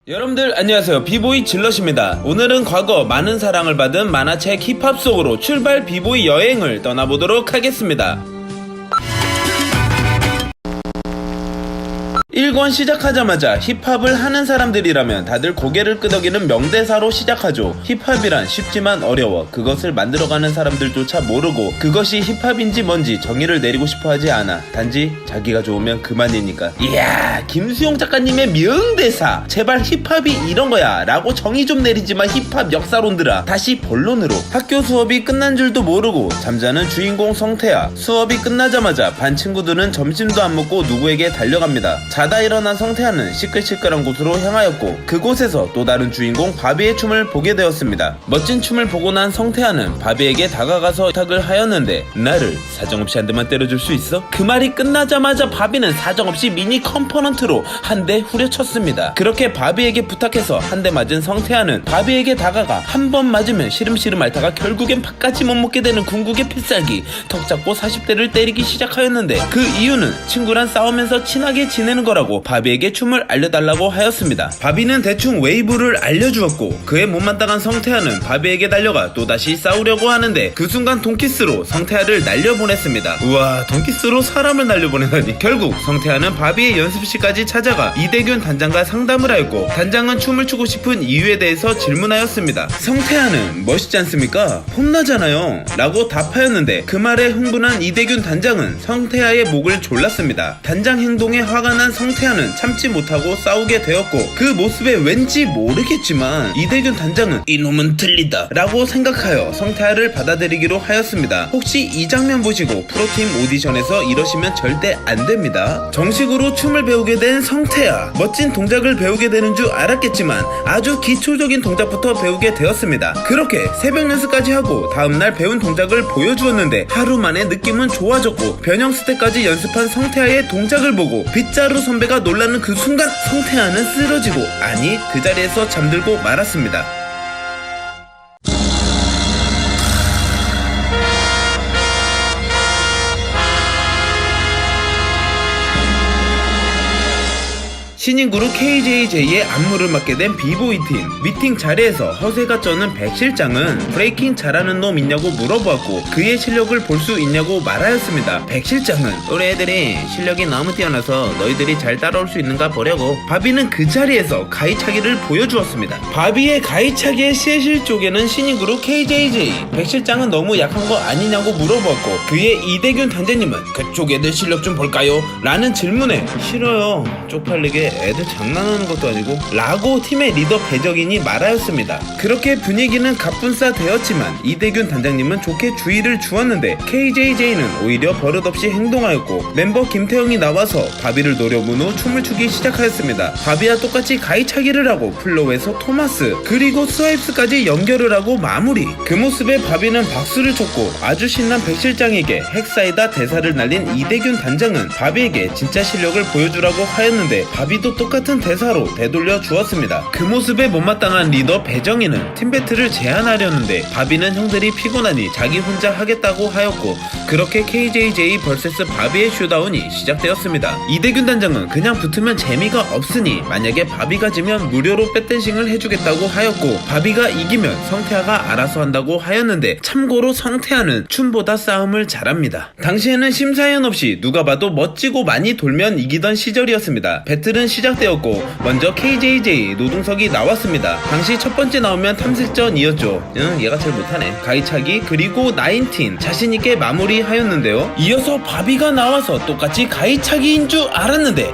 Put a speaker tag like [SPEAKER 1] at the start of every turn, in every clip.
[SPEAKER 1] 여러분들 안녕하세요. 비보이 질럿입니다. 오늘은 과거 많은 사랑을 받은 만화책 힙합 속으로 출발 비보이 여행을 떠나보도록 하겠습니다. 1권 시작하자마자 힙합을 하는 사람들이라면 다들 고개를 끄덕이는 명대사로 시작하죠. 힙합이란 쉽지만 어려워. 그것을 만들어가는 사람들조차 모르고 그것이 힙합인지 뭔지 정의를 내리고 싶어하지 않아. 단지 자기가 좋으면 그만이니까. 이야, 김수용 작가님의 명대사. 제발 힙합이 이런거야 라고 정의 좀 내리지마 힙합 역사론들아. 다시 본론으로. 학교 수업이 끝난 줄도 모르고 잠자는 주인공 성태야. 수업이 끝나자마자 반 친구들은 점심도 안 먹고 누구에게 달려갑니다. 자다 일어난 성태야는 시끌시끌한 곳으로 향하였고 그곳에서 또 다른 주인공 바비의 춤을 보게 되었습니다. 멋진 춤을 보고 난 성태야는 바비에게 다가가서 부탁을 하였는데 나를 사정없이 한 대만 때려줄 수 있어? 그 말이 끝나자마자 바비는 사정없이 미니 컴포넌트로 한 대 후려쳤습니다. 그렇게 바비에게 부탁해서 한 대 맞은 성태야는 바비에게 다가가 한 번 맞으면 시름시름 앓다가 결국엔 밥까지 못 먹게 되는 궁극의 필살기 턱 잡고 40대를 때리기 시작하였는데 그 이유는 친구랑 싸우면서 친하게 지내는 거라고 바비에게 춤을 알려달라고 하였습니다. 바비는 대충 웨이브를 알려주었고 그에 못마땅한 성태야는 바비에게 달려가 또다시 싸우려고 하는데 그 순간 돈키스로 성태야를 날려보냈습니다. 우와, 돈키스로 사람을 날려보내다니. 결국 성태야는 바비의 연습실까지 찾아가 이대균 단장과 상담을 하였고 단장은 춤을 추고 싶은 이유에 대해서 질문하였습니다. 성태야는 멋있지 않습니까? 폼나잖아요 라고 답하였는데 그 말에 흥분한 이대균 단장은 성태야의 목을 졸랐습니다. 단장 행동에 화가 난 성태야는 참지 못하고 싸우게 되었고 그 모습에 왠지 모르겠지만 이대균 단장은 이놈은 틀리다 라고 생각하여 성태야를 받아들이기로 하였습니다. 혹시 이 장면 보시고 프로팀 오디션에서 이러시면 절대 안됩니다. 정식으로 춤을 배우게 된 성태야. 멋진 동작을 배우게 되는 줄 알았겠지만 아주 기초적인 동작부터 배우게 되었습니다. 그렇게 새벽 연습까지 하고 다음날 배운 동작을 보여주었는데 하루 만에 느낌은 좋아졌고 변형 스텝까지 연습한 성태야의 동작을 보고 빗자루 선배가 놀라는 그 순간 성태야는 쓰러지고 아니 그 자리에서 잠들고 말았습니다. 신인 그룹 KJJ의 안무를 맡게 된 비보이팀. 미팅 자리에서 허세가 쩌는 백 실장은 브레이킹 잘하는 놈 있냐고 물어보았고 그의 실력을 볼 수 있냐고 말하였습니다. 백 실장은 우리 애들이 실력이 너무 뛰어나서 너희들이 잘 따라올 수 있는가 보려고. 바비는 그 자리에서 가위차기를 보여주었습니다. 바비의 가위차기의 실실 쪽에는 신인 그룹 KJJ. 백 실장은 너무 약한 거 아니냐고 물어보았고 그의 이대균 단장님은 그쪽 애들 실력 좀 볼까요? 라는 질문에 싫어요, 쪽팔리게 애들 장난하는 것도 아니고 라고 팀의 리더 배적인이 말하였습니다. 그렇게 분위기는 갑분싸 되었지만 이대균 단장님은 좋게 주의를 주었는데 KJJ는 오히려 버릇없이 행동하였고 멤버 김태형이 나와서 바비를 노려본 후 춤을 추기 시작하였습니다. 바비와 똑같이 가위차기를 하고 플로우에서 토마스 그리고 스와입스까지 연결을 하고 마무리. 그 모습에 바비는 박수를 쳤고 아주 신난 백 실장에게 핵사이다 대사를 날린 이대균 단장은 바비에게 진짜 실력을 보여주라고 하였는데 바비도 똑같은 대사로 되돌려 주었습니다. 그 모습에 못마땅한 리더 배정희는 팀배틀을 제안하려는데 바비는 형들이 피곤하니 자기 혼자 하겠다고 하였고 그렇게 KJJ vs 바비의 쇼다운이 시작되었습니다. 이대균 단장은 그냥 붙으면 재미가 없으니 만약에 바비가 지면 무료로 배댄싱을 해주겠다고 하였고 바비가 이기면 성태야가 알아서 한다고 하였는데 참고로 성태야는 춤보다 싸움을 잘합니다. 당시에는 심사위원 없이 누가 봐도 멋지고 많이 돌면 이기던 시절이었습니다. 배틀은 시작되었고 먼저 KJJ 노동석이 나왔습니다. 당시 첫 번째 나오면 탐색전이었죠. 얘가 제일 못하네. 가위차기 그리고 나인틴 자신있게 마무리하였는데요. 이어서 바비가 나와서 똑같이 가위차기인 줄 알았는데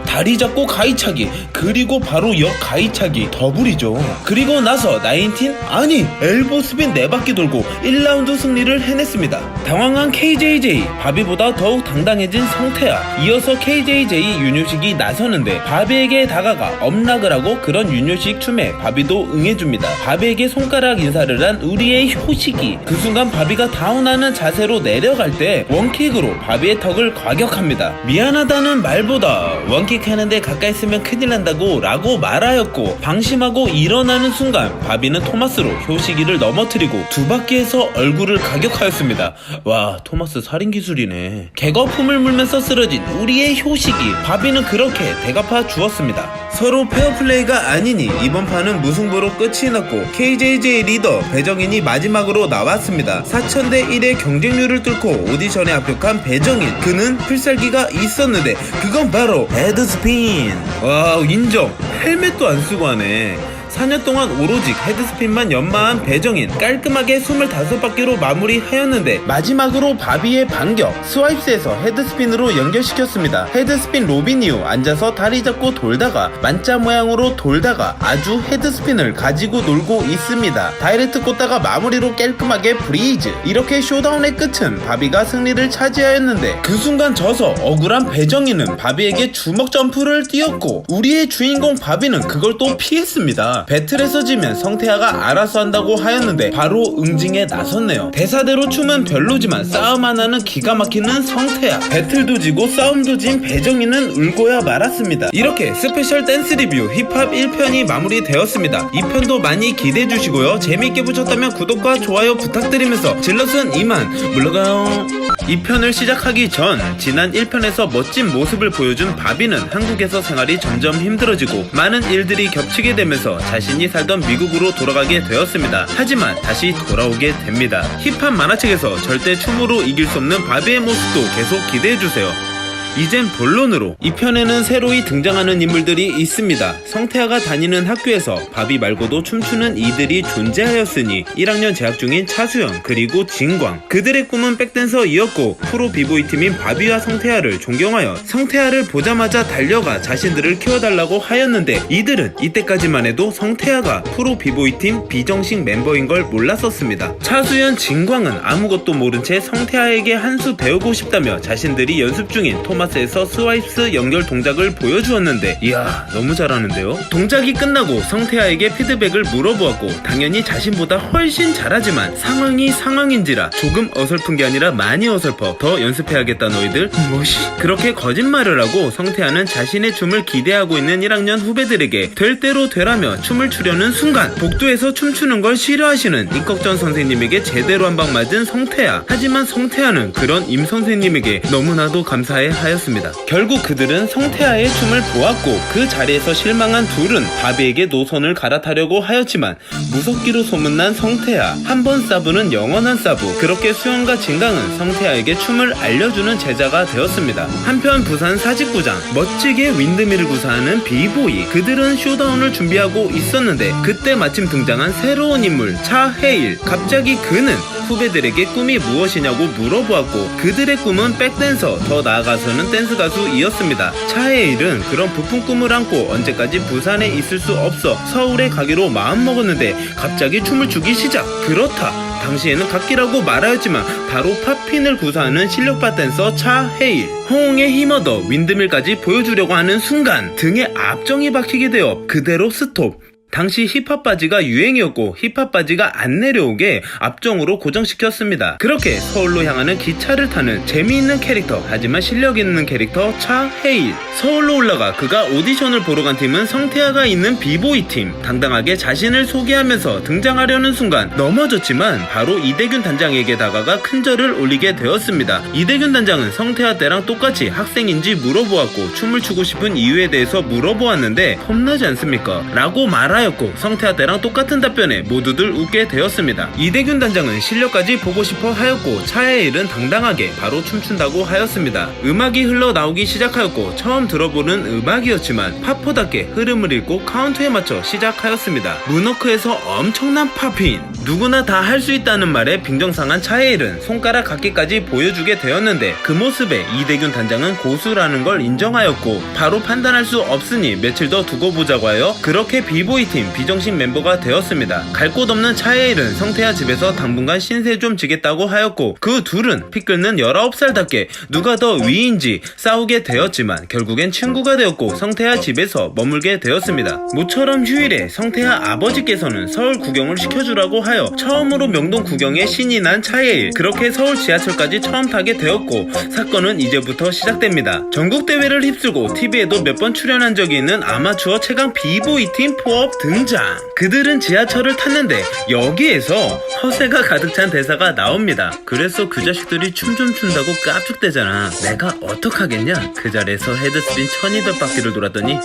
[SPEAKER 1] 다리 잡고 가위차기 그리고 바로 역 가위차기 더블이죠. 그리고 나서 나인틴 아니 엘보스핀 4바퀴 돌고 1라운드 승리를 해냈습니다. 당황한 KJJ 바비보다 더욱 당당해진 성태야. 이어서 KJJ 윤효식이 나서는데 바비에게 다가가 엄락을 하고 그런 윤효식 춤에 바비도 응해줍니다. 바비에게 손가락 인사를 한 우리의 효식이. 그 순간 바비가 다운하는 자세로 내려갈 때 원킥으로 바비의 턱을 과격합니다. 미안하다는 말보다 원킥 하는데 가까이 있으면 큰일 난다고 라고 말하였고 방심하고 일어나는 순간 바비는 토마스로 효식이를 넘어뜨리고 2바퀴에서 얼굴을 가격하였습니다. 와, 토마스 살인기술이네. 개거품을 물면서 쓰러진 우리의 효식이. 바비는 그렇게 대갚아 주었습니다. 서로 페어플레이가 아니니 이번 판은 무승부로 끝이 났고 KJJ 리더 배정인이 마지막으로 나왔습니다. 4000대 1의 경쟁률을 뚫고 오디션에 합격한 배정인. 그는 필살기가 있었는데 그건 바로 헤드스핀. 와우, 인정. 헬멧도 안 쓰고 하네. 4년 동안 오로지 헤드스핀만 연마한 배정인. 깔끔하게 25바퀴로 마무리하였는데 마지막으로 바비의 반격 스와이프에서 헤드스핀으로 연결시켰습니다. 헤드스핀 로빈 이후 앉아서 다리 잡고 돌다가 만자 모양으로 돌다가 아주 헤드스핀을 가지고 놀고 있습니다. 다이렉트 꽂다가 마무리로 깔끔하게 브리즈. 이렇게 쇼다운의 끝은 바비가 승리를 차지하였는데 그 순간 져서 억울한 배정인은 바비에게 주먹 점프를 띄웠고 우리의 주인공 바비는 그걸 또 피했습니다. 배틀에서 지면 성태아가 알아서 한다고 하였는데 바로 응징에 나섰네요. 대사대로 춤은 별로지만 싸움 하나는 기가 막히는 성태아. 배틀도 지고 싸움도 진 배정인은 울고야 말았습니다. 이렇게 스페셜 댄스 리뷰 힙합 1편이 마무리되었습니다. 2편도 많이 기대해주시고요. 재미있게 보셨다면 구독과 좋아요 부탁드리면서 질럿은 이만 물러가요. 2편을 시작하기 전 지난 1편에서 멋진 모습을 보여준 바비는 한국에서 생활이 점점 힘들어지고 많은 일들이 겹치게 되면서 자신이 살던 미국으로 돌아가게 되었습니다. 하지만 다시 돌아오게 됩니다. 힙합 만화책에서 절대 춤으로 이길 수 없는 바비의 모습도 계속 기대해주세요. 이젠 본론으로. 이 편에는 새로이 등장하는 인물들이 있습니다. 성태아가 다니는 학교에서 바비 말고도 춤추는 이들이 존재하였으니 1학년 재학 중인 차수영 그리고 진광. 그들의 꿈은 백댄서이었고 프로 비보이 팀인 바비와 성태아를 존경하여 성태아를 보자마자 달려가 자신들을 키워달라고 하였는데 이들은 이때까지만 해도 성태아가 프로 비보이 팀 비정식 멤버인 걸 몰랐었습니다. 차수연, 진광은 아무것도 모른 채 성태아에게 한 수 배우고 싶다며 자신들이 연습 중인 토마스에서 스와이프스 연결 동작을 보여주었는데 이야, 너무 잘하는데요. 동작이 끝나고 성태아에게 피드백을 물어보았고 당연히 자신보다 훨씬 잘하지만 상황이 상황인지라 조금 어설픈 게 아니라 많이 어설퍼. 더 연습해야겠다 너희들. 뭐시? 그렇게 거짓말을 하고 성태아는 자신의 춤을 기대하고 있는 1학년 후배들에게 될 대로 되라며 춤을 추려는 순간 복도에서 춤추는 걸 싫어하시는 임꺽전 선생님에게 제대로 한 방 맞은 성태아. 하지만 성태아는 그런 임 선생님에게 너무나도 감사해 하였습니다. 결국 그들은 성태아의 춤을 보았고 그 자리에서 실망한 둘은 바비에게 노선을 갈아타려고 하였지만 무섭기로 소문난 성태아. 한 번 사부는 영원한 사부. 그렇게 수영과 진강은 성태아에게 춤을 알려주는 제자가 되었습니다. 한편 부산 사직구장 멋지게 윈드밀을 구사하는 비보이. 그들은 쇼다운을 준비하고 있었는데 그때 마침 등장한 새로운 인물 차해일. 갑자기 그는 후배들에게 꿈이 무엇이냐고 물어보았고 그들의 꿈은 백댄서, 더 나아가서는 댄스 가수이었습니다. 차해일은 그런 부푼 꿈을 안고 언제까지 부산에 있을 수 없어 서울에 가기로 마음먹었는데 갑자기 춤을 추기 시작. 그렇다, 당시에는 갓기라고 말하였지만 바로 팝핀을 구사하는 실력파 댄서 차해일. 호응에 힘얻어 윈드밀까지 보여주려고 하는 순간 등에 압정이 박히게 되어 그대로 스톱. 당시 힙합 바지가 유행이었고 힙합 바지가 안 내려오게 앞정으로 고정시켰습니다. 그렇게 서울로 향하는 기차를 타는 재미있는 캐릭터, 하지만 실력 있는 캐릭터 차해일. 서울로 올라가 그가 오디션을 보러 간 팀은 성태아가 있는 비보이 팀. 당당하게 자신을 소개하면서 등장하려는 순간 넘어졌지만 바로 이대균 단장에게 다가가 큰절을 올리게 되었습니다. 이대균 단장은 성태아 때랑 똑같이 학생인지 물어보았고 춤을 추고 싶은 이유에 대해서 물어보았는데 험나지 않습니까? 라고 말하였고 성태아 때랑 똑같은 답변에 모두들 웃게 되었습니다. 이대균 단장은 실력까지 보고 싶어 하였고 차해일은 당당하게 바로 춤춘다고 하였습니다. 음악이 흘러나오기 시작하였고 처음 들어보는 음악이었지만 파포답게 흐름을 읽고 카운트에 맞춰 시작하였습니다. 문워크에서 엄청난 팝인. 누구나 다 할 수 있다는 말에 빈정상한 차해일은 손가락 각기까지 보여주게 되었는데 그 모습에 이대균 단장은 고수라는 걸 인정하였고 바로 판단할 수 없으니 며칠 더 두고 보자고 하여 그렇게 비보이 팀 비정식 멤버가 되었습니다. 갈 곳 없는 차해일은 성태아 집에서 당분간 신세 좀 지겠다고 하였고 그 둘은 피 끓는 19살답게 누가 더 위인지 싸우게 되었지만 결국엔 친구가 되었고 성태아 집에서 머물게 되었습니다. 모처럼 휴일에 성태아 아버지께서는 서울 구경을 시켜주라고 하여 처음으로 명동 구경에 신이 난 차해일. 그렇게 서울 지하철까지 처음 타게 되었고 사건은 이제부터 시작됩니다. 전국대회를 휩쓸고 TV에도 몇 번 출연한 적이 있는 아마추어 최강 비보이 팀 포업 등장. 그들은 지하철을 탔는데 여기에서 허세가 가득 찬 대사가 나옵니다. 그래서 그 자식들이 춤 좀 춘다고 깝죽대잖아. 내가 어떡하겠냐? 그 자리에서 헤드스핀 1200바퀴를 돌았더니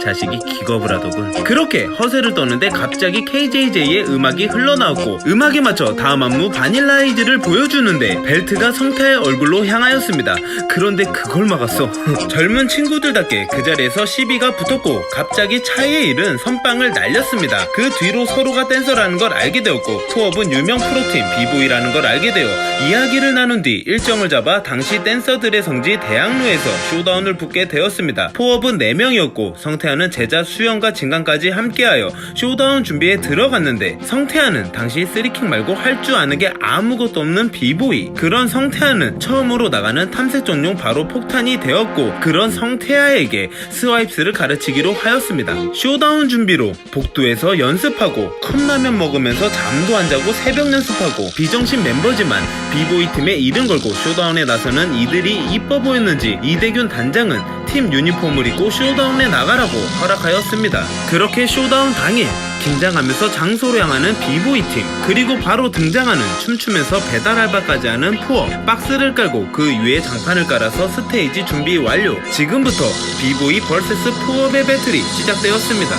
[SPEAKER 1] 자식이 기겁을 하더군. 그렇게 허세를 떠는데 갑자기 KJJ의 음악이 흘러나왔고 음악에 맞춰 다음 안무 바닐라 아이즈를 보여주는데 벨트가 성태의 얼굴로 향하였습니다. 그런데 그걸 막았어. 젊은 친구들답게 그 자리에서 시비가 붙었고 갑자기 차예일은 선빵을 날렸습니다. 그 뒤로 서로가 댄서라는 걸 알게 되었고 포업은 유명 프로팀 비보이라는 걸 알게 되어 이야기를 나눈 뒤 일정을 잡아 당시 댄서들의 성지 대학로에서 쇼다운을 붙게 되었습니다. 포업은 4명이었고 성태아는 제자 수영과 진강까지 함께하여 쇼다운 준비에 들어갔는데 성태아는 당시 쓰리킹 말고 할 줄 아는 게 아무것도 없는 비보이. 그런 성태아는 처음으로 나가는 탐색전용 바로 폭탄이 되었고 그런 성태아에게 스와이프스를 가르치기로 하였습니다. 쇼다운 준비로 복도에서 연습하고 컵라면 먹으면서 잠도 안 자고 새벽 연습하고 비정신 멤버지만 비보이 팀에 이름 걸고 쇼다운에 나서는 이들이 이뻐 보였는지 이대균 단장은 팀 유니폼을 입고 쇼다운에 나가라고 허락하였습니다. 그렇게 쇼다운 당일 긴장하면서 장소로 향하는 비보이 팀, 그리고 바로 등장하는 춤추면서 배달 알바까지 하는 포업. 박스를 깔고 그 위에 장판을 깔아서 스테이지 준비 완료. 지금부터 비보이 vs 포업의 배틀이 시작되었습니다.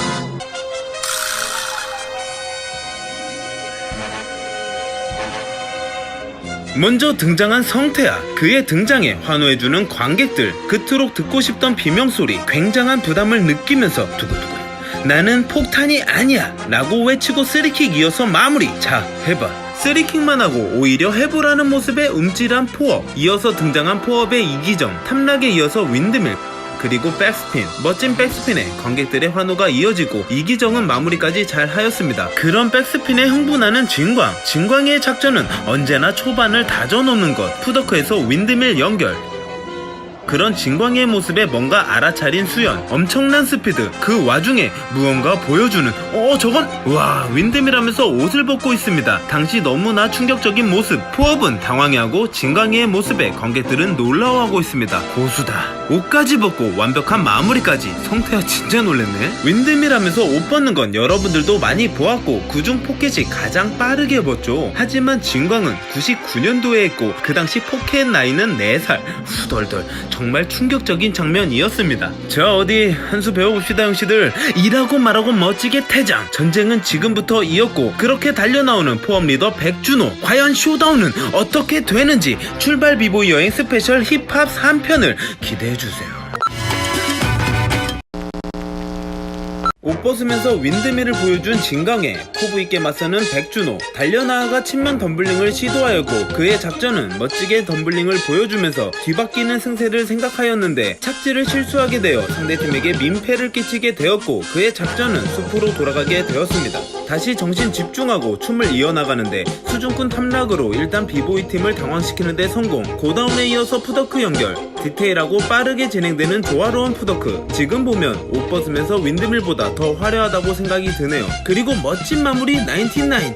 [SPEAKER 1] 먼저 등장한 성태아, 그의 등장에 환호해주는 관객들, 그토록 듣고 싶던 비명소리, 굉장한 부담을 느끼면서 두구두구 나는 폭탄이 아니야 라고 외치고 쓰리킥 이어서 마무리. 자, 해봐. 쓰리킥만 하고 오히려 해보라는 모습의 움찔한 포업. 이어서 등장한 포업의 이기정, 탐락에 이어서 윈드밀, 그리고 백스핀. 멋진 백스핀에 관객들의 환호가 이어지고 이기정은 마무리까지 잘 하였습니다. 그런 백스핀에 흥분하는 진광의 작전은 언제나 초반을 다져놓는 것. 푸더크에서 윈드밀 연결. 그런 진광의 모습에 뭔가 알아차린 수연, 엄청난 스피드, 그 와중에 무언가 보여주는 저건 와 윈드밀하면서 옷을 벗고 있습니다. 당시 너무나 충격적인 모습. 포업은 당황해하고 진광의 모습에 관객들은 놀라워하고 있습니다. 고수다. 옷까지 벗고 완벽한 마무리까지. 성태아 진짜 놀랬네. 윈드밀하면서 옷 벗는 건 여러분들도 많이 보았고 그중 포켓이 가장 빠르게 벗죠. 하지만 진광은 99년도에 했고 그 당시 포켓 나이는 4살. 후덜덜. 정말 충격적인 장면이었습니다. 자, 어디 한 수 배워봅시다 형씨들. 일하고 말하고 멋지게 퇴장. 전쟁은 지금부터 이었고 그렇게 달려나오는 포업 리더 백준호. 과연 쇼다운은 어떻게 되는지 출발 비보이 여행 스페셜 힙합 3편을 기대해주세요. 옷 벗으면서 윈드밀을 보여준 진강에 포부 있게 맞서는 백준호. 달려나아가 측면 덤블링을 시도하였고 그의 작전은 멋지게 덤블링을 보여주면서 뒤바뀌는 승세를 생각하였는데 착지를 실수하게 되어 상대팀에게 민폐를 끼치게 되었고 그의 작전은 숲으로 돌아가게 되었습니다. 다시 정신 집중하고 춤을 이어나가는데 수중꾼 탐락으로 일단 비보이 팀을 당황시키는데 성공. 고다운에 이어서 푸더크 연결. 디테일하고 빠르게 진행되는 조화로운 푸더크. 지금 보면 옷 벗으면서 윈드밀보다 더 화려하다고 생각이 드네요. 그리고 멋진 마무리 1990.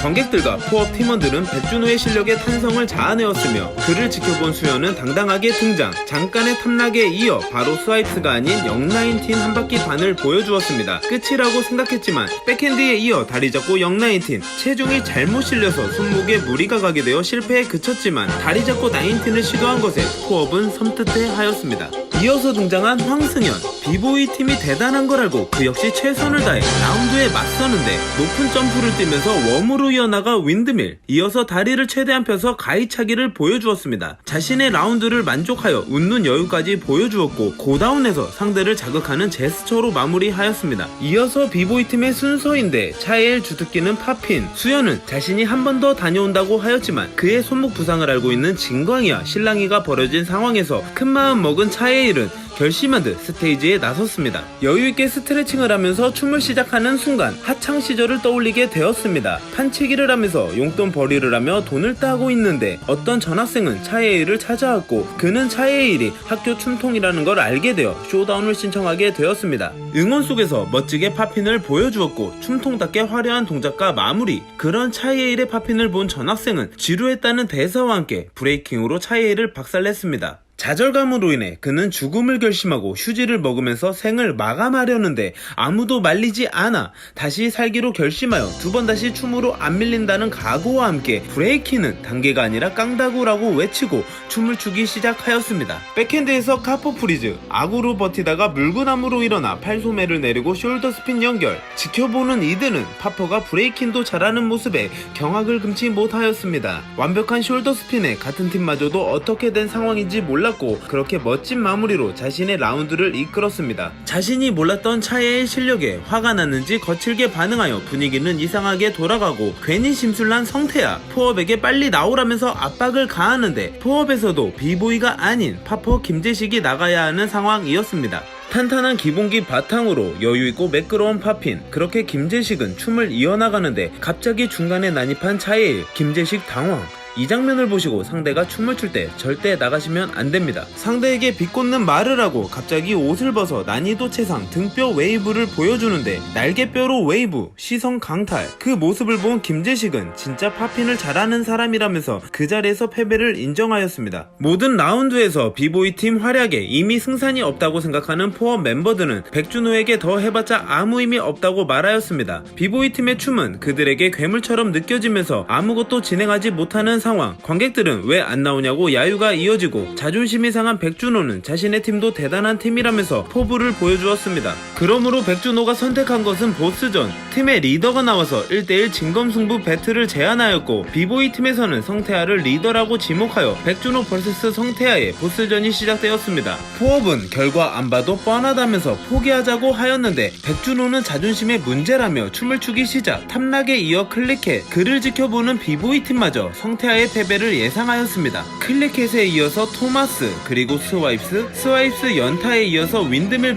[SPEAKER 1] 관객들과 포업 팀원들은 백준호의 실력에 탄성을 자아내었으며 그를 지켜본 수연은 당당하게 등장. 잠깐의 탐락에 이어 바로 스와이프스가 아닌 영19 한 바퀴 반을 보여주었습니다. 끝이라고 생각했지만 백핸드에 이어 다리 잡고 영19. 체중이 잘못 실려서 손목에 무리가 가게 되어 실패에 그쳤지만 다리 잡고 19을 시도한 것에 포업은 섬뜩해 하였습니다. 이어서 등장한 황승현. 비보이 팀이 대단한 걸 알고 그 역시 최선을 다해 라운드에 맞서는데 높은 점프를 뛰면서 웜으로 이어나가 윈드밀. 이어서 다리를 최대한 펴서 가이차기를 보여주었습니다. 자신의 라운드를 만족하여 웃는 여유까지 보여주었고 고다운에서 상대를 자극하는 제스처로 마무리하였습니다. 이어서 비보이 팀의 순서인데 차예일 주특기는 파핀. 수연은 자신이 한 번 더 다녀온다고 하였지만 그의 손목 부상을 알고 있는 진광이와 실랑이가 벌어진 상황에서 큰 마음 먹은 차예일은 결심한 듯 스테이지에 나섰습니다. 여유있게 스트레칭을 하면서 춤을 시작하는 순간 하창시절을 떠올리게 되었습니다. 판치기를 하면서 용돈 벌이를 하며 돈을 따고 있는데 어떤 전학생은 차예일을 찾아왔고 그는 차예일이 학교 춤통이라는 걸 알게 되어 쇼다운을 신청하게 되었습니다. 응원 속에서 멋지게 팝핀을 보여주었고 춤통답게 화려한 동작과 마무리. 그런 차예일의 팝핀을 본 전학생은 지루했다는 대사와 함께 브레이킹으로 차예일을 박살냈습니다. 좌절감으로 인해 그는 죽음을 결심하고 휴지를 먹으면서 생을 마감하려는데 아무도 말리지 않아 다시 살기로 결심하여 두 번 다시 춤으로 안 밀린다는 각오와 함께 브레이킹은 단계가 아니라 깡다구라고 외치고 춤을 추기 시작하였습니다. 백핸드에서 카포 프리즈, 악으로 버티다가 물구나무로 일어나 팔소매를 내리고 숄더 스핀 연결. 지켜보는 이들은 파퍼가 브레이킹도 잘하는 모습에 경악을 금치 못하였습니다. 완벽한 숄더 스핀에 같은 팀마저도 어떻게 된 상황인지 몰랐고 그렇게 멋진 마무리로 자신의 라운드를 이끌었습니다. 자신이 몰랐던 차예의 실력에 화가 났는지 거칠게 반응하여 분위기는 이상하게 돌아가고 괜히 심술난 성태야 포업에게 빨리 나오라면서 압박을 가하는데 포업에서도 비보이가 아닌 파퍼 김재식이 나가야 하는 상황이었습니다. 탄탄한 기본기 바탕으로 여유있고 매끄러운 팝핀. 그렇게 김재식은 춤을 이어나가는데 갑자기 중간에 난입한 차예일. 김재식 당황. 이 장면을 보시고 상대가 춤을 출 때 절대 나가시면 안됩니다. 상대에게 비꼬는 말을 하고 갑자기 옷을 벗어 난이도 최상 등뼈 웨이브를 보여주는데 날개뼈로 웨이브, 시선 강탈. 그 모습을 본 김재식은 진짜 팝핀을 잘하는 사람이라면서 그 자리에서 패배를 인정하였습니다. 모든 라운드에서 비보이 팀 활약에 이미 승산이 없다고 생각하는 포업 멤버들은 백준호에게 더 해봤자 아무 의미 없다고 말하였습니다. 비보이 팀의 춤은 그들에게 괴물처럼 느껴지면서 아무것도 진행하지 못하는 상황. 관객들은 왜 안 나오냐고 야유가 이어지고 자존심이 상한 백준호는 자신의 팀도 대단한 팀이라면서 포부를 보여주었습니다. 그러므로 백준호가 선택한 것은 보스전. 팀의 리더가 나와서 1대1 진검승부 배틀을 제안하였고 비보이 팀에서는 성태아를 리더라고 지목하여 백준호 vs 성태아의 보스전이 시작되었습니다. 포업은 결과 안 봐도 뻔하다면서 포기하자고 하였는데 백준호는 자존심의 문제라며 춤을 추기 시작. 탐락에 이어 클리켓. 그를 지켜보는 비보이 팀마저 성태아 의 패배를 예상하였습니다. 클리켓에 이어서 토마스, 그리고 스와입스 연타에 이어서 윈드밀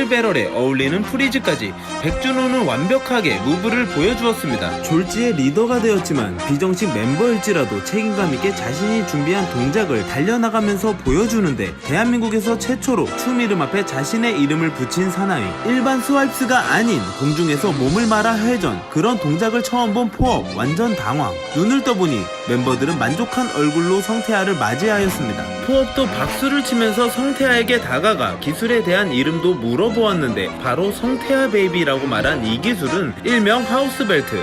[SPEAKER 1] 배럴에 어울리는 프리즈까지 백준호는 완벽하게 무브를 보여주었습니다. 졸지의 리더가 되었지만 비정식 멤버일지라도 책임감있게 자신이 준비한 동작을 달려나가면서 보여주는데 대한민국에서 최초로 춤 이름 앞에 자신의 이름을 붙인 사나이. 일반 스와입스가 아닌 공중에서 몸을 말아 회전. 그런 동작을 처음 본 포업. 완전 당황. 눈을 떠보니 멤버들은 만족한 얼굴로 성태아를 맞이하였습니다. 포업도 박수를 치면서 성태아에게 다가가 기술에 대한 이름도 물어보았는데 바로 성태아 베이비라고 말한 이 기술은 일명 하우스벨트.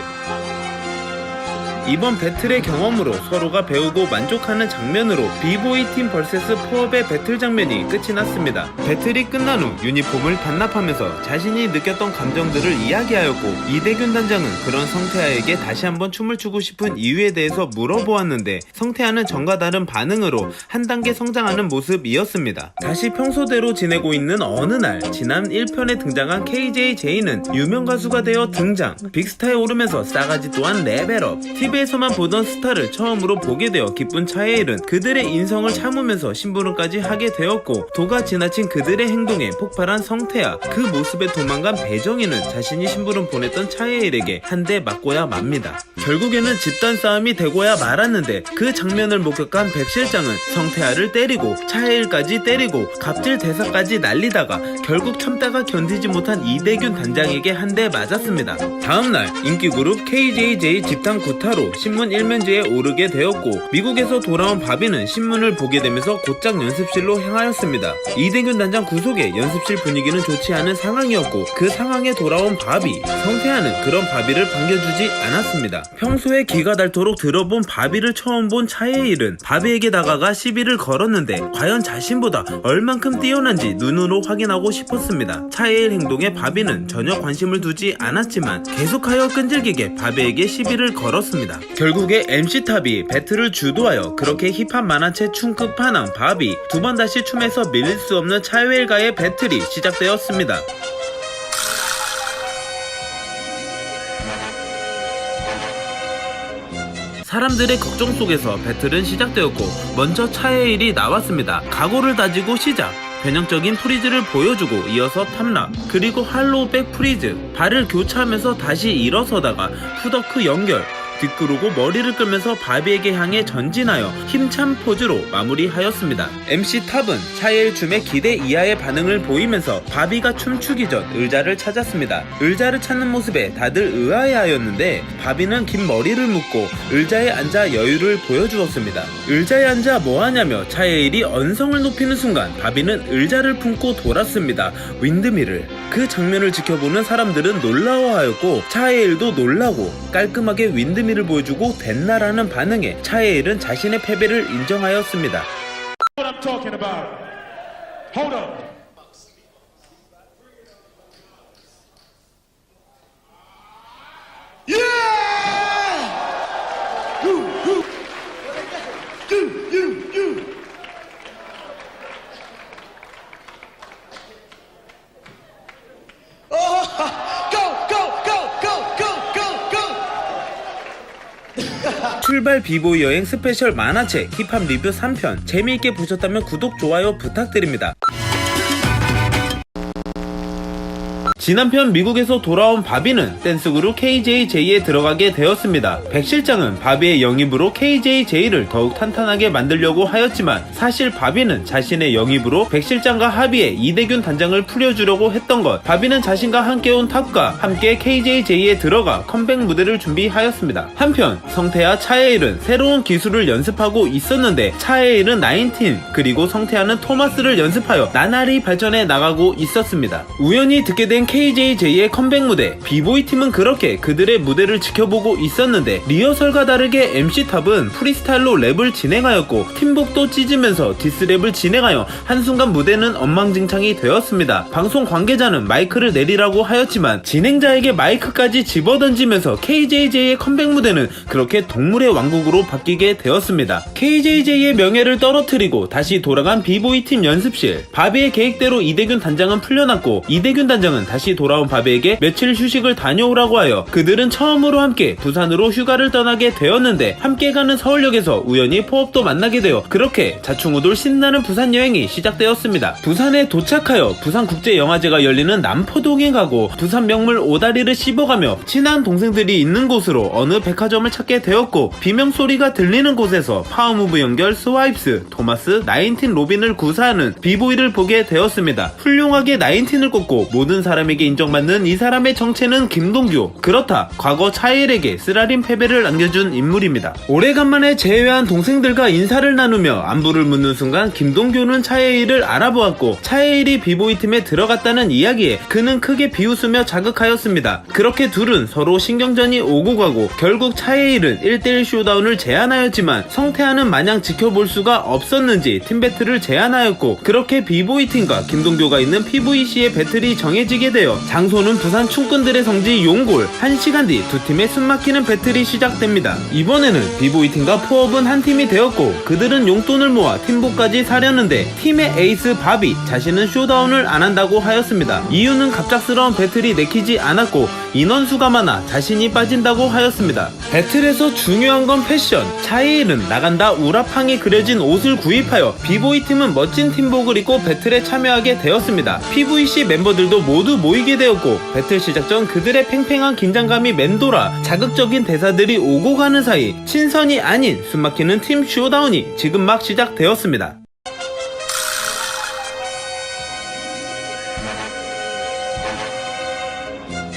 [SPEAKER 1] 이번 배틀의 경험으로 서로가 배우고 만족하는 장면으로 비보이 팀 vs 포업의 배틀 장면이 끝이 났습니다. 배틀이 끝난 후 유니폼을 반납하면서 자신이 느꼈던 감정들을 이야기하였고 이대균 단장은 그런 성태아에게 다시 한번 춤을 추고 싶은 이유에 대해서 물어보았는데 성태아는 전과 다른 반응으로 한 단계 성장하는 모습이었습니다. 다시 평소대로 지내고 있는 어느 날 지난 1편에 등장한 KJJ는 유명 가수가 되어 등장. 빅스타에 오르면서 싸가지 또한 레벨업. TV에서만 보던 스타를 처음으로 보게 되어 기쁜 차예일은 그들의 인성을 참으면서 심부름까지 하게 되었고 도가 지나친 그들의 행동에 폭발한 성태아. 그 모습에 도망간 배정희는 자신이 심부름 보냈던 차예일에게 한 대 맞고야 맙니다. 결국에는 집단 싸움이 되고야 말았는데 그 장면을 목격한 백 실장은 성태아를 때리고 차예일까지 때리고 갑질 대사까지 날리다가 결국 참다가 견디지 못한 이대균 단장에게 한 대 맞았습니다. 다음날 인기 그룹 KJJ 집단 구타로 신문 1면지에 오르게 되었고 미국에서 돌아온 바비는 신문을 보게 되면서 곧장 연습실로 향하였습니다. 이대균 단장 구속에 연습실 분위기는 좋지 않은 상황이었고 그 상황에 돌아온 바비. 성태아는 그런 바비를 반겨주지 않았습니다. 평소에 기가 닳도록 들어본 바비를 처음 본 차예일은 바비에게 다가가 시비를 걸었는데 과연 자신보다 얼만큼 뛰어난지 눈으로 확인하고 싶었습니다. 차예일 행동에 바비는 전혀 관심을 두지 않았지만 계속하여 끈질기게 바비에게 시비를 걸었습니다. 결국에 MC탑이 배틀을 주도하여 그렇게 힙합 만화체 춤 끝판왕 바비. 두 번 다시 춤에서 밀릴 수 없는 차예일과의 배틀이 시작되었습니다. 사람들의 걱정 속에서 배틀은 시작되었고 먼저 차예일이 나왔습니다. 각오를 다지고 시작. 변형적인 프리즈를 보여주고 이어서 탑락, 그리고 할로우 백 프리즈. 발을 교차하면서 다시 일어서다가 푸더크 연결. 뒷구르고 머리를 끌면서 바비에게 향해 전진하여 힘찬 포즈로 마무리하였습니다. MC 탑은 차예일 춤에 기대 이하의 반응을 보이면서 바비가 춤추기 전 의자를 찾았습니다. 의자를 찾는 모습에 다들 의아해하였는데 바비는 긴 머리를 묶고 의자에 앉아 여유를 보여주었습니다. 의자에 앉아 뭐하냐며 차예일이 언성을 높이는 순간 바비는 의자를 품고 돌았습니다. 윈드밀을. 그 장면을 지켜보는 사람들은 놀라워하였고 차예일도 놀라고 깔끔하게 윈드밀을 보여주고 됐나라는 반응에 차예일은 자신의 패배를 인정하였습니다.
[SPEAKER 2] What I'm talking about. Hold up. Yeah! You. Oh, go.
[SPEAKER 1] 출발 비보이 여행 스페셜 만화책 힙합 리뷰 3편 재미있게 보셨다면 구독, 좋아요 부탁드립니다. 지난 편 미국에서 돌아온 바비는 댄스그룹 KJJ에 들어가게 되었습니다. 백 실장은 바비의 영입으로 KJJ를 더욱 탄탄하게 만들려고 하였지만 사실 바비는 자신의 영입으로 백 실장과 합의해 이대균 단장을 풀려주려고 했던 것. 바비는 자신과 함께 온 탑과 함께 KJJ에 들어가 컴백 무대를 준비하였습니다. 한편 성태와 차예일은 새로운 기술을 연습하고 있었는데 차예일은 19 그리고 성태와는 토마스를 연습하여 나날이 발전해 나가고 있었습니다. 우연히 듣게 된 KJJ의 컴백 무대, 비보이 팀은 그렇게 그들의 무대를 지켜보고 있었는데 리허설과 다르게 MC탑은 프리스타일로 랩을 진행하였고 팀복도 찢으면서 디스랩을 진행하여 한순간 무대는 엉망진창이 되었습니다. 방송 관계자는 마이크를 내리라고 하였지만 진행자에게 마이크까지 집어던지면서 KJJ의 컴백 무대는 그렇게 동물의 왕국으로 바뀌게 되었습니다. KJJ의 명예를 떨어뜨리고 다시 돌아간 비보이 팀 연습실. 바비의 계획대로 이대균 단장은 풀려났고 이대균 단장은 다시 돌아온 바비에게 며칠 휴식을 다녀오라고 하여 그들은 처음으로 함께 부산으로 휴가를 떠나게 되었는데 함께 가는 서울역에서 우연히 포업도 만나게 되어 그렇게 자충우돌 신나는 부산 여행이 시작되었습니다. 부산에 도착하여 부산국제영화제가 열리는 남포동에 가고 부산 명물 오다리를 씹어가며 친한 동생들이 있는 곳으로 어느 백화점을 찾게 되었고 비명소리가 들리는 곳에서 파워무브 연결 스와입스 토마스 19 로빈을 구사하는 비보이를 보게 되었습니다. 훌륭하게 19을 꽂고 모든 사람에게 인정받는 이 사람의 정체는 김동규. 그렇다 과거 차예일에게 쓰라린 패배를 안겨준 인물입니다. 오래간만에 재회한 동생들과 인사를 나누며 안부를 묻는 순간 김동규는 차예일을 알아보았고 차예일이 비보이 팀에 들어갔다는 이야기에 그는 크게 비웃으며 자극하였습니다. 그렇게 둘은 서로 신경전이 오고 가고 결국 차예일은 1대1 쇼다운을 제안하였지만 성태하는 마냥 지켜볼 수가 없었는지 팀 배틀을 제안하였고 그렇게 비보이 팀과 김동규가 있는 PVC의 배틀이 정해지게 되어 장소는 부산 춤꾼들의 성지 용골. 1시간 뒤 두 팀의 숨막히는 배틀이 시작됩니다. 이번에는 비보이 팀과 포업은 한 팀이 되었고 그들은 용돈을 모아 팀복까지 사려는데 팀의 에이스 바비 자신은 쇼다운을 안 한다고 하였습니다. 이유는 갑작스러운 배틀이 내키지 않았고 인원수가 많아 자신이 빠진다고 하였습니다. 배틀에서 중요한 건 패션. 차예일은 나간다 우라팡이 그려진 옷을 구입하여 비보이 팀은 멋진 팀복을 입고 배틀에 참여하게 되었습니다. PVC 멤버들도 모두 모이게 되었고 배틀 시작 전 그들의 팽팽한 긴장감이 맴돌아 자극적인 대사들이 오고 가는 사이 친선이 아닌 숨막히는 팀 쇼다운이 지금 막 시작되었습니다.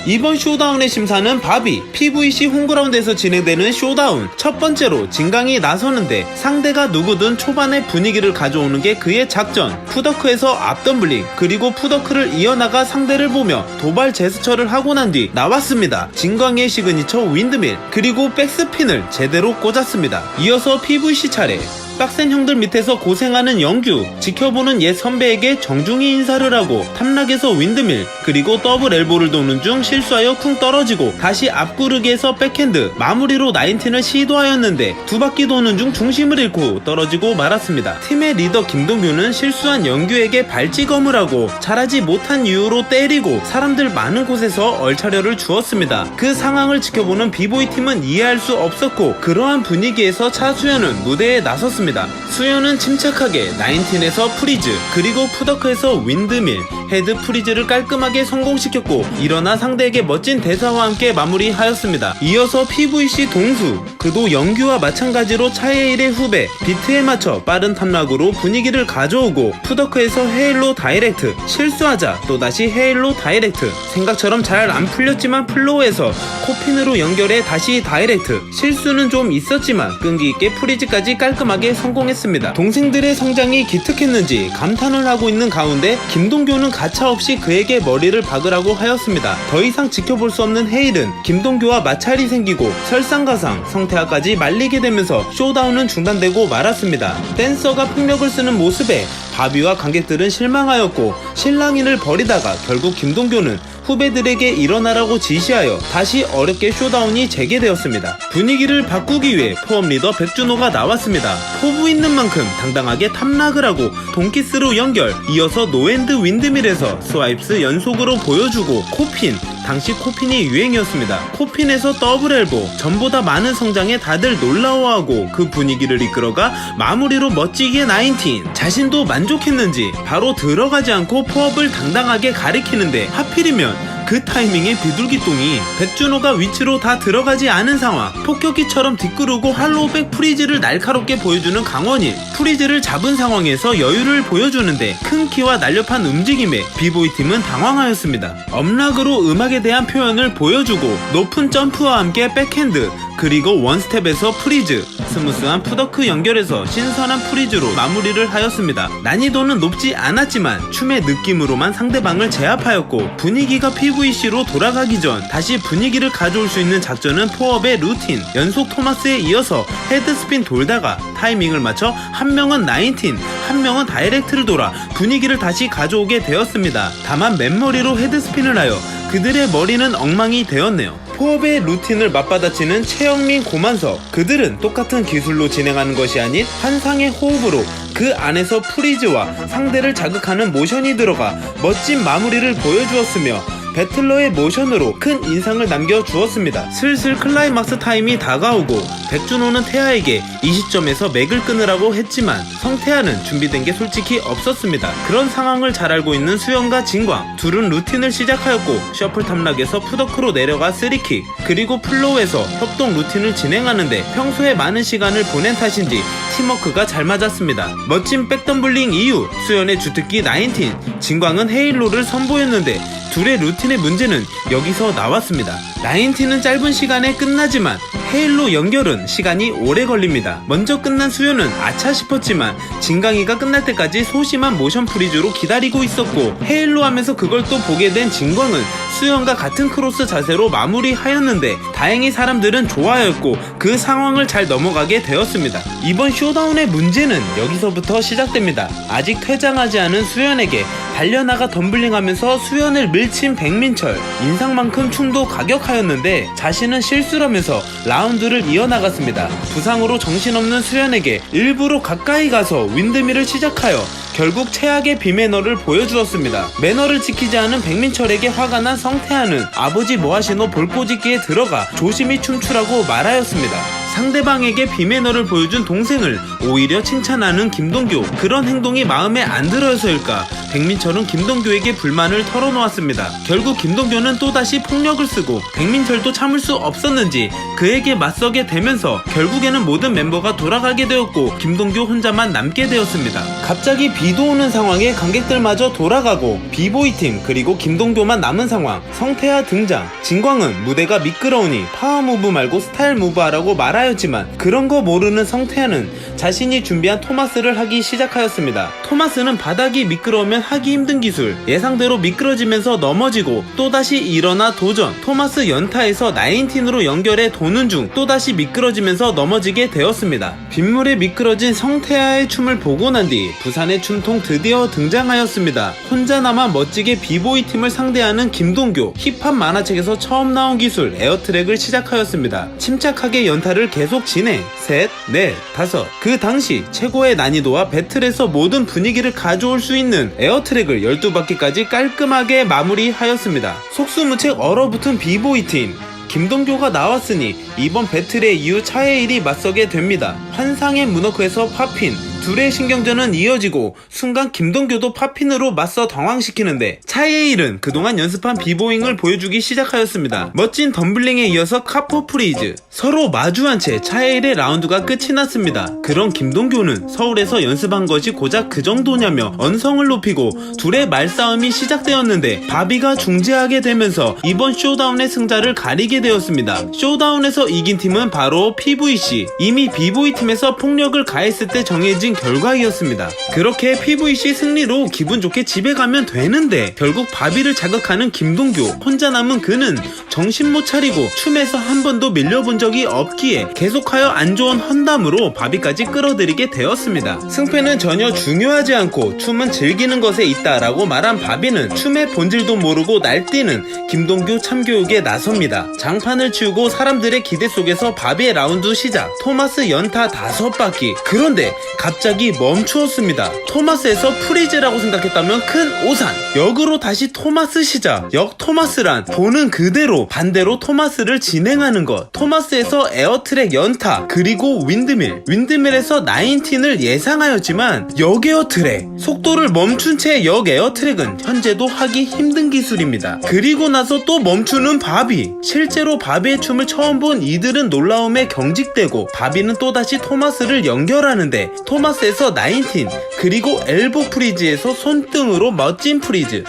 [SPEAKER 1] 이번 쇼다운의 심사는 바비, PVC 홈그라운드에서 진행되는 쇼다운. 첫 번째로 진강이 나서는데 상대가 누구든 초반에 분위기를 가져오는 게 그의 작전. 푸더크에서 앞덤블링 그리고 푸더크를 이어나가 상대를 보며 도발 제스처를 하고 난 뒤 나왔습니다. 진광의 시그니처 윈드밀 그리고 백스핀을 제대로 꽂았습니다. 이어서 PVC 차례. 빡센 형들 밑에서 고생하는 영규, 지켜보는 옛 선배에게 정중히 인사를 하고 탐락에서 윈드밀 그리고 더블 엘보를 도는 중 실수하여 쿵 떨어지고 다시 앞구르기에서 백핸드 마무리로 19을 시도하였는데 두 바퀴 도는 중 중심을 잃고 떨어지고 말았습니다. 팀의 리더 김동규는 실수한 영규에게 발찌검을 하고 잘하지 못한 이유로 때리고 사람들 많은 곳에서 얼차려를 주었습니다. 그 상황을 지켜보는 비보이 팀은 이해할 수 없었고 그러한 분위기에서 차수현은 무대에 나섰습니다. 하였습니다. 수요는 침착하게 19에서 프리즈, 그리고 푸더크에서 윈드밀, 헤드 프리즈를 깔끔하게 성공시켰고 일어나 상대에게 멋진 대사와 함께 마무리하였습니다. 이어서 PVC 동수, 그도 영규와 마찬가지로 차예일의 후배 비트에 맞춰 빠른 탐락으로 분위기를 가져오고 푸더크에서 헤일로 다이렉트, 실수하자 또다시 헤일로 다이렉트, 생각처럼 잘 안 풀렸지만 플로우에서 코핀으로 연결해 다시 다이렉트, 실수는 좀 있었지만 끈기있게 프리즈까지 깔끔하게 성공했습니다. 동생들의 성장이 기특했는지 감탄을 하고 있는 가운데 김동교는 가차없이 그에게 머리를 박으라고 하였습니다. 더 이상 지켜볼 수 없는 헤일은 김동교와 마찰이 생기고 설상가상, 성태아까지 말리게 되면서 쇼다운은 중단되고 말았습니다. 댄서가 폭력을 쓰는 모습에 바비와 관객들은 실망하였고 실랑이를 벌이다가 결국 김동교는 후배들에게 일어나라고 지시하여 다시 어렵게 쇼다운이 재개되었습니다. 분위기를 바꾸기 위해 포업 리더 백준호가 나왔습니다. 포부 있는 만큼 당당하게 탐락을 하고 돈키스로 연결, 이어서 노엔드 윈드밀에서 스와이프스 연속으로 보여주고 코핀, 당시 코핀이 유행이었습니다. 코핀에서 더블 엘보, 전보다 많은 성장에 다들 놀라워하고 그 분위기를 이끌어가 마무리로 멋지게 19. 자신도 만족했는지 바로 들어가지 않고 포업을 당당하게 가리키는데 하필이면 그 타이밍에 비둘기똥이 백준호가 위치로 다 들어가지 않은 상황, 폭격기처럼 뒷구르고 할로우백 프리즈를 날카롭게 보여주는 강원일, 프리즈를 잡은 상황에서 여유를 보여주는데 큰 키와 날렵한 움직임에 비보이 팀은 당황하였습니다. 엄락으로 음악에 대한 표현을 보여주고 높은 점프와 함께 백핸드, 그리고 원스텝에서 프리즈, 스무스한 푸더크 연결해서 신선한 프리즈로 마무리를 하였습니다. 난이도는 높지 않았지만 춤의 느낌으로만 상대방을 제압하였고 분위기가 PVC로 돌아가기 전 다시 분위기를 가져올 수 있는 작전은 포업의 루틴, 연속 토마스에 이어서 헤드스핀 돌다가 타이밍을 맞춰 한 명은 19, 한 명은 다이렉트를 돌아 분위기를 다시 가져오게 되었습니다. 다만 맨머리로 헤드스핀을 하여 그들의 머리는 엉망이 되었네요. 포업의 루틴을 맞받아치는 최영민, 고만석, 그들은 똑같은 기술로 진행하는 것이 아닌 환상의 호흡으로 그 안에서 프리즈와 상대를 자극하는 모션이 들어가 멋진 마무리를 보여주었으며 배틀러의 모션으로 큰 인상을 남겨주었습니다. 슬슬 클라이막스 타임이 다가오고 백준호는 태아에게 이 시점에서 맥을 끊으라고 했지만 성태아는 준비된 게 솔직히 없었습니다. 그런 상황을 잘 알고 있는 수영과 진광, 둘은 루틴을 시작하였고 셔플 탐락에서 푸더크로 내려가 3킥, 그리고 플로우에서 협동 루틴을 진행하는데 평소에 많은 시간을 보낸 탓인지 팀워크가 잘 맞았습니다. 멋진 백덤블링 이후 수연의 주특기 19, 진광은 헤일로를 선보였는데 둘의 루틴의 문제는 여기서 나왔습니다. 19은 짧은 시간에 끝나지만 헤일로 연결은 시간이 오래 걸립니다. 먼저 끝난 수요는 아차 싶었지만 진강이가 끝날 때까지 소심한 모션 프리즈로 기다리고 있었고 헤일로 하면서 그걸 또 보게 된 진광은 수연과 같은 크로스 자세로 마무리하였는데 다행히 사람들은 좋아했고 그 상황을 잘 넘어가게 되었습니다. 이번 쇼다운의 문제는 여기서부터 시작됩니다. 아직 퇴장하지 않은 수연에게 달려나가 덤블링하면서 수연을 밀친 백민철, 인상만큼 춤도 가격하였는데 자신은 실수라면서 라운드를 이어나갔습니다. 부상으로 정신없는 수연에게 일부러 가까이 가서 윈드밀을 시작하여 결국 최악의 비매너를 보여주었습니다. 매너를 지키지 않은 백민철에게 화가 난 성태아는 아버지 뭐하시노 볼꼬집기에 들어가 조심히 춤추라고 말하였습니다. 상대방에게 비매너를 보여준 동생을 오히려 칭찬하는 김동교, 그런 행동이 마음에 안 들어서일까 백민철은 김동교에게 불만을 털어놓았습니다. 결국 김동교는 또다시 폭력을 쓰고 백민철도 참을 수 없었는지 그에게 맞서게 되면서 결국에는 모든 멤버가 돌아가게 되었고 김동교 혼자만 남게 되었습니다. 갑자기 비도 오는 상황에 관객들마저 돌아가고 비보이팀 그리고 김동교만 남은 상황, 성태아 등장, 진광은 무대가 미끄러우니 파워무브 말고 스타일 무브 하라고 말하였지만 그런 거 모르는 성태아는 자신이 준비한 토마스를 하기 시작하였습니다. 토마스는 바닥이 미끄러우면 하기 힘든 기술, 예상대로 미끄러지면서 넘어지고 또다시 일어나 도전, 토마스 연타에서 19으로 연결해 도는 중 또다시 미끄러지면서 넘어지게 되었습니다. 빗물에 미끄러진 성태아의 춤을 보고 난 뒤 부산의 춤통 드디어 등장하였습니다. 혼자나마 멋지게 비보이 팀을 상대하는 김동교, 힙합 만화책에서 처음 나온 기술 에어트랙을 시작하였습니다. 침착하게 연타를 계속 진행, 셋, 넷, 다섯. 그 당시 최고의 난이도와 배틀에서 모든 분위기를 가져올 수 있는 에어트랙을 12바퀴까지 깔끔하게 마무리하였습니다. 속수무책 얼어붙은 비보이 팀, 김동교가 나왔으니 이번 배틀의 이후 차예일이 맞서게 됩니다. 환상의 문워크에서 팝핀, 둘의 신경전은 이어지고 순간 김동교도 팝핀으로 맞서 당황시키는데 차예일은 그동안 연습한 비보잉을 보여주기 시작하였습니다. 멋진 덤블링에 이어서 카포 프리즈, 서로 마주한 채 차예일의 라운드가 끝이 났습니다. 그런 김동교는 서울에서 연습한 것이 고작 그 정도냐며 언성을 높이고 둘의 말싸움이 시작되었는데 바비가 중재하게 되면서 이번 쇼다운의 승자를 가리게 되었습니다. 쇼다운에서 이긴 팀은 바로 PVC, 이미 비보이 팀에서 폭력을 가했을 때 정해진 결과이었습니다. 그렇게 PVC 승리로 기분 좋게 집에 가면 되는데 결국 바비를 자극하는 김동교, 혼자 남은 그는 정신 못 차리고 춤에서 한 번도 밀려본 적이 없기에 계속하여 안 좋은 헌담으로 바비까지 끌어들이게 되었습니다. 승패는 전혀 중요하지 않고 춤은 즐기는 것에 있다라고 말한 바비는 춤의 본질도 모르고 날뛰는 김동교 참교육에 나섭니다. 장판을 치우고 사람들의 기대 속에서 바비의 라운드 시작, 토마스 연타 5바퀴. 그런데 갑자기 멈추었습니다. 토마스에서 프리즈라고 생각했다면 큰 오산, 역으로 다시 토마스 시작, 역 토마스란 보는 그대로 반대로 토마스를 진행하는 것, 토마스에서 에어트랙 연타, 그리고 윈드밀에서 19을 예상하였지만 역 에어트랙, 속도를 멈춘 채 역 에어트랙은 현재도 하기 힘든 기술입니다. 그리고 나서 또 멈추는 바비, 실제로 바비의 춤을 처음 본 이들은 놀라움에 경직되고 바비는 또다시 토마스를 연결하는데 토마스에서 19, 그리고 엘보 프리즈에서 손등으로 멋진 프리즈.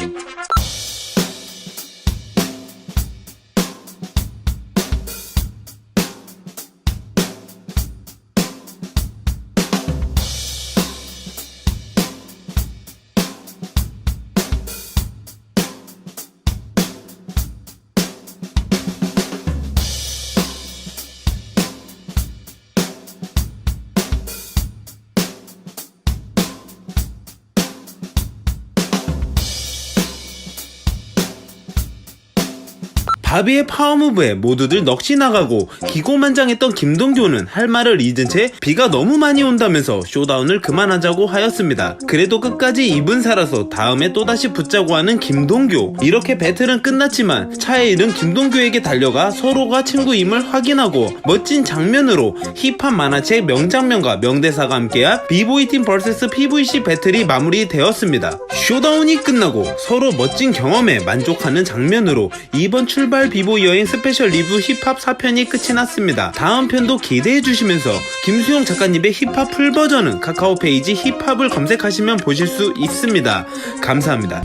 [SPEAKER 1] 바비의 파워무브에 모두들 넋이 나가고 기고만장했던 김동교는 할 말을 잊은 채 비가 너무 많이 온다면서 쇼다운을 그만하자고 하였습니다. 그래도 끝까지 입은 살아서 다음에 또다시 붙자고 하는 김동교. 이렇게 배틀은 끝났지만 차예일은 김동교에게 달려가 서로가 친구임을 확인하고 멋진 장면으로 힙합 만화책 명장면과 명대사가 함께한 비보이팀 vs PVC 배틀이 마무리되었습니다. 쇼다운이 끝나고 서로 멋진 경험에 만족하는 장면으로 이번 출발 비보이 여행 스페셜 리뷰 힙합 4편이 끝이 났습니다. 다음 편도 기대해주시면서 김수용 작가님의 힙합 풀버전은 카카오 페이지 힙합을 검색하시면 보실 수 있습니다. 감사합니다.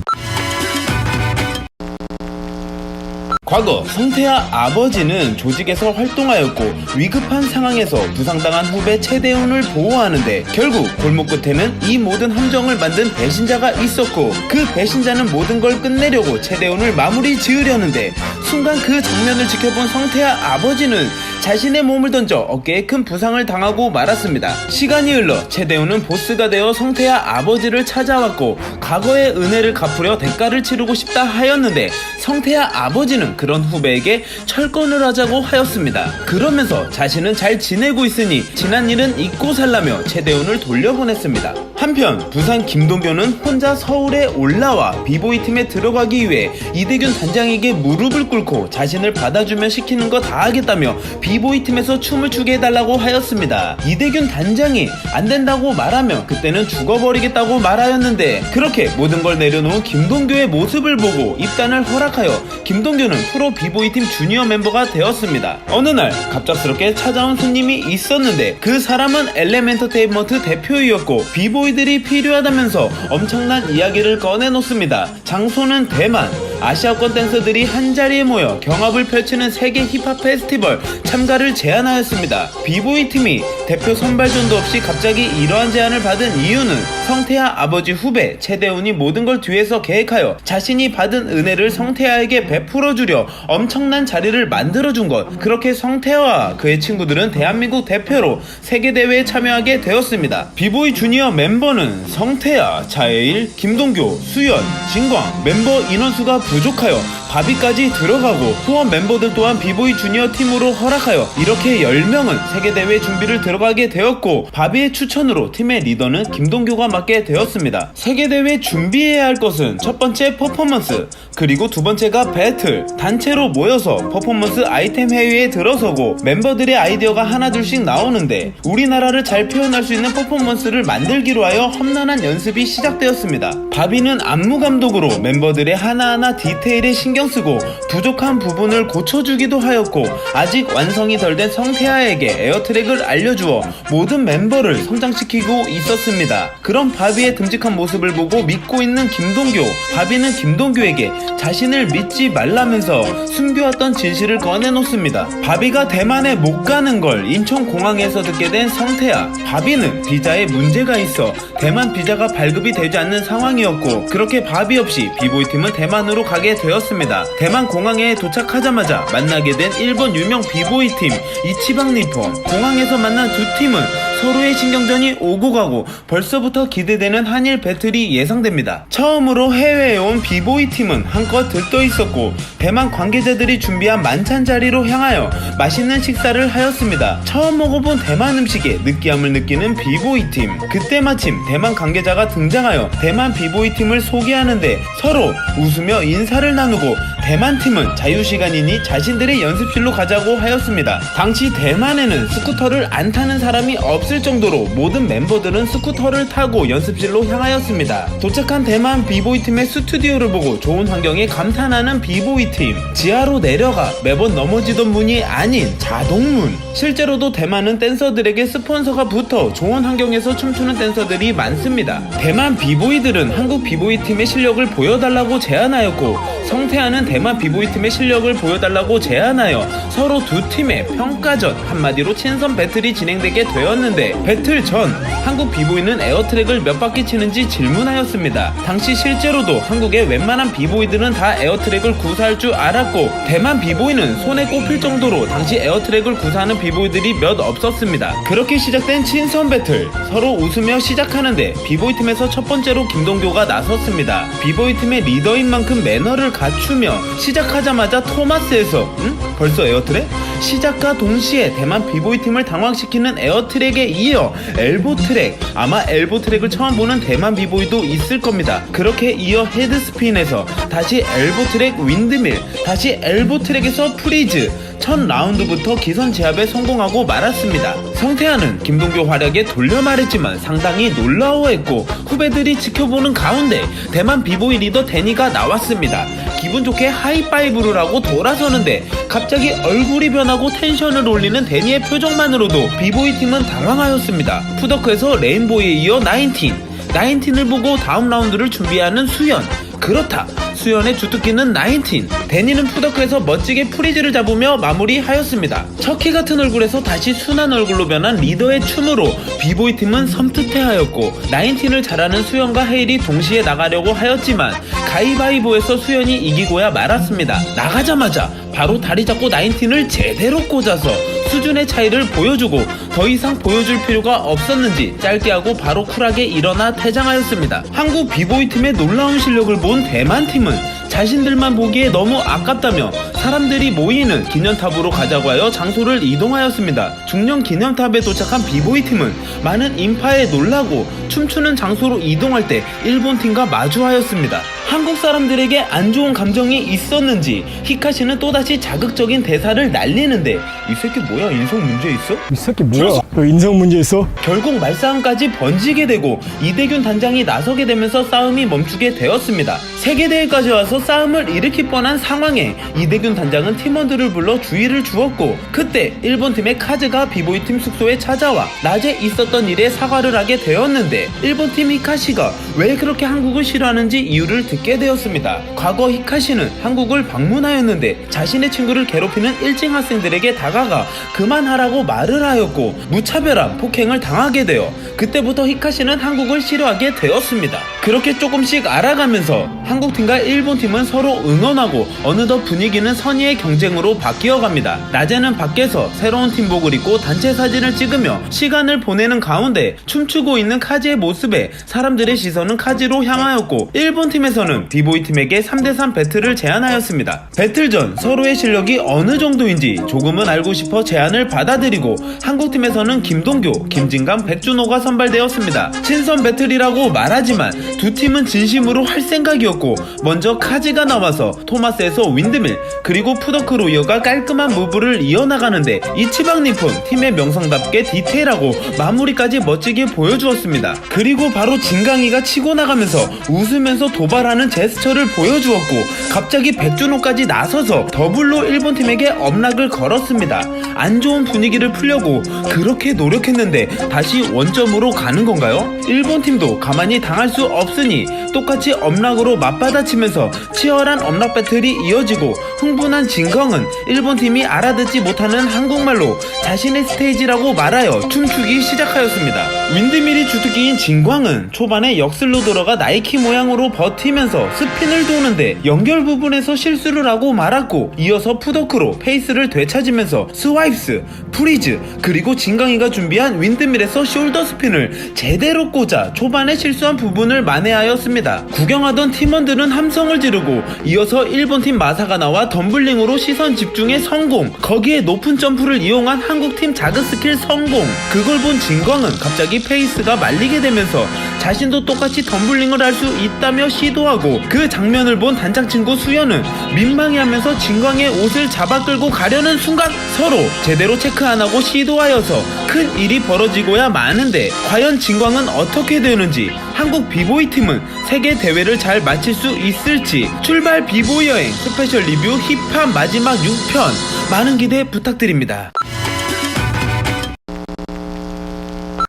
[SPEAKER 1] 과거 성태야 아버지는 조직에서 활동하였고 위급한 상황에서 부상당한 후배 최대훈을 보호하는데 결국 골목 끝에는 이 모든 함정을 만든 배신자가 있었고 그 배신자는 모든 걸 끝내려고 최대훈을 마무리 지으려는데 순간 그 장면을 지켜본 성태야 아버지는 자신의 몸을 던져 어깨에 큰 부상을 당하고 말았습니다. 시간이 흘러 최대훈은 보스가 되어 성태야 아버지를 찾아왔고 과거의 은혜를 갚으려 대가를 치르고 싶다 하였는데 성태야 아버지는 그런 후배에게 철권을 하자고 하였습니다. 그러면서 자신은 잘 지내고 있으니 지난 일은 잊고 살라며 최대훈을 돌려보냈습니다. 한편 부산 김동교는 혼자 서울에 올라와 비보이 팀에 들어가기 위해 이대균 단장에게 무릎을 꿇고 자신을 받아주면 시키는 거 다 하겠다며 비보이 팀에서 춤을 추게 해달라고 하였습니다. 이대균 단장이 안 된다고 말하며 그때는 죽어버리겠다고 말하였는데 그렇게 모든 걸 내려놓은 김동교의 모습을 보고 입단을 허락하여 김동교는 프로 비보이 팀 주니어 멤버가 되었습니다. 어느 날 갑작스럽게 찾아온 손님이 있었는데 그 사람은 엘렘엔터테인먼트 대표이었고 비보이들이 필요하다면서 엄청난 이야기를 꺼내놓습니다. 장소는 대만. 아시아권 댄서들이 한자리에 모여 경합을 펼치는 세계 힙합 페스티벌 참가를 제안하였습니다. 비보이 팀이 대표 선발전도 없이 갑자기 이러한 제안을 받은 이유는 성태야 아버지 후배 최대훈이 모든 걸 뒤에서 계획하여 자신이 받은 은혜를 성태야에게 베풀어주려 엄청난 자리를 만들어준 것. 그렇게 성태야와 그의 친구들은 대한민국 대표로 세계대회에 참여하게 되었습니다. 비보이 주니어 멤버는 성태야, 차예일, 김동교, 수연, 진광 멤버 인원수가 부족하여 바비까지 들어가고 후원 멤버들 또한 비보이 주니어 팀으로 허락하여 이렇게 10명은 세계대회 준비를 들어가게 되었고, 바비의 추천으로 팀의 리더는 김동규가 맡게 되었습니다. 세계대회 준비해야 할 것은 첫 번째 퍼포먼스, 그리고 두 번째가 배틀. 단체로 모여서 퍼포먼스 아이템 회의에 들어서고 멤버들의 아이디어가 하나둘씩 나오는데 우리나라를 잘 표현할 수 있는 퍼포먼스를 만들기로 하여 험난한 연습이 시작되었습니다. 바비는 안무 감독으로 멤버들의 하나하나 디테일에 신경쓰고 부족한 부분을 고쳐주기도 하였고, 아직 완성이 덜 된 성태아에게 에어트랙을 알려주어 모든 멤버를 성장시키고 있었습니다. 그런 바비의 듬직한 모습을 보고 믿고 있는 김동규. 바비는 김동규에게 자신을 믿지 말라면서 숨겨왔던 진실을 꺼내놓습니다. 바비가 대만에 못 가는 걸 인천공항에서 듣게 된 성태아. 바비는 비자에 문제가 있어 대만 비자가 발급이 되지 않는 상황이었고, 그렇게 바비 없이 비보이 팀은 대만으로 가게 되었습니다. 대만 공항에 도착하자마자 만나게 된 일본 유명 비보이 팀 이치방 니폰. 공항에서 만난 두 팀은 서로의 신경전이 오고 가고 벌써부터 기대되는 한일 배틀이 예상됩니다. 처음으로 해외에 온 비보이 팀은 한껏 들떠 있었고 대만 관계자들이 준비한 만찬 자리로 향하여 맛있는 식사를 하였습니다. 처음 먹어본 대만 음식의 느끼함을 느끼는 비보이 팀. 그때 마침 대만 관계자가 등장하여 대만 비보이 팀을 소개하는데 서로 웃으며 인사를 나누고 대만 팀은 자유시간이니 자신들의 연습실로 가자고 하였습니다. 당시 대만에는 스쿠터를 안 타는 사람이 없을 정도로 모든 멤버들은 스쿠터를 타고 연습실로 향하였습니다. 도착한 대만 비보이 팀의 스튜디오를 보고 좋은 환경에 감탄하는 비보이 팀. 지하로 내려가 매번 넘어지던 문이 아닌 자동문. 실제로도 대만은 댄서들에게 스폰서가 붙어 좋은 환경에서 춤추는 댄서들이 많습니다. 대만 비보이들은 한국 비보이 팀의 실력을 보여달라고 제안하였고, 성태아는 대만 비보이 팀의 실력을 보여달라고 제안하여 서로 두 팀의 평가전, 한마디로 친선 배틀이 진행되게 되었는데, 배틀 전 한국 비보이는 에어트랙을 몇 바퀴 치는지 질문하였습니다. 당시 실제로도 한국의 웬만한 비보이들은 다 에어트랙을 구사할 줄 알았고 대만 비보이는 손에 꼽힐 정도로 당시 에어트랙을 구사하는 비보이들이 몇 없었습니다. 그렇게 시작된 친선 배틀. 서로 웃으며 시작하는데 비보이 팀에서 첫 번째로 김동규가 나섰습니다. 비보이 팀의 리더인 만큼 매너를 갖추며 시작하자마자 토마스에서 벌써 에어트랙? 시작과 동시에 대만 비보이 팀을 당황시키는 에어트랙에 이어 엘보트랙. 아마 엘보트랙을 처음 보는 대만 비보이도 있을 겁니다. 그렇게 이어 헤드스핀에서 다시 엘보트랙 윈드밀, 다시 엘보트랙에서 프리즈. 첫 라운드부터 기선 제압에 성공하고 말았습니다. 성태아는 김동규 활약에 돌려 말했지만 상당히 놀라워했고 후배들이 지켜보는 가운데 대만 비보이 리더 데니가 나왔습니다. 기분 좋게 하이파이브를 하고 돌아서는데 갑자기 얼굴이 변하고 텐션을 올리는 데니의 표정만으로도 비보이 팀은 당황하였습니다. 푸더크에서 레인보이에 이어 나인틴을 보고 다음 라운드를 준비하는 수연. 그렇다. 수연의 주특기는 나인틴. 데니는 푸더크에서 멋지게 프리즈를 잡으며 마무리하였습니다. 척키 같은 얼굴에서 다시 순한 얼굴로 변한 리더의 춤으로 비보이 팀은 섬뜩해하였고, 나인틴을 잘하는 수연과 헤일이 동시에 나가려고 하였지만 가위바위보에서 수연이 이기고야 말았습니다. 나가자마자 바로 다리 잡고 나인틴을 제대로 꽂아서 수준의 차이를 보여주고 더 이상 보여줄 필요가 없었는지 짧게 하고 바로 쿨하게 일어나 퇴장하였습니다. 한국 비보이 팀의 놀라운 실력을 본 대만 팀은 자신들만 보기에 너무 아깝다며 사람들이 모이는 기념탑으로 가자고 하여 장소를 이동하였습니다. 중령 기념탑에 도착한 비보이 팀은 많은 인파에 놀라고 춤추는 장소로 이동할 때 일본 팀과 마주하였습니다. 한국 사람들에게 안 좋은 감정이 있었는지 히카시는 또다시 자극적인 대사를 날리는데 이 새끼 뭐야, 인성 문제 있어?
[SPEAKER 3] 이 새끼 뭐야? 너 인성 문제 있어?
[SPEAKER 1] 결국 말싸움까지 번지게 되고 이대균 단장이 나서게 되면서 싸움이 멈추게 되었습니다. 세계대회까지 와서 싸움을 일으킬 뻔한 상황에 이대균 단장은 팀원들을 불러 주의를 주었고, 그때 일본 팀의 카즈가 비보이 팀 숙소에 찾아와 낮에 있었던 일에 사과를 하게 되었는데 일본 팀 히카시가 왜 그렇게 한국을 싫어하는지 이유를 듣게 되었습니다. 과거 히카시는 한국을 방문하였는데 자신의 친구를 괴롭히는 일진 학생들에게 다가가 그만하라고 말을 하였고 무차별한 폭행을 당하게 되어 그때부터 히카시는 한국을 싫어하게 되었습니다. 그렇게 조금씩 알아가면서 한국팀과 일본팀은 서로 응원하고 어느덧 분위기는 선의의 경쟁으로 바뀌어갑니다. 낮에는 밖에서 새로운 팀복을 입고 단체 사진을 찍으며 시간을 보내는 가운데 춤추고 있는 카지의 모습에 사람들의 시선은 카지로 향하였고, 일본팀에서는 비보이팀에게 3대3 배틀을 제안하였습니다. 배틀 전 서로의 실력이 어느 정도인지 조금은 알고 싶어 제안을 받아들이고, 한국팀에서는 김동교, 김진감, 백준호가 선발되었습니다. 친선 배틀이라고 말하지만 두 팀은 진심으로 할 생각이었고, 먼저 카지가 나와서 토마스에서 윈드밀 그리고 푸더크로 이어가 깔끔한 무브를 이어나가는데, 이치방 니폰 팀의 명성답게 디테일하고 마무리까지 멋지게 보여주었습니다. 그리고 바로 진강이가 치고 나가면서 웃으면서 도발하는 제스처를 보여주었고, 갑자기 백준호까지 나서서 더블로 일본팀에게 엄락을 걸었습니다. 안 좋은 분위기를 풀려고 그렇게 노력했는데 다시 원점으로 가는 건가요? 일본팀도 가만히 당할 수 없으니 똑같이 엄락으로 맞받아치면서 치열한 엄락 배틀이 이어지고, 흥분한 진광은 일본팀이 알아듣지 못하는 한국말로 자신의 스테이지라고 말하여 춤추기 시작하였습니다. 윈드밀이 주특기인 진광은 초반에 역슬로 들어가 나이키 모양으로 버티면서 스핀을 도는데 연결 부분에서 실수를 하고 말았고, 이어서 푸더크로 페이스를 되찾으면서 스와이프스, 프리즈 그리고 진광이가 준비한 윈드밀에서 숄더 스핀을 제대로 꽂아 초반에 실수한 부분을 만회하였습니다. 구경하던 팀원들은 함성을 지르고, 이어서 일본팀 마사가 나와 덤블링으로 시선 집중에 성공, 거기에 높은 점프를 이용한 한국팀 자그 스킬 성공. 그걸 본 진광은 갑자기 페이스가 말리게 되면서 자신도 똑같이 덤블링을 할 수 있다며 시도하고, 그 장면을 본 단짝 친구 수연은 민망해하면서 진광의 옷을 잡아 끌고 가려는 순간 서로 제대로 체크 안 하고 시도하여서 큰 일이 벌어지고야 마는데, 과연 진광은 어떻게 되는지, 한국 비보이 팀은 세계 대회를 잘 마칠 수 있을지, 출발 비보이 여행 스페셜 리뷰 힙합 마지막 6편 많은 기대 부탁드립니다.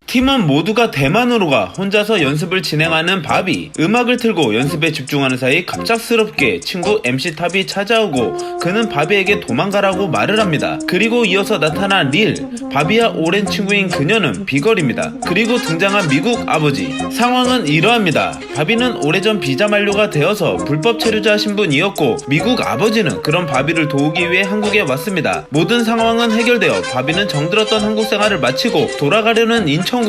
[SPEAKER 1] 팀원 모두가 대만으로 가 혼자서 연습을 진행하는 바비. 음악을 틀고 연습에 집중하는 사이 갑작스럽게 친구 MC 탑이 찾아오고, 그는 바비에게 도망가라고 말을 합니다. 그리고 이어서 나타난 릴. 바비와 오랜 친구인 그녀는 비걸입니다. 그리고 등장한 미국 아버지. 상황은 이러합니다. 바비는 오래전 비자 만료가 되어서 불법 체류자 신분이었고, 미국 아버지는 그런 바비를 도우기 위해 한국에 왔습니다. 모든 상황은 해결되어 바비는 정들었던 한국 생활을 마치고 돌아가려는 인천공항.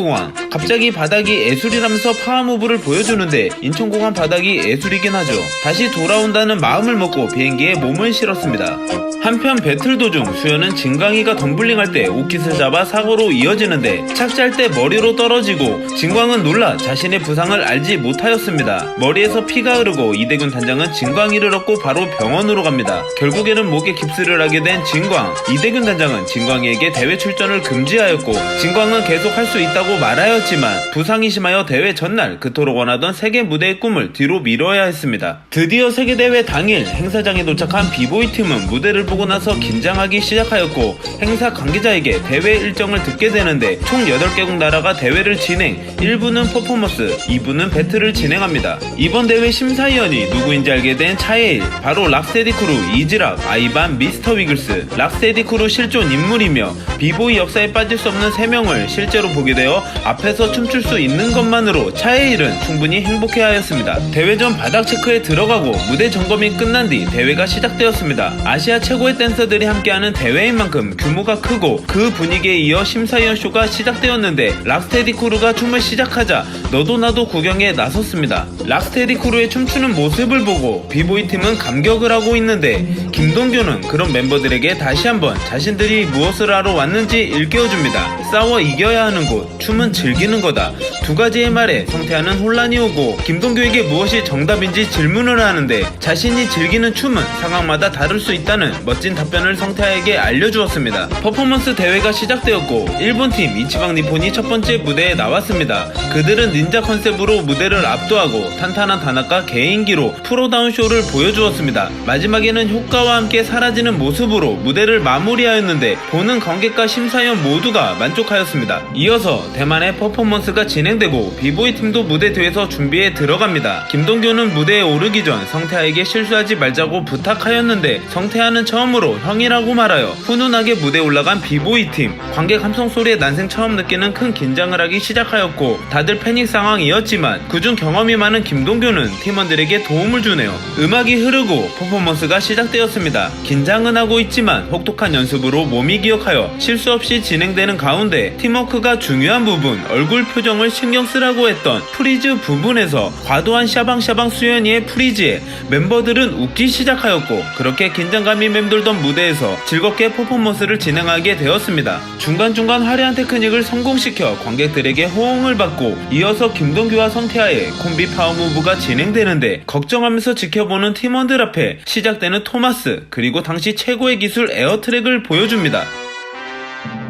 [SPEAKER 1] 갑자기 바닥이 예술이라면서 파워무브를 보여주는데, 인천공항 바닥이 예술이긴 하죠. 다시 돌아온다는 마음을 먹고 비행기에 몸을 실었습니다. 한편 배틀 도중 수연은 진광이가 덤블링할 때 옷깃을 잡아 사고로 이어지는데, 착지할 때 머리로 떨어지고, 진광은 놀라 자신의 부상을 알지 못하였습니다. 머리에서 피가 흐르고 이대균 단장은 진광이를 얻고 바로 병원으로 갑니다. 결국에는 목에 깁스를 하게 된 진광. 이대균 단장은 진광이에게 대회 출전을 금지하였고, 진광은 계속 할 수 있다고 말하였지만 부상이 심하여 대회 전날 그토록 원하던 세계 무대의 꿈을 뒤로 미뤄야 했습니다. 드디어 세계대회 당일 행사장에 도착한 비보이 팀은 무대를 보고 나서 긴장하기 시작하였고, 행사 관계자에게 대회 일정을 듣게 되는데, 총 8개국 나라가 대회를 진행, 1부는 퍼포먼스, 2부는 배틀을 진행합니다. 이번 대회 심사위원이 누구인지 알게 된 차예일, 바로 락스테디 크루, 이지락, 아이반, 미스터 위글스. 락스테디 크루 실존 인물이며 비보이 역사에 빠질 수 없는 3명을 실제로 보게 되어 앞에서 춤출 수 있는 것만으로 차예일은 충분히 행복해하였습니다. 대회 전 바닥 체크에 들어가고 무대 점검이 끝난 뒤 대회가 시작되었습니다. 아시아 최고의 댄서들이 함께하는 대회인 만큼 규모가 크고, 그 분위기에 이어 심사위원 쇼가 시작되었는데, 락스테디 크루가 춤을 시작하자 너도 나도 구경에 나섰습니다. 락스테디 크루의 춤추는 모습을 보고 비보이 팀은 감격을 하고 있는데, 김동규는 그런 멤버들에게 다시 한번 자신들이 무엇을 하러 왔는지 일깨워줍니다. 싸워 이겨야 하는 곳, 춤은 즐기는 거다. 두 가지의 말에 성태하는 혼란이 오고, 김동규에게 무엇이 정답인지 질문을 하는데, 자신이 즐기는 춤은 상황마다 다를 수 있다는 멋진 답변을 성태하에게 알려주었습니다. 퍼포먼스 대회가 시작되었고, 일본팀 이치방 니폰이 첫 번째 무대에 나왔습니다. 그들은 닌자 컨셉으로 무대를 압도하고 탄탄한 단아까 개인기로 프로다운 쇼를 보여주었습니다. 마지막에는 효과와 함께 사라지는 모습으로 무대를 마무리하였는데, 보는 관객과 심사위원 모두가 만족하였습니다. 이어서 대만의 퍼포먼스가 진행되고 비보이 팀도 무대 뒤에서 준비에 들어갑니다. 김동규는 무대에 오르기 전 성태아에게 실수하지 말자고 부탁하였는데 성태아는 처음으로 형이라고 말하여 훈훈하게 무대에 올라간 비보이 팀. 관객 함성 소리에 난생 처음 느끼는 큰 긴장을 하기 시작하였고 다들 패닉 상황이었지만 그중 경험이 많은 김동규는 팀원들에게 도움을 주네요. 음악이 흐르고 퍼포먼스가 시작되었습니다. 긴장은 하고 있지만 혹독한 연습으로 몸이 기억하여 실수 없이 진행되는 가운데 팀워크가 중요한 부분, 얼굴 표정을 신경 쓰라고 했던 프리즈 부분에서 과도한 샤방샤방 수연이의 프리즈에 멤버들은 웃기 시작하였고 그렇게 긴장감이 맴돌던 무대에서 즐겁게 퍼포먼스를 진행하게 되었습니다. 중간중간 화려한 테크닉을 성공시켜 관객들에게 호응을 받고 이어서 김동규와 성태아의 콤비 파워무브가 진행되는데 걱정하면서 지켜보는 팀원들 앞에 시작되는 토마스 그리고 당시 최고의 기술 에어트랙을 보여줍니다.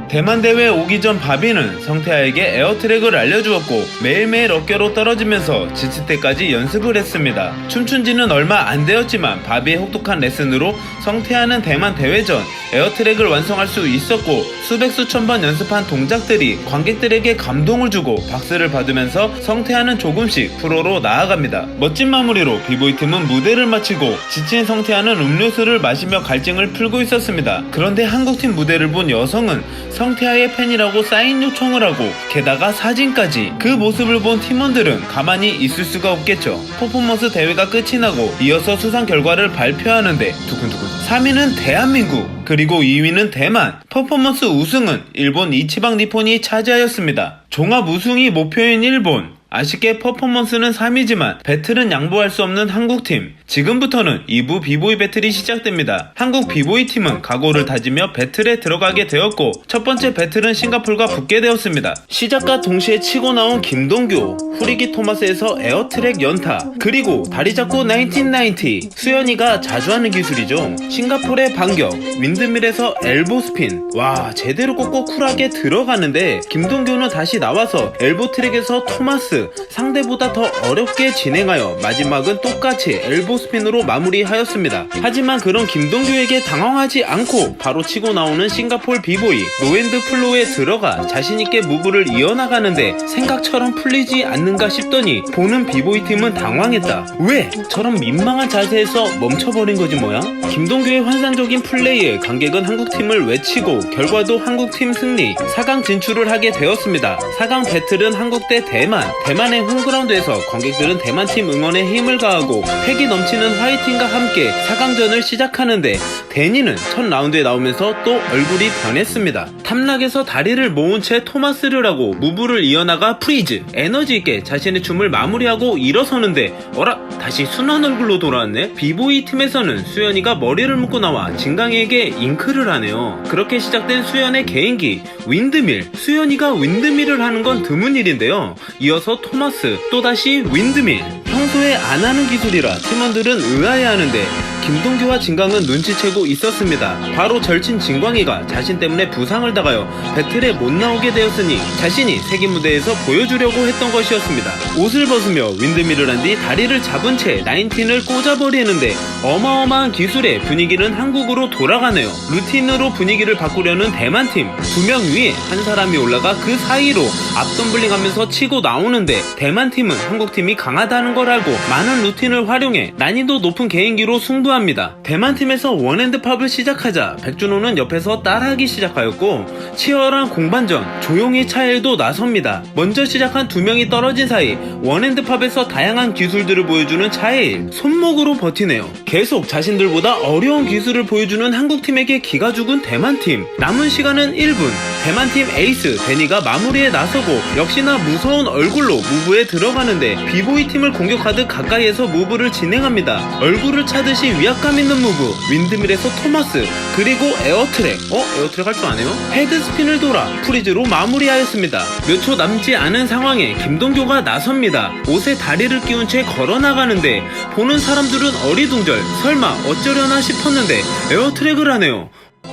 [SPEAKER 1] 대만 대회 오기 전 바비는 성태아에게 에어트랙을 알려주었고 매일매일 어깨로 떨어지면서 지칠 때까지 연습을 했습니다. 춤춘 지는 얼마 안 되었지만 바비의 혹독한 레슨으로 성태아는 대만 대회 전 에어트랙을 완성할 수 있었고 수백 수천 번 연습한 동작들이 관객들에게 감동을 주고 박수를 받으면서 성태아는 조금씩 프로로 나아갑니다. 멋진 마무리로 비보이 팀은 무대를 마치고 지친 성태아는 음료수를 마시며 갈증을 풀고 있었습니다. 그런데 한국팀 무대를 본 여성은 성태아의 팬이라고 사인 요청을 하고 게다가 사진까지. 그 모습을 본 팀원들은 가만히 있을 수가 없겠죠. 퍼포먼스 대회가 끝이 나고 이어서 수상 결과를 발표하는데 두근두근 3위는 대한민국 그리고 2위는 대만. 퍼포먼스 우승은 일본 이치방 니폰이 차지하였습니다. 종합 우승이 목표인 일본. 아쉽게 퍼포먼스는 3위지만 배틀은 양보할 수 없는 한국팀. 지금부터는 2부 비보이 배틀이 시작됩니다. 한국 비보이 팀은 각오를 다지며 배틀에 들어가게 되었고 첫 번째 배틀은 싱가폴과 붙게 되었습니다. 시작과 동시에 치고 나온 김동규, 후리기 토마스에서 에어트랙 연타, 그리고 다리 잡고 1990. 수연이가 자주 하는 기술이죠. 싱가폴의 반격, 윈드밀에서 엘보 스핀. 와, 제대로 꽂고 쿨하게 들어가는데 김동규는 다시 나와서 엘보 트랙에서 토마스, 상대보다 더 어렵게 진행하여 마지막은 똑같이 엘보 스핀으로 마무리하였습니다. 하지만 그런 김동규에게 당황하지 않고 바로 치고 나오는 싱가폴 비보이 노핸드 플로우에 들어가 자신있게 무브를 이어나가는데 생각처럼 풀리지 않는가 싶더니 보는 비보이 팀은 당황했다. 왜? 저런 민망한 자세에서 멈춰버린 거지 뭐야? 김동규의 환상적인 플레이에 관객은 한국팀을 외치고 결과도 한국팀 승리, 4강 진출을 하게 되었습니다. 4강 배틀은 한국 대 대만. 대만의 홈그라운드에서 관객들은 대만팀 응원에 힘을 가하고 패기 넘치는 화이팅과 함께 4강전을 시작하는데 데니는 첫 라운드에 나오면서 또 얼굴이 변했습니다. 탐락에서 다리를 모은 채 토마스를 하고 무브를 이어나가 프리즈, 에너지 있게 자신의 춤을 마무리하고 일어서는데 어라? 다시 순한 얼굴로 돌아왔네? 비보이 팀에서는 수연이가 머리를 묶고 나와 진강이에게 잉크를 하네요. 그렇게 시작된 수연의 개인기 윈드밀. 수연이가 윈드밀을 하는 건 드문 일인데요. 이어서 토마스, 또다시 윈드밀. 평소에 안 하는 기술이라 팀원들은 의아해하는데 김동규와 진광은 눈치채고 있었습니다. 바로 절친 진광이가 자신 때문에 부상을 당하여 배틀에 못 나오게 되었으니 자신이 세계 무대에서 보여주려고 했던 것이었습니다. 옷을 벗으며 윈드밀을 한 뒤 다리를 잡은 채 19을 꽂아버리는데 어마어마한 기술에 분위기는 한국으로 돌아가네요. 루틴으로 분위기를 바꾸려는 대만팀. 2명 위에 한 사람이 올라가 그 사이로 앞덤블링하면서 치고 나오는데 대만팀은 한국팀이 강하다는 걸 알고 많은 루틴을 활용해 난이도 높은 개인기로 승부합니다. 대만팀에서 원핸드 팝을 시작하자 백준호는 옆에서 따라하기 시작하였고 치열한 공반전, 조용히 차일도 나섭니다. 먼저 시작한 2명이 떨어진 사이 원핸드 팝에서 다양한 기술들을 보여주는 차일, 손목으로 버티네요. 계속 자신들보다 어려운 기술을 보여주는 한국팀에게 기가 죽은 대만팀. 남은 시간은 1분. 대만팀 에이스 데니가 마무리에 나서고 역시나 무서운 얼굴로 무브에 들어가는데 비보이 팀을 공격하듯 가까이에서 무브를 진행합니다. 얼굴을 차듯이 위압감 있는 무브, 윈드밀에서 토마스, 그리고 에어트랙. 에어트랙 할 줄 아네요? 헤드스핀을 돌아 프리즈로 마무리하였습니다. 몇 초 남지 않은 상황에 김동규가 나섭니다. 옷에 다리를 끼운 채 걸어나가는데 보는 사람들은 어리둥절, 설마 어쩌려나 싶었는데 에어트랙을 하네요.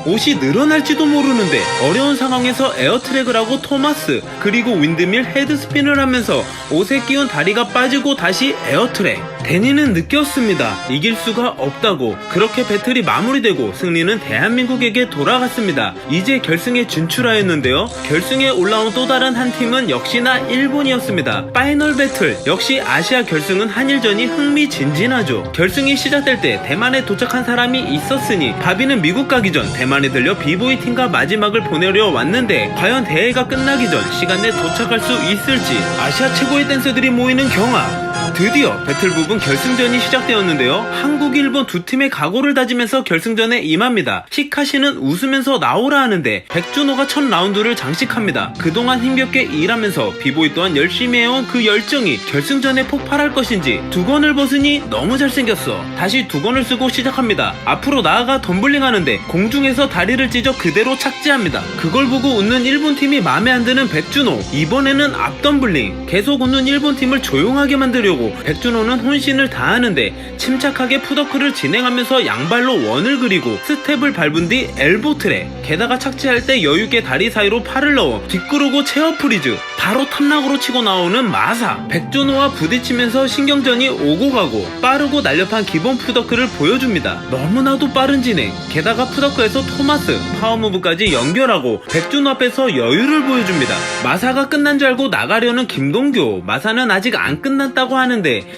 [SPEAKER 1] 옷이 늘어날지도 모르는데 어려운 상황에서 에어트랙을 하고 토마스, 그리고 윈드밀 헤드스핀을 하면서 옷에 끼운 다리가 빠지고 다시 에어트랙. 데니는 느꼈습니다. 이길 수가 없다고. 그렇게 배틀이 마무리되고 승리는 대한민국에게 돌아갔습니다. 이제 결승에 진출하였는데요. 결승에 올라온 또 다른 한 팀은 역시나 일본이었습니다. 파이널 배틀, 역시 아시아 결승은 한일전이 흥미진진하죠. 결승이 시작될 때 대만에 도착한 사람이 있었으니 바비는 미국 가기 전 대만에 들려 비보이 팀과 마지막을 보내려 왔는데 과연 대회가 끝나기 전 시간 내 도착할 수 있을지. 아시아 최고의 댄서들이 모이는 경합. 드디어 배틀 부분 결승전이 시작되었는데요. 한국, 일본 두 팀의 각오를 다지면서 결승전에 임합니다. 히카시는 웃으면서 나오라 하는데 백준호가 첫 라운드를 장식합니다. 그동안 힘겹게 일하면서 비보이 또한 열심히 해온 그 열정이 결승전에 폭발할 것인지 두건을 벗으니 너무 잘생겼어. 다시 두건을 쓰고 시작합니다. 앞으로 나아가 덤블링 하는데 공중에서 다리를 찢어 그대로 착지합니다. 그걸 보고 웃는 일본 팀이 마음에 안 드는 백준호. 이번에는 앞덤블링. 계속 웃는 일본 팀을 조용하게 만들려고 백준호는 혼신을 다하는데 침착하게 푸더크를 진행하면서 양발로 원을 그리고 스텝을 밟은 뒤 엘보 트랙. 게다가 착지할 때 여유있게 다리 사이로 팔을 넣어 뒷구르고 체어 프리즈. 바로 탑락으로 치고 나오는 마사. 백준호와 부딪히면서 신경전이 오고 가고 빠르고 날렵한 기본 푸더크를 보여줍니다. 너무나도 빠른 진행. 게다가 푸더크에서 토마스, 파워무브까지 연결하고 백준호 앞에서 여유를 보여줍니다. 마사가 끝난 줄 알고 나가려는 김동규. 마사는 아직 안 끝났다고 하는데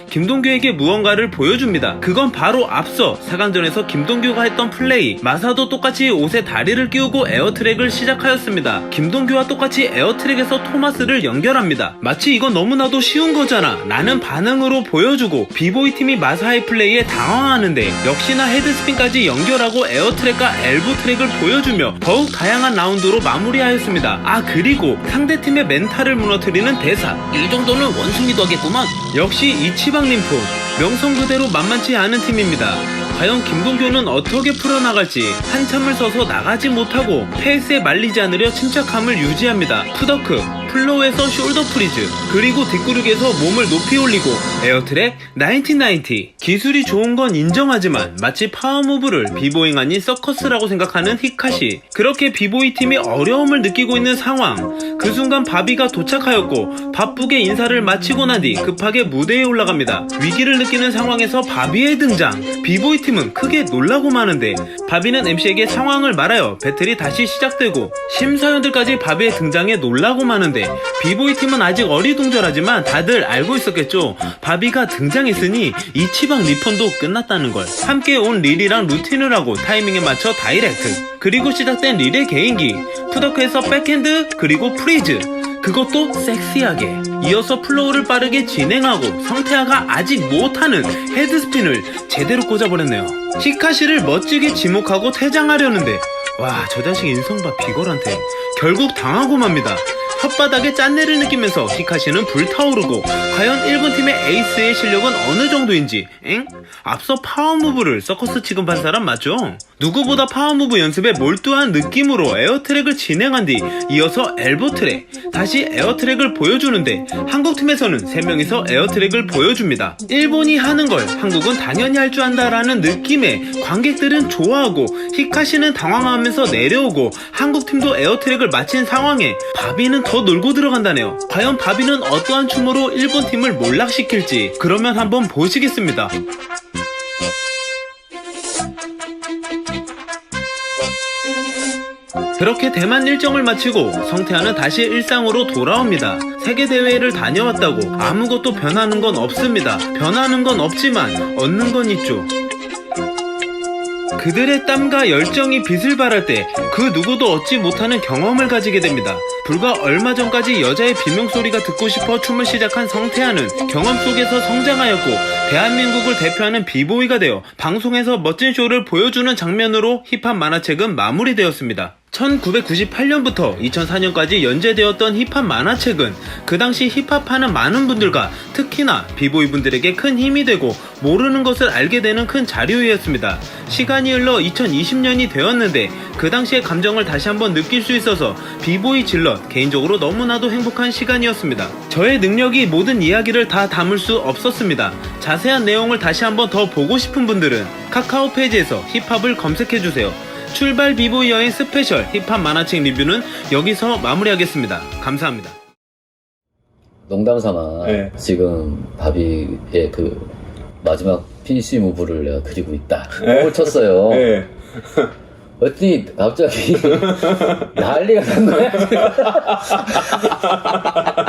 [SPEAKER 1] 김동규에게 무언가를 보여줍니다. 그건 바로 앞서 4강전에서 김동규가 했던 플레이. 마사도 똑같이 옷에 다리를 끼우고 에어트랙을 시작하였습니다. 김동규와 똑같이 에어트랙에서 토마스를 연결합니다. 마치 이건 너무나도 쉬운 거잖아 라는 반응으로 보여주고 비보이 팀이 마사의 플레이에 당황하는데 역시나 헤드스핀까지 연결하고 에어트랙과 엘보트랙을 보여주며 더욱 다양한 라운드로 마무리하였습니다. 아, 그리고 상대팀의 멘탈을 무너뜨리는 대사. 이 정도는 원숭이도 하겠구만. 역시 이치방 림프. 명성 그대로 만만치 않은 팀입니다. 과연 김동규는 어떻게 풀어나갈지. 한참을 서서 나가지 못하고 페이스에 말리지 않으려 침착함을 유지합니다. 푸더크, 플로우에서 숄더 프리즈, 그리고 뒷구르기에서 몸을 높이 올리고 에어트랙 1990. 기술이 좋은 건 인정하지만 마치 파워무브를 비보잉 아닌 서커스라고 생각하는 히카시. 그렇게 비보이 팀이 어려움을 느끼고 있는 상황. 그 순간 바비가 도착하였고 바쁘게 인사를 마치고 난 뒤 급하게 무대에 올라갑니다. 위기를 느끼는 상황에서 바비의 등장. 비보이 팀은 크게 놀라고 마는데 바비는 MC에게 상황을 말하여 배틀이 다시 시작되고 심사위원들까지 바비의 등장에 놀라고 마는데 비보이 팀은 아직 어리둥절하지만 다들 알고 있었겠죠. 바비가 등장했으니 이치방 리펀도 끝났다는 걸. 함께 온 릴이랑 루틴을 하고 타이밍에 맞춰 다이렉트. 그리고 시작된 릴의 개인기. 푸더크에서 백핸드 그리고 프리즈. 그것도 섹시하게. 이어서 플로우를 빠르게 진행하고 성태아가 아직 못하는 헤드스핀을 제대로 꽂아버렸네요. 히카시를 멋지게 지목하고 퇴장하려는데 와, 저 자식 인성봐. 비걸한테 결국 당하고 맙니다. 혓바닥에 짠내를 느끼면서 히카시는 불타오르고 과연 일본 팀의 에이스의 실력은 어느 정도인지. 앞서 파워무브를 서커스 취급한 사람 맞죠? 누구보다 파워무브 연습에 몰두한 느낌으로 에어트랙을 진행한 뒤 이어서 엘보트랙, 다시 에어트랙을 보여주는데 한국팀에서는 3명이서 에어트랙을 보여줍니다. 일본이 하는 걸 한국은 당연히 할 줄 안다라는 느낌에 관객들은 좋아하고 히카시는 당황하면서 내려오고 한국팀도 에어트랙을 마친 상황에 바비는 더 놀고 들어간다네요. 과연 바비는 어떠한 춤으로 일본 팀을 몰락시킬지. 그러면 한번 보시겠습니다. 그렇게 대만 일정을 마치고 성태아는 다시 일상으로 돌아옵니다. 세계대회를 다녀왔다고 아무것도 변하는 건 없습니다. 변하는 건 없지만 얻는 건 있죠. 그들의 땀과 열정이 빛을 발할 때 그 누구도 얻지 못하는 경험을 가지게 됩니다. 불과 얼마 전까지 여자의 비명소리가 듣고 싶어 춤을 시작한 성태아는 경험 속에서 성장하였고 대한민국을 대표하는 비보이가 되어 방송에서 멋진 쇼를 보여주는 장면으로 힙합 만화책은 마무리되었습니다. 1998년부터 2004년까지 연재되었던 힙합 만화책은 그 당시 힙합하는 많은 분들과 특히나 비보이 분들에게 큰 힘이 되고 모르는 것을 알게 되는 큰 자료였습니다. 시간이 흘러 2020년이 되었는데 그 당시의 감정을 다시 한번 느낄 수 있어서 비보이 질럿 개인적으로 너무나도 행복한 시간이었습니다. 저의 능력이 모든 이야기를 다 담을 수 없었습니다. 자세한 내용을 다시 한번 더 보고 싶은 분들은 카카오 페이지에서 힙합을 검색해주세요. 출발 비보이 여행 스페셜 힙합 만화책 리뷰는 여기서 마무리하겠습니다. 감사합니다.
[SPEAKER 4] 농담 삼아
[SPEAKER 3] 네.
[SPEAKER 4] 지금 바비의 그 마지막 피니시 무브를 내가 그리고 있다. 뻥을 쳤어요.
[SPEAKER 1] 네.
[SPEAKER 4] 그랬더니 갑자기 난리가 난 거야.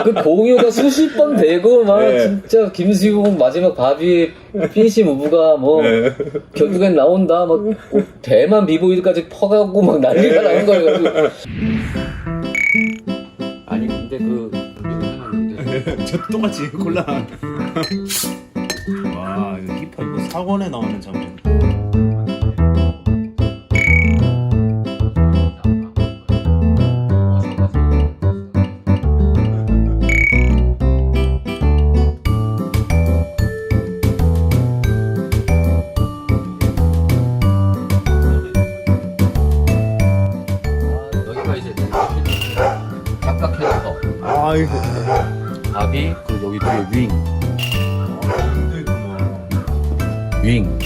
[SPEAKER 4] 그 공유가 수십 번 되고 막
[SPEAKER 1] 네.
[SPEAKER 4] 진짜 김수용 마지막 바비 피니시 무브가 뭐
[SPEAKER 1] 네.
[SPEAKER 4] 결국엔 나온다 막 대만 비보이드까지 퍼가고 막 난리가 나는 거예요. 그래가지고. 아니 근데 그 해놨는데
[SPEAKER 1] 저 똑같이 곤란. 와 이거 힙합 이거 사원에 나오는 장면.
[SPEAKER 4] 여기가 이제 각각 캐릭터
[SPEAKER 1] 아 이거.
[SPEAKER 4] 바비 그 여기 뒤에 윙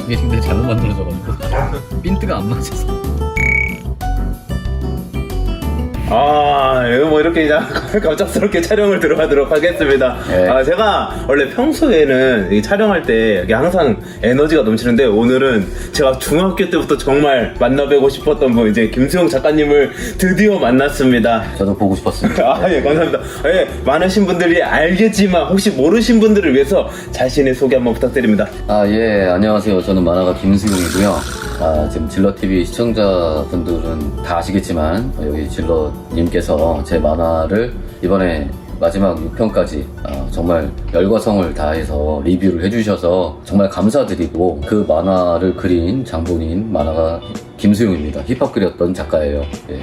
[SPEAKER 4] 이게 근데 잘못 만들어져가지고 핀트가 안 맞아서
[SPEAKER 1] 아, 이거 뭐 이렇게 그냥 갑작스럽게 촬영을 들어가도록 하겠습니다.
[SPEAKER 4] 네.
[SPEAKER 1] 아, 제가 원래 평소에는 이 촬영할 때 이게 항상 에너지가 넘치는데 오늘은 제가 중학교 때부터 정말 만나뵈고 싶었던 분 이제 김수영 작가님을 드디어 만났습니다.
[SPEAKER 4] 저도 보고 싶었습니다.
[SPEAKER 1] 아, 예, 감사합니다. 예, 많으신 분들이 알겠지만 혹시 모르신 분들을 위해서 자신의 소개 한번 부탁드립니다.
[SPEAKER 4] 아, 예, 안녕하세요. 저는 만화가 김수용이고요. 지금 질러TV 시청자분들은 다 아시겠지만, 여기 질러님께서 제 만화를 이번에 마지막 6편까지 정말 열과성을 다해서 리뷰를 해주셔서 정말 감사드리고, 그 만화를 그린 장본인 만화가 김수용입니다. 힙합 그렸던 작가예요. 예.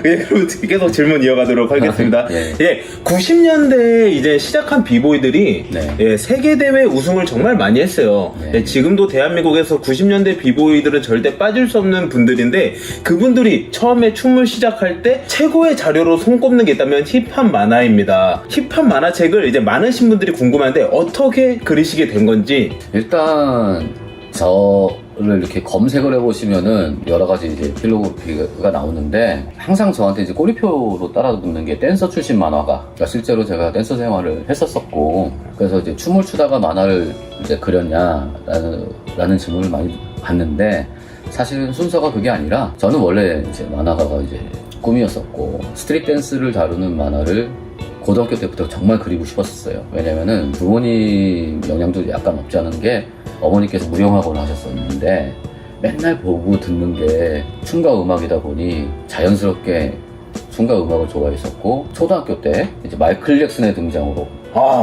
[SPEAKER 1] 예, 그럼 계속 질문 이어가도록 하겠습니다.
[SPEAKER 4] 예.
[SPEAKER 1] 예, 90년대에 이제 시작한 비보이들이
[SPEAKER 4] 네.
[SPEAKER 1] 예, 세계대회 우승을 정말 많이 했어요.
[SPEAKER 4] 네.
[SPEAKER 1] 예, 지금도 대한민국에서 90년대 비보이들은 절대 빠질 수 없는 분들인데 그분들이 처음에 춤을 시작할 때 최고의 자료로 손꼽는 게 있다면 힙합 만화입니다. 힙합 만화책을 이제 많으신 분들이 궁금한데 어떻게 그리시게 된 건지.
[SPEAKER 4] 일단 저를 이렇게 검색을 해보시면은 여러 가지 이제 필로그래피가 나오는데 항상 저한테 이제 꼬리표로 따라붙는 게 댄서 출신 만화가. 그러니까 실제로 제가 댄서 생활을 했었었고 그래서 이제 춤을 추다가 만화를 이제 그렸냐라는 질문을 많이 받는데 사실은 순서가 그게 아니라 저는 원래 이제 만화가가 이제 꿈이었었고 스트릿 댄스를 다루는 만화를 고등학교 때부터 정말 그리고 싶었어요. 왜냐면은 부모님 영향도 약간 없지 않은 게 어머니께서 무용학원을 하셨었는데 맨날 보고 듣는 게 춤과 음악이다 보니 자연스럽게 춤과 음악을 좋아했었고 초등학교 때 이제 마이클 잭슨의 등장으로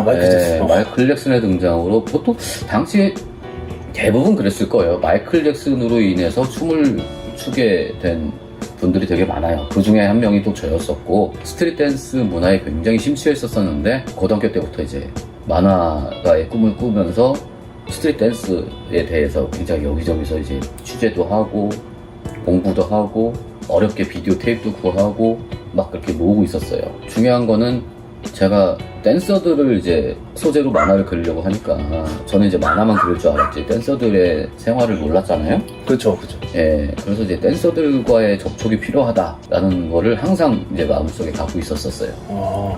[SPEAKER 1] 마이클 잭슨.
[SPEAKER 4] 마이클 잭슨의 등장으로 보통 당시에 대부분 그랬을 거예요. 마이클 잭슨으로 인해서 춤을 추게 된 분들이 되게 많아요. 그 중에 한 명이 또 저였었고 스트릿 댄스 문화에 굉장히 심취했었는데 고등학교 때부터 이제 만화가의 꿈을 꾸면서 스트릿 댄스에 대해서 굉장히 여기저기서 이제 취재도 하고 공부도 하고 어렵게 비디오 테이프도 구하고 막 그렇게 모으고 있었어요. 중요한 거는 제가 댄서들을 이제 소재로 만화를 그리려고 하니까 저는 이제 만화만 그릴 줄 알았지 댄서들의 생활을 몰랐잖아요.
[SPEAKER 1] 그쵸, 그쵸.
[SPEAKER 4] 예, 그래서 이제 댄서들과의 접촉이 필요하다라는 거를 항상 이제 마음속에 갖고 있었었어요.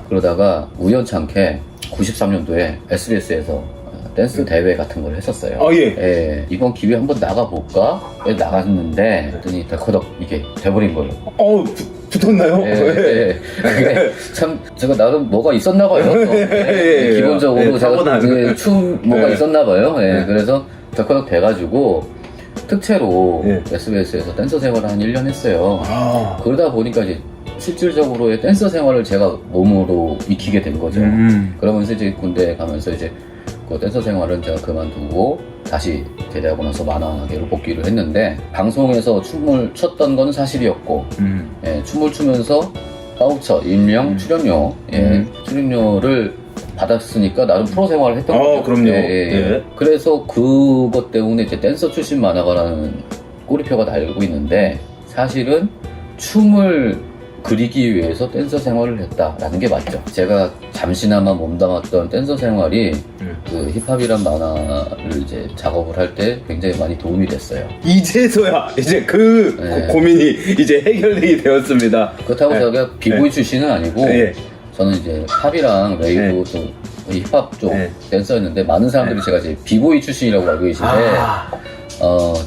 [SPEAKER 4] 그러다가 우연찮게 93년도에 SBS에서 댄스 대회 같은 걸 했었어요. 예, 이번 기회에 한번 나가볼까? 나갔는데 그랬더니 덜커덕 이게 돼버린 거예요.
[SPEAKER 1] 붙었나요?
[SPEAKER 4] 예. 그게 참 제가 나름 뭐가 있었나 봐요. 기본적으로 제가 이제 춤 뭐가 있었나 봐요. 그래서 덜커덕 돼가지고 특채로 SBS에서 댄서 생활을 한 1년 했어요. 그러다 보니까 이제 실질적으로의 댄서 생활을 제가 몸으로 익히게 된 거죠. 그러면서 이제 군대에 가면서 이제 그 댄서 생활은 제가 그만두고 다시 제대하고 나서 만화계로 복귀를 했는데 방송에서 춤을 췄던 건 사실이었고 춤을 추면서 바우처, 임명, 출연료 출연료를 받았으니까 나름 프로 생활을 했던 거죠.
[SPEAKER 1] 그럼요.
[SPEAKER 4] 그래서 그것 때문에 이제 댄서 출신 만화가라는 꼬리표가 달고 있는데 사실은 춤을 그리기 위해서 댄서 생활을 했다라는 게 맞죠. 제가 잠시나마 몸담았던 댄서 생활이 그 힙합이란 만화를 이제 작업을 할 때 굉장히 많이 도움이 됐어요.
[SPEAKER 1] 이제서야 이제 그 고민이 이제 해결이 되었습니다.
[SPEAKER 4] 그렇다고 제가 비보이 출신은 아니고 저는 이제 팝이랑 웨이브 또 힙합 쪽
[SPEAKER 1] 네.
[SPEAKER 4] 댄서였는데 많은 사람들이 제가 이제 비보이 출신이라고 알고 계신데
[SPEAKER 1] 아.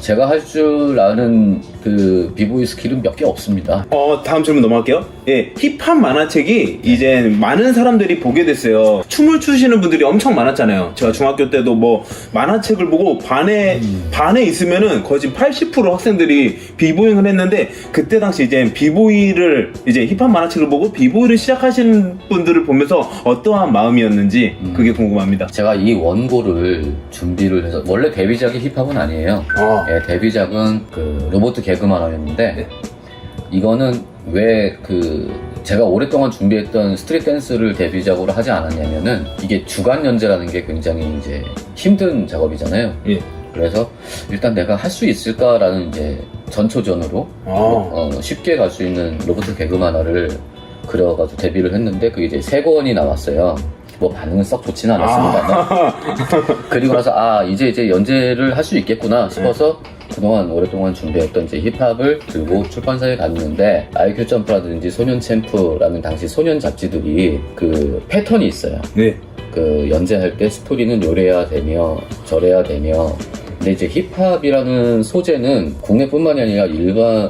[SPEAKER 4] 제가 할 줄 아는 그 비보이 스킬은 몇 개 없습니다.
[SPEAKER 1] 다음 질문 넘어갈게요. 예, 힙합 만화책이 이제 많은 사람들이 보게 됐어요. 춤을 추시는 분들이 엄청 많았잖아요. 제가 중학교 때도 뭐 만화책을 보고 반에 있으면은 거의 지금 80% 학생들이 비보잉을 했는데, 그때 당시 이제 비보이를 이제 힙합 만화책을 보고 비보이를 시작하시는 분들을 보면서 어떠한 마음이었는지 그게 궁금합니다.
[SPEAKER 4] 제가 이 원고를 준비를 해서 원래 데뷔작이 힙합은 아니에요. 예, 데뷔작은 그 로봇 개그 만화였는데
[SPEAKER 1] 네.
[SPEAKER 4] 이거는 왜 제가 오랫동안 준비했던 스트릿 댄스를 데뷔작으로 하지 않았냐면은 이게 주간 연재라는 게 굉장히 이제 힘든 작업이잖아요.
[SPEAKER 1] 예.
[SPEAKER 4] 그래서 일단 내가 할 수 있을까라는 이제 전초전으로 쉽게 갈 수 있는 로봇 개그 만화를 그려가지고 데뷔를 했는데 그게 이제 3권이 나왔어요. 뭐 반응은 썩 좋지는 않았습니다만 그리고 나서 이제 연재를 할 수 있겠구나 싶어서 그동안 오랫동안 준비했던 이제 힙합을 들고 출판사에 갔는데 IQ 점프라든지 소년 챔프라는 당시 소년 잡지들이 그 패턴이 있어요.
[SPEAKER 1] 네.
[SPEAKER 4] 그 연재할 때 스토리는 요래야 되며 저래야 되며, 근데 이제 힙합이라는 소재는 국내뿐만이 아니라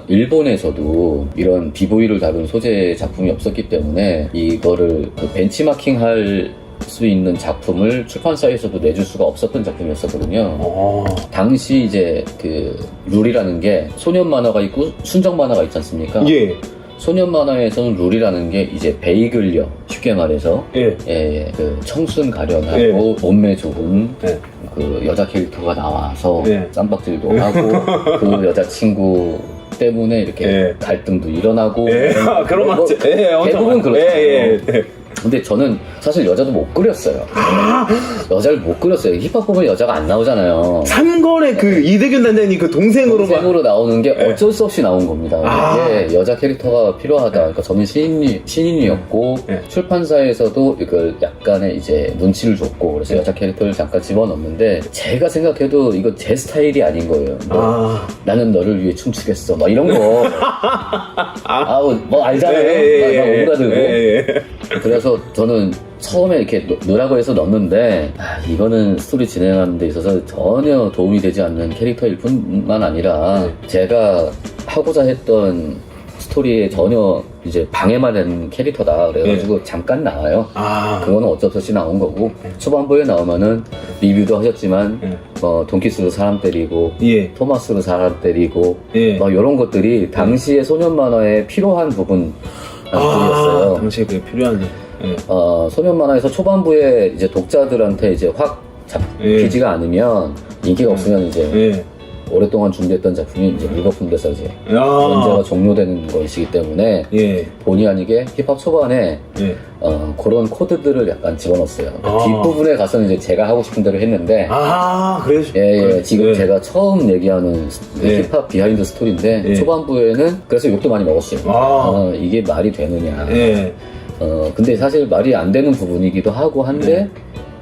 [SPEAKER 4] 일본에서도 이런 비보이를 다룬 소재 작품이 없었기 때문에 이거를 그 벤치마킹 할 수 있는 작품을 출판사에서도 내줄 수가 없었던 작품이었었거든요. 당시 이제 그 룰이라는 게 소년 만화가 있고 순정 만화가 있지 않습니까?
[SPEAKER 1] 예.
[SPEAKER 4] 소년 만화에서는 룰이라는 게 이제 베이글력, 쉽게 말해서
[SPEAKER 1] 예.
[SPEAKER 4] 그 청순 가련하고
[SPEAKER 1] 예.
[SPEAKER 4] 몸매 좋은
[SPEAKER 1] 예.
[SPEAKER 4] 그 여자 캐릭터가 나와서
[SPEAKER 1] 예.
[SPEAKER 4] 쌈박질도 하고 그 여자친구 때문에 이렇게
[SPEAKER 1] 예.
[SPEAKER 4] 갈등도 일어나고
[SPEAKER 1] 예. 그런
[SPEAKER 4] 뭐,
[SPEAKER 1] 맞죠. 예,
[SPEAKER 4] 대부분 그렇잖아요.
[SPEAKER 1] 예.
[SPEAKER 4] 근데 저는 사실 여자도 못 그렸어요. 여자를 못 그렸어요. 힙합 보면 여자가 안 나오잖아요.
[SPEAKER 1] 3권의 그 이대균 단장님 그 동생으로
[SPEAKER 4] 나오는 게
[SPEAKER 1] 예.
[SPEAKER 4] 어쩔 수 없이 나온 겁니다. 이게 여자 캐릭터가 필요하다. 그러니까 저는 신인이었고
[SPEAKER 1] 예.
[SPEAKER 4] 출판사에서도 이걸 약간의 이제 눈치를 줬고 그래서 여자 캐릭터를 잠깐 집어넣는데 제가 생각해도 이거 제 스타일이 아닌 거예요. 나는 너를 위해 춤추겠어. 막 이런 거. 뭐 알잖아요. 막 오그라들고. 그래서 저는 처음에 이렇게 넣으라고 해서 넣었는데 이거는 스토리 진행하는 데 있어서 전혀 도움이 되지 않는 캐릭터일 뿐만 아니라 제가 하고자 했던 스토리에 전혀 이제 방해만 되는 캐릭터다 그래가지고 잠깐 나와요. 그거는 어쩔 수 없이 나온 거고 초반부에 나오면은 리뷰도 하셨지만 돈키스로 사람 때리고 토마스로 사람 때리고 막 이런 것들이 당시의 소년 만화에 필요한 부분이었어요.
[SPEAKER 1] 당시에 그게 필요한.
[SPEAKER 4] 소년 만화에서 초반부에 이제 독자들한테 이제 확 잡히지가 않으면 인기가 없으면 이제 오랫동안 준비했던 작품이 이제 물거품 돼서 이제 연재가 종료되는 것이기 때문에 본의 아니게 힙합 초반에 그런 코드들을 약간 집어넣었어요. 뒷부분에 가서는 이제 제가 하고 싶은 대로 했는데
[SPEAKER 1] 그래서
[SPEAKER 4] 지금 제가 처음 얘기하는 힙합 비하인드 스토리인데 초반부에는 그래서 욕도 많이 먹었어요. 이게 말이 되느냐. 근데 사실 말이 안 되는 부분이기도 하고 한데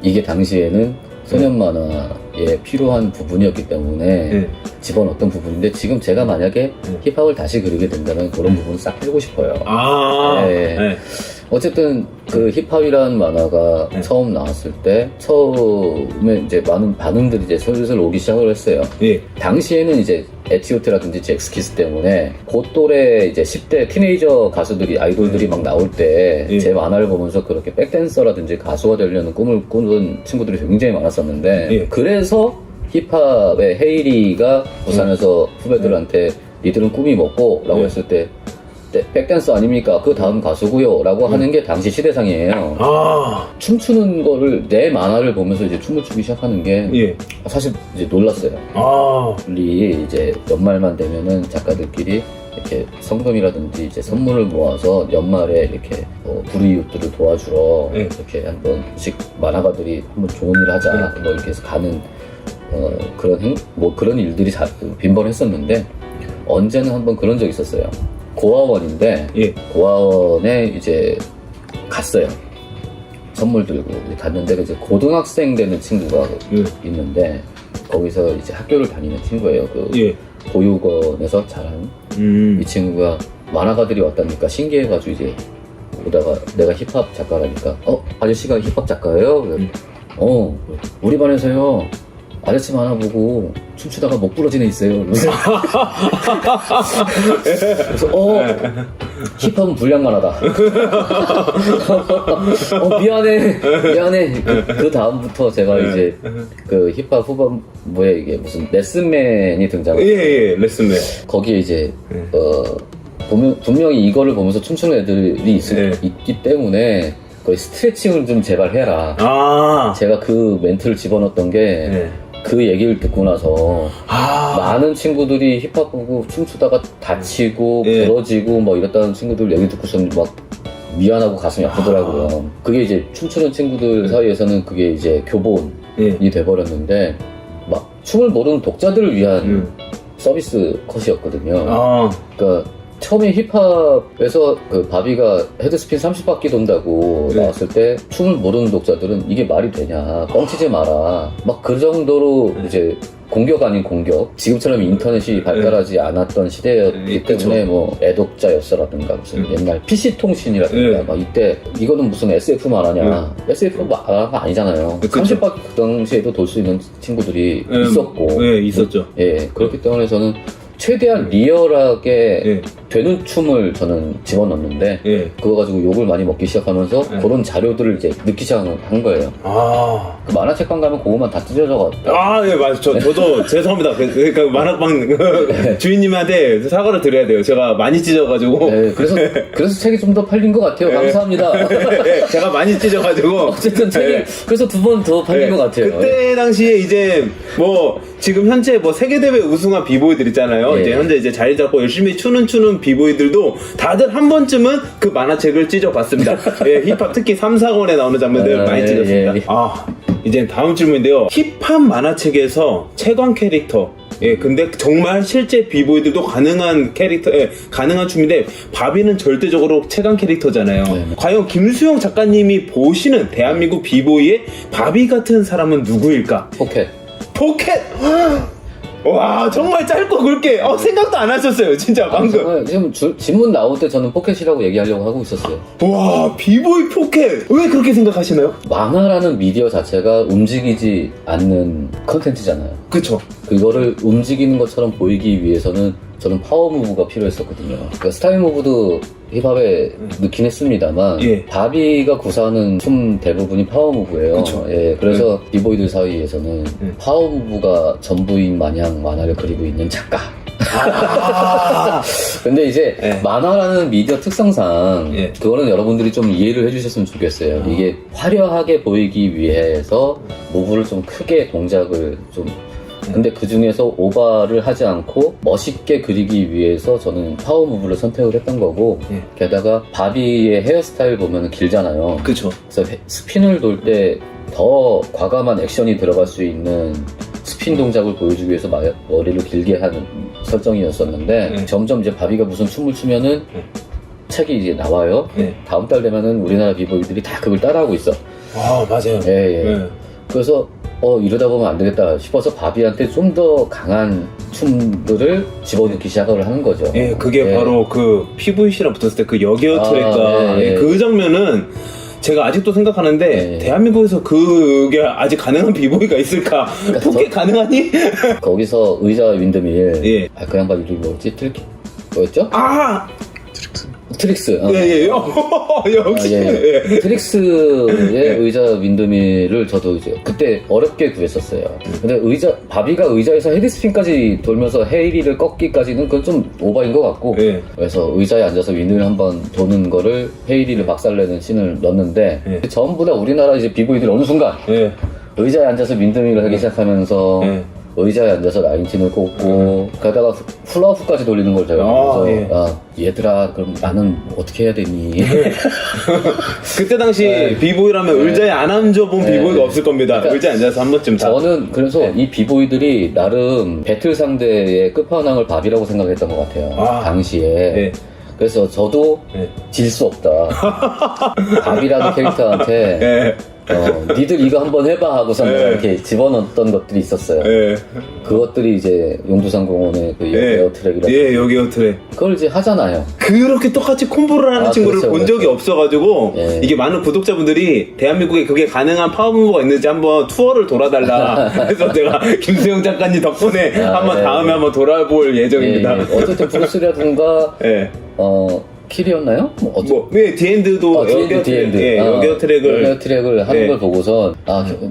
[SPEAKER 4] 이게 당시에는 소년 만화에 필요한 부분이었기 때문에 집어넣었던 부분인데 지금 제가 만약에 힙합을 다시 그리게 된다면 그런 부분을 싹 빼고 싶어요. 어쨌든 그 힙합이라는 만화가 처음 나왔을 때 처음에 이제 많은 반응들이 이제 슬슬 오기 시작을 했어요. 당시에는 이제 에티오테라든지 잭스키스 때문에 그 또래 이제 10대 티네이저 가수들이 아이돌들이 막 나올 때 제 만화를 보면서 그렇게 백댄서라든지 가수가 되려는 꿈을 꾸는 친구들이 굉장히 많았었는데 그래서 힙합의 헤이리가 부산에서 후배들한테 니들은 꿈이 뭐고? 라고 했을 때 백댄서 아닙니까? 그 다음 가수고요 라고 하는 게 당시 시대상이에요. 춤추는 거를 내 만화를 보면서 이제 춤을 추기 시작하는 게 사실 이제 놀랐어요. 우리 이제 연말만 되면은 작가들끼리 이렇게 성금이라든지 이제 선물을 모아서 연말에 이렇게 불이웃들을 도와주러 이렇게 한 번씩 만화가들이 한번 좋은 일 하자 뭐 이렇게 해서 가는 그런 일들이 빈번했었는데 언제는 한번 그런 적이 있었어요. 고아원인데 고아원에 이제 갔어요. 선물 들고 갔는데 이제 고등학생 되는 친구가 있는데 거기서 이제 학교를 다니는 친구예요. 그 보육원에서 자란 이 친구가 만화가들이 왔다니까 신기해가지고 이제 오다가 내가 힙합 작가라니까 아저씨가 힙합 작가예요? 우리 반에서요 아저씨 만화 보고 춤추다가 목 부러진 애 있어요. 그래서 힙합은 불량만 하다. 미안해. 그 다음부터 제가 이제 그 힙합 후반부에 이게 무슨 레슨맨이 등장해요.
[SPEAKER 1] 예, 레슨맨.
[SPEAKER 4] 거기에 이제 보면 분명히 이거를 보면서 춤추는 애들이 있기 때문에 거의 스트레칭을 좀 제발 해라. 제가 그 멘트를 집어넣었던 게 그 얘기를 듣고 나서 많은 친구들이 힙합 보고 춤추다가 다치고 부러지고 뭐 이랬다는 친구들 얘기 듣고서는 막 미안하고 가슴이 아프더라고요. 그게 이제 춤추는 친구들 사이에서는 그게 이제 교본이 돼버렸는데 막 춤을 모르는 독자들을 위한 서비스 컷이었거든요. 그러니까 처음에 힙합에서 그 바비가 헤드스핀 30바퀴 돈다고 나왔을 때 춤을 모르는 독자들은 이게 말이 되냐, 뻥치지 마라, 막 그 정도로 이제 공격 아닌 공격, 지금처럼 인터넷이 발달하지 않았던 시대였기 때문에 뭐 애독자였어라든가 무슨 옛날 PC통신이라든가 막 이때 이거는 무슨 SF 만화냐, SF 만화가 아니잖아요. 30바퀴 그 당시에도 돌 수 있는 친구들이 있었고
[SPEAKER 1] 있었죠.
[SPEAKER 4] 그렇기 때문에 저는 최대한 리얼하게 되는 춤을 저는 집어넣는데 그거 가지고 욕을 많이 먹기 시작하면서 그런 자료들을 이제 넣기 시작한 거예요. 그 만화책방 가면 그거만 다 찢어져
[SPEAKER 1] 예, 맞아요. 저도 죄송합니다. 그러니까 만화방 주인님한테 사과를 드려야 돼요. 제가 많이 찢어가지고.
[SPEAKER 4] 그래서 책이 좀 더 팔린 것 같아요. 감사합니다.
[SPEAKER 1] 제가 많이 찢어가지고.
[SPEAKER 4] 어쨌든 책이 그래서 2번 더 팔린 것 같아요.
[SPEAKER 1] 그때 당시에 이제 뭐 지금 현재 뭐 세계대회 우승한 비보이들 있잖아요. 이제 현재 이제 자리 잡고 열심히 추는 비보이들도 다들 한 번쯤은 그 만화책을 찢어봤습니다. 힙합 특히 3, 4권에 나오는 장면들 많이 찢었습니다. 이제 다음 질문인데요. 힙합 만화책에서 채광 캐릭터. 근데 정말 실제 비보이들도 가능한 캐릭터, 가능한 춤인데 바비는 절대적으로 채광 캐릭터잖아요. 과연 김수영 작가님이 보시는 대한민국 비보이의 바비 같은 사람은 누구일까?
[SPEAKER 4] 포켓.
[SPEAKER 1] 와, 정말 짧고 굵게 생각도 안 하셨어요 진짜 방금.
[SPEAKER 4] 지금 질문 나올 때 저는 포켓이라고 얘기하려고 하고 있었어요.
[SPEAKER 1] 와, 비보이 포켓 왜 그렇게 생각하시나요?
[SPEAKER 4] 만화라는 미디어 자체가 움직이지 않는 컨텐츠잖아요.
[SPEAKER 1] 그쵸.
[SPEAKER 4] 그거를 움직이는 것처럼 보이기 위해서는 저는 파워무브가 필요했었거든요. 그러니까 스타일 무브도 힙합에 넣긴 했습니다만 바비가 구사하는 춤 대부분이 파워무브예요. 그래서 비보이들 사이에서는 파워무브가 전부인 마냥 만화를 그리고 있는 작가. 근데 이제 만화라는 미디어 특성상 그거는 여러분들이 좀 이해를 해주셨으면 좋겠어요. 이게 화려하게 보이기 위해서 무브를 좀 크게 동작을 좀 근데 그 중에서 오바를 하지 않고 멋있게 그리기 위해서 저는 파워무브를 선택을 했던 거고 게다가 바비의 헤어스타일 보면 길잖아요.
[SPEAKER 1] 그쵸.
[SPEAKER 4] 그래서 스핀을 돌 때 더 과감한 액션이 들어갈 수 있는 스핀 동작을 보여주기 위해서 머리를 길게 하는 설정이었었는데 점점 이제 바비가 무슨 춤을 추면은 책이 이제 나와요. 다음 달 되면은 우리나라 비보이들이 다 그걸 따라하고 있어.
[SPEAKER 1] 맞아요.
[SPEAKER 4] 그래서 이러다 보면 안 되겠다 싶어서 바비한테 좀 더 강한 춤들을 집어넣기 시작을 하는 거죠.
[SPEAKER 1] 그게 바로 그 PVC랑 붙었을 때 그 여기어 트랙과 그 장면은 제가 아직도 생각하는데 대한민국에서 그게 아직 가능한 비보이가 있을까? 그러니까 포켓 가능하니?
[SPEAKER 4] 거기서 의자 윈드밀 그 양반 이름이 뭐였지? 뭐였죠? 트릭스.
[SPEAKER 1] 역시.
[SPEAKER 4] 트릭스의 의자 윈드밀을 저도 이제 그때 어렵게 구했었어요. 근데 바비가 의자에서 헤드스핀까지 돌면서 헤이리를 꺾기까지는 그건 좀 오버인 것 같고. 그래서 의자에 앉아서 윈드밀 한번 도는 거를 헤이리를 박살내는 씬을 넣었는데 전부 다 우리나라 이제 비보이들 어느 순간 의자에 앉아서 윈드밀을 하기 시작하면서 의자에 앉아서 라인틴을 꽂고 가다가 훌라후프까지 돌리는 걸 제가 보면서 얘들아 그럼 나는 어떻게 해야 되니?
[SPEAKER 1] 그때 당시 비보이라면 의자에 안 앉아본 비보이가 없을 겁니다. 그러니까 의자에 앉아서 한 번쯤 다.
[SPEAKER 4] 저는 그래서 이 비보이들이 나름 배틀 상대의 끝판왕을 바비라고 생각했던 것 같아요. 당시에. 그래서 저도 질 수 없다. 바비라는 캐릭터한테 니들 이거 한번 해봐 하고서
[SPEAKER 1] 네.
[SPEAKER 4] 내가 이렇게 집어넣었던 것들이 있었어요.
[SPEAKER 1] 예.
[SPEAKER 4] 그것들이 이제 용두산공원의 그 에어 트랙이라.
[SPEAKER 1] 예, 여기요 트랙.
[SPEAKER 4] 그걸 이제 하잖아요.
[SPEAKER 1] 그렇게 똑같이 콤보를 하는
[SPEAKER 4] 아,
[SPEAKER 1] 친구를
[SPEAKER 4] 그렇죠,
[SPEAKER 1] 본 적이
[SPEAKER 4] 그렇죠.
[SPEAKER 1] 없어가지고
[SPEAKER 4] 예.
[SPEAKER 1] 이게 많은 구독자분들이 대한민국에 그게 가능한 파워무브가 있는지 한번 투어를 돌아달라. 그래서 제가 김수영 작가님 덕분에 한번
[SPEAKER 4] 예,
[SPEAKER 1] 다음에
[SPEAKER 4] 예.
[SPEAKER 1] 한번 돌아볼 예정입니다.
[SPEAKER 4] 예, 예. 어쨌든 브루스라든가
[SPEAKER 1] 예.
[SPEAKER 4] 킬이었나요?
[SPEAKER 1] 네, 디엔드도 여기어 트랙, 예, 여기어 트랙을
[SPEAKER 4] 여기어 트랙을 하는
[SPEAKER 1] 예.
[SPEAKER 4] 걸 보고서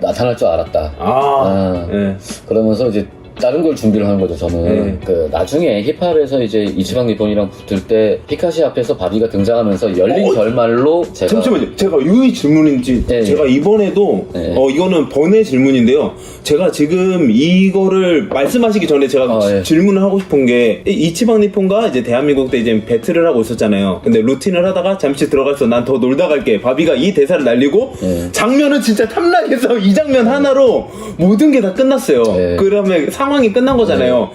[SPEAKER 4] 나타날 줄 알았다.
[SPEAKER 1] 예.
[SPEAKER 4] 그러면서 이제 다른 걸 준비를 하는 거죠. 저는 그 나중에 힙합에서 이제 이치방 리본이랑 붙을 때 피카시 앞에서 바비가 등장하면서 열린 결말로 제가
[SPEAKER 1] 잠시만요. 제가 이 질문인지
[SPEAKER 4] 예,
[SPEAKER 1] 제가 이번에도
[SPEAKER 4] 예.
[SPEAKER 1] 이거는 번외 질문인데요. 제가 지금 이거를 말씀하시기 전에 제가
[SPEAKER 4] 예.
[SPEAKER 1] 질문을 하고 싶은 게 이치방 니폰과 이제 대한민국 때 이제 배틀을 하고 있었잖아요. 근데 루틴을 하다가 잠시 들어가서 난 더 놀다 갈게. 바비가 이 대사를 날리고
[SPEAKER 4] 예.
[SPEAKER 1] 장면은 진짜 탐나게서 이 장면 하나로 모든 게 다 끝났어요.
[SPEAKER 4] 예.
[SPEAKER 1] 그러면 상황이 끝난 거잖아요.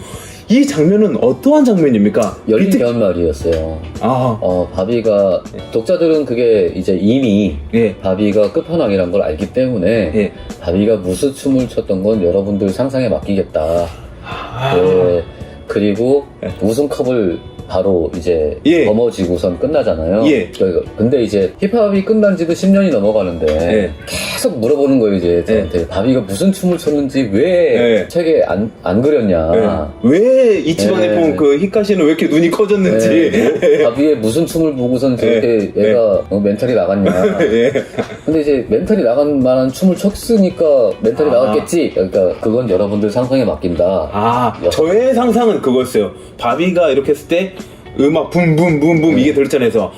[SPEAKER 1] 이 장면은 어떠한 장면입니까?
[SPEAKER 4] 열린
[SPEAKER 1] 비트-
[SPEAKER 4] 결말이었어요.
[SPEAKER 1] 아,
[SPEAKER 4] 바비가 독자들은 그게 이제 이미
[SPEAKER 1] 예.
[SPEAKER 4] 바비가 끝판왕이란 걸 알기 때문에
[SPEAKER 1] 예.
[SPEAKER 4] 바비가 무슨 춤을 췄던 건 여러분들 상상에 맡기겠다.
[SPEAKER 1] 아.
[SPEAKER 4] 네, 그리고 우승컵을 바로 이제
[SPEAKER 1] 예.
[SPEAKER 4] 넘어지고선 끝나잖아요.
[SPEAKER 1] 예.
[SPEAKER 4] 근데 이제 힙합이 끝난 지도 10년이 넘어가는데
[SPEAKER 1] 예.
[SPEAKER 4] 계속 물어보는 거예요, 이제 저한테. 바비가 무슨 춤을 췄는지 왜
[SPEAKER 1] 예.
[SPEAKER 4] 책에 안 그렸냐.
[SPEAKER 1] 왜 이치방
[SPEAKER 4] 예.
[SPEAKER 1] 니폰 그 히카시는 왜 이렇게 눈이 커졌는지.
[SPEAKER 4] 바비의 무슨 춤을 보고선 저렇게
[SPEAKER 1] 예.
[SPEAKER 4] 얘가 멘탈이 나갔냐.
[SPEAKER 1] 예.
[SPEAKER 4] 근데 이제 멘탈이 나간 만한 춤을 췄으니까 멘탈이 나갔겠지. 그러니까 그건 여러분들 상상에 맡긴다.
[SPEAKER 1] 아, 저의 상상은 그거였어요. 바비가 이렇게 했을 때 음악 붐붐붐붐 이게 들렸잖아요. 그래서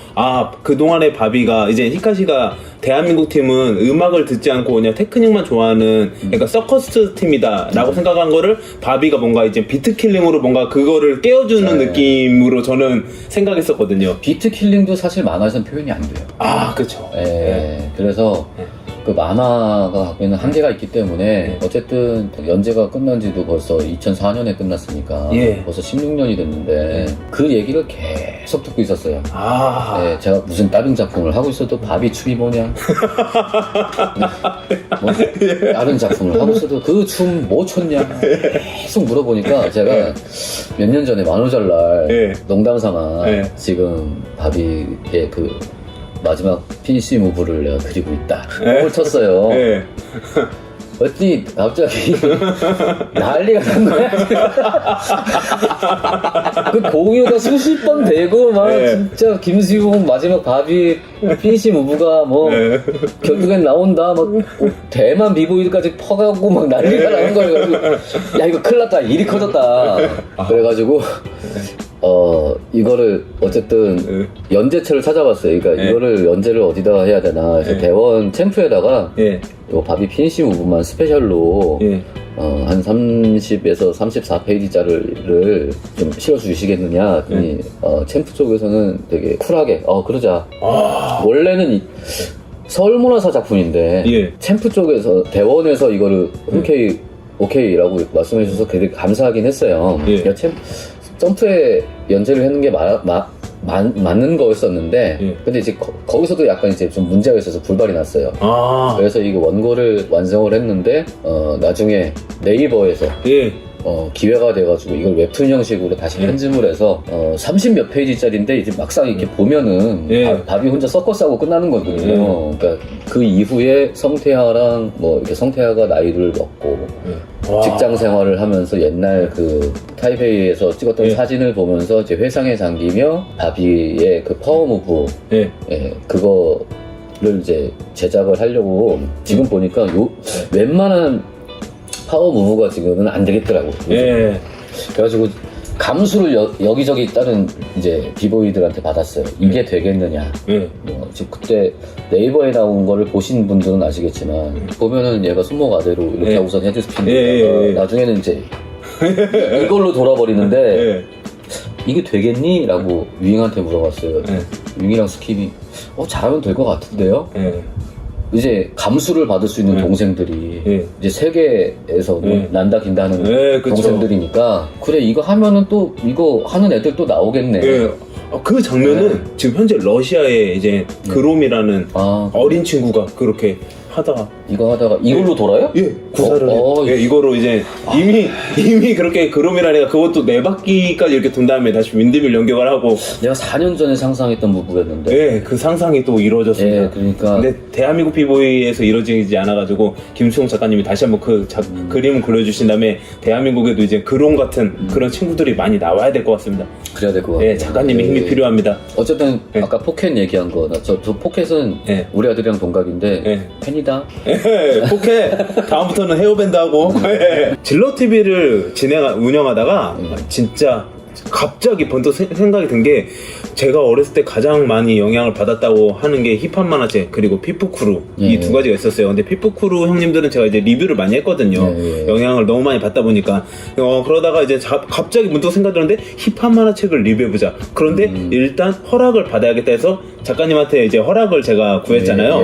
[SPEAKER 1] 그동안에 바비가 이제 히카시가 대한민국 팀은 음악을 듣지 않고 그냥 테크닉만 좋아하는 그러니까 서커스 팀이다 라고 생각한 거를 바비가 뭔가 이제 비트킬링으로 뭔가 그거를 깨워주는
[SPEAKER 4] 네.
[SPEAKER 1] 느낌으로 저는 생각했었거든요.
[SPEAKER 4] 비트 킬링도 사실 만화에서는 표현이 안 돼요.
[SPEAKER 1] 아, 그쵸.
[SPEAKER 4] 그래서 그 만화가 갖고 있는 한계가 있기 때문에 어쨌든 연재가 끝난 지도 벌써 2004년에 끝났으니까
[SPEAKER 1] 예.
[SPEAKER 4] 벌써 16년이 됐는데 그 얘기를 계속 듣고 있었어요.
[SPEAKER 1] 아,
[SPEAKER 4] 제가 무슨 다른 작품을 하고 있어도 바비 춤이 뭐냐? 다른 작품을 하고 있어도 그 춤 뭐 췄냐? 계속 물어보니까 제가 몇 년 전에 만우절날
[SPEAKER 1] 예.
[SPEAKER 4] 농담삼아
[SPEAKER 1] 예.
[SPEAKER 4] 지금 바비의 그 마지막 피니시 무브를 내가 그리고 있다. 을 쳤어요.
[SPEAKER 1] 예.
[SPEAKER 4] 어찌 갑자기 난리가 난 거야. 그 공유가 수십 번 되고 막
[SPEAKER 1] 네.
[SPEAKER 4] 진짜 김수용 마지막 바비 피니시 무브가 뭐
[SPEAKER 1] 네.
[SPEAKER 4] 결국엔 나온다 막 대만 비보이드까지 퍼가고 막 난리가 나는 거예요. 그래가지고 야 이거 큰일 났다. 일이 커졌다. 그래가지고 이거를 어쨌든 연재처를 찾아봤어요. 그러니까
[SPEAKER 1] 네.
[SPEAKER 4] 이거를 연재를 어디다 해야 되나. 그래서 대원 챔프에다가
[SPEAKER 1] 예.
[SPEAKER 4] 요 바비 피니시 무브만 스페셜로
[SPEAKER 1] 예.
[SPEAKER 4] 한 30에서 34페이지짜리를 좀 실어주시겠느냐 했더니 챔프 쪽에서는 되게 쿨하게 그러자. 원래는 서울문화사 작품인데
[SPEAKER 1] 예.
[SPEAKER 4] 챔프 쪽에서 대원에서 이거를 흔쾌히 오케이라고 말씀해 주셔서 되게 감사하긴 했어요.
[SPEAKER 1] 예.
[SPEAKER 4] 그러니까 점프에 연재를 하는 게 맞는 거였었는데
[SPEAKER 1] 예.
[SPEAKER 4] 근데 이제 거기서도 약간 이제 좀 문제가 있어서 불발이 났어요.
[SPEAKER 1] 아,
[SPEAKER 4] 그래서 이거 원고를 완성을 했는데 나중에 네이버에서
[SPEAKER 1] 예.
[SPEAKER 4] 기회가 돼가지고 이걸 웹툰 형식으로 다시 편집을 해서 30몇 페이지짜리인데 이제 막상 이렇게 보면은
[SPEAKER 1] 예.
[SPEAKER 4] 바비 혼자 서커스하고 끝나는 거거든요. 그러니까 그 이후에 성태하랑 뭐 이렇게 성태하가 나이를 먹고
[SPEAKER 1] 와.
[SPEAKER 4] 직장 생활을 하면서 옛날 그 타이베이에서 찍었던
[SPEAKER 1] 예.
[SPEAKER 4] 사진을 보면서 이제 회상에 잠기며 바비의 그 파워 무브
[SPEAKER 1] 예.
[SPEAKER 4] 그거를 이제 제작을 하려고 지금 보니까 웬만한 파워 무브가 지금은 안 되겠더라고.
[SPEAKER 1] 예.
[SPEAKER 4] 그래가지고 감수를 여기저기 다른 이제 비보이들한테 받았어요. 이게 되겠느냐.
[SPEAKER 1] 예.
[SPEAKER 4] 지금 그때 네이버에 나온 거를 보신 분들은 아시겠지만 보면은 얘가 손목 아래로 이렇게
[SPEAKER 1] 예.
[SPEAKER 4] 하고선 헤드스핀
[SPEAKER 1] 예.
[SPEAKER 4] 나중에는 이제 이걸로 돌아버리는데
[SPEAKER 1] 예.
[SPEAKER 4] 이게 되겠니? 라고 윙한테 물어봤어요.
[SPEAKER 1] 예.
[SPEAKER 4] 윙이랑 스킵이 잘하면 될 것 같은데요?
[SPEAKER 1] 예.
[SPEAKER 4] 이제 감수를 받을 수 있는 동생들이
[SPEAKER 1] 예.
[SPEAKER 4] 이제 세계에서
[SPEAKER 1] 예.
[SPEAKER 4] 난다 긴다 하는
[SPEAKER 1] 예, 그쵸.
[SPEAKER 4] 동생들이니까 그래 이거 하면은 또 이거 하는 애들 또 나오겠네.
[SPEAKER 1] 예. 그 장면은 지금 현재 러시아에 이제 그롬이라는
[SPEAKER 4] 아,
[SPEAKER 1] 어린 친구가 그렇게 하다가
[SPEAKER 4] 이거 하다가 이걸로 돌아요?
[SPEAKER 1] 예, 구사를 예, 이거로 이제 이미 그렇게 그롬이라니까 그것도 4바퀴까지 이렇게 돈 다음에 다시 윈드밀 연결을 하고
[SPEAKER 4] 내가 4년 전에 상상했던 무브였는데.
[SPEAKER 1] 예, 그 상상이 또 이루어졌습니다.
[SPEAKER 4] 예, 그러니까.
[SPEAKER 1] 근데 대한민국 비보이에서 이루어지지 않아가지고 김수용 작가님이 다시 한번 그 그림을 그려주신 다음에 대한민국에도 이제 그롬 같은 그런 친구들이 많이 나와야 될 것 같습니다.
[SPEAKER 4] 그래야 될 것 같아요.
[SPEAKER 1] 예, 작가님의 힘이 필요합니다.
[SPEAKER 4] 어쨌든
[SPEAKER 1] 예.
[SPEAKER 4] 아까 포켓 얘기한 거, 저 포켓은
[SPEAKER 1] 예.
[SPEAKER 4] 우리 아들이랑 동갑인데
[SPEAKER 1] 예.
[SPEAKER 4] 팬이다.
[SPEAKER 1] 예, 포켓 다음부터는 헤어밴드 하고 예. 질러 TV를 운영하다가 진짜 갑자기 번뜩 생각이 든 게 제가 어렸을 때 가장 많이 영향을 받았다고 하는 게 힙합 만화책 그리고 피프크루 이 두 가지가 있었어요. 근데 피프크루 형님들은 제가 이제 리뷰를 많이 했거든요. 영향을 너무 많이 받다 보니까 그러다가 이제 갑자기 문득 생각드는데 힙합 만화책을 리뷰해보자. 그런데 일단 허락을 받아야겠다 해서 작가님한테 이제 허락을 제가 구했잖아요.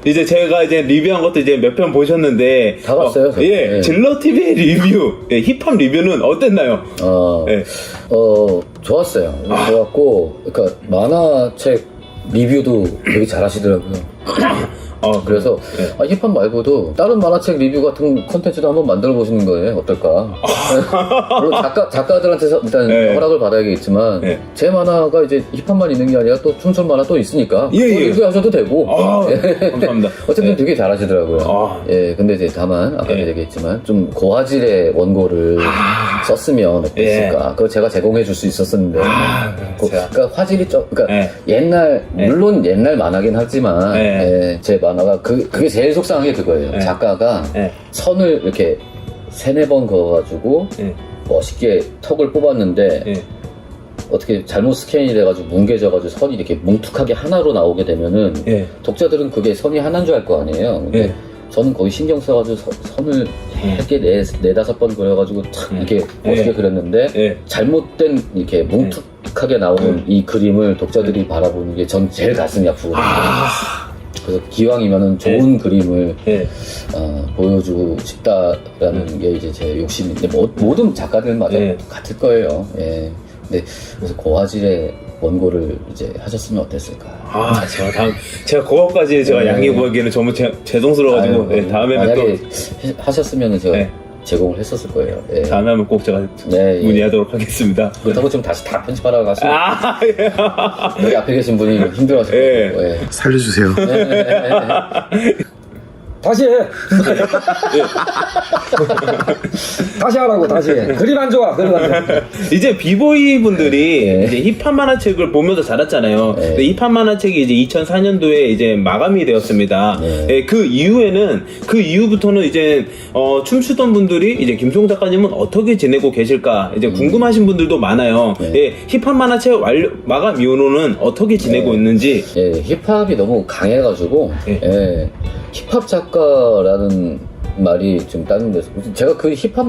[SPEAKER 1] 이제 제가 이제 리뷰한 것도 이제 몇 편 보셨는데
[SPEAKER 4] 다 봤어요.
[SPEAKER 1] 예,
[SPEAKER 4] 예.
[SPEAKER 1] 질러 TV의 리뷰, 예, 힙합 리뷰는 어땠나요? 예.
[SPEAKER 4] 좋았어요. 좋았고, 그러니까 만화책 리뷰도 되게 잘하시더라고요. 그래서 힙합 말고도 다른 만화책 리뷰 같은 콘텐츠도 한번 만들어 보시는 거예요. 어떨까? 물론 작가들한테 일단
[SPEAKER 1] 네.
[SPEAKER 4] 허락을 받아야겠지만
[SPEAKER 1] 네.
[SPEAKER 4] 제 만화가 이제 힙합만 있는 게 아니라 또 춤출 만화 또 있으니까
[SPEAKER 1] 예, 예.
[SPEAKER 4] 리뷰하셔도 되고.
[SPEAKER 1] 감사합니다.
[SPEAKER 4] 어쨌든
[SPEAKER 1] 네.
[SPEAKER 4] 되게 잘하시더라고요. 예, 근데 이제 다만 아까 얘기했지만 좀 고화질의 원고를 썼으면 어땠을까? 그거 제가 제공해 줄 수 있었었는데. 그러니까 화질이 좀, 그러니까 옛날 물론 옛날 만화긴 하지만 제 만화가 그게 제일 속상한 게 그거예요. 작가가 선을 이렇게 3-4번 그어가지고 멋있게 턱을 뽑았는데 어떻게 잘못 스캔이 돼가지고 뭉개져가지고 선이 이렇게 뭉툭하게 하나로 나오게 되면은 독자들은 그게 선이 하나인 줄 알 거 아니에요. 근데 저는 거의 신경 써가지고 선을 이렇게 4-5번 그려가지고 탁 이렇게 멋있게 그렸는데 잘못된 이렇게 뭉툭하게 나오는 이 그림을 독자들이 바라보는 게 전 제일 가슴이 아프거든요. 그래서 기왕이면은 좋은 그림을 보여주고 싶다라는 게 이제 제 욕심인데 모든 작가들마다 같을 거예요. 예. 근데 그래서 고화질의 원고를 이제 하셨으면 어땠을까?
[SPEAKER 1] 제가 그거까지 제가 양해 구하기에는 정말 죄송스러워가지고 다음에는
[SPEAKER 4] 만약에
[SPEAKER 1] 또
[SPEAKER 4] 하셨으면 제가 제공을 했었을 거예요. 예.
[SPEAKER 1] 다음에 하면 꼭 제가 문의하도록 하겠습니다.
[SPEAKER 4] 그렇다고 좀 다시 다 편집하라고 하시면 여기 앞에 계신 분이 힘들어하실 거예요.
[SPEAKER 3] 살려주세요.
[SPEAKER 5] 다시 해. 다시 하라고, 다시 해. 그림 안 좋아, 그림 안 좋아.
[SPEAKER 1] 이제 비보이 분들이 이제 힙합 만화책을 보면서 자랐잖아요. 근데 힙합 만화책이 이제 2004년도에 이제 마감이 되었습니다. 그 이후부터는 이제 춤추던 분들이 이제 김수용 작가님은 어떻게 지내고 계실까 이제 궁금하신 분들도 많아요. 힙합 만화책 마감 이후로는 어떻게 지내고 있는지.
[SPEAKER 4] 힙합이 너무 강해가지고 힙합 작가라는 말이 좀 다른 데서 제가 그 힙합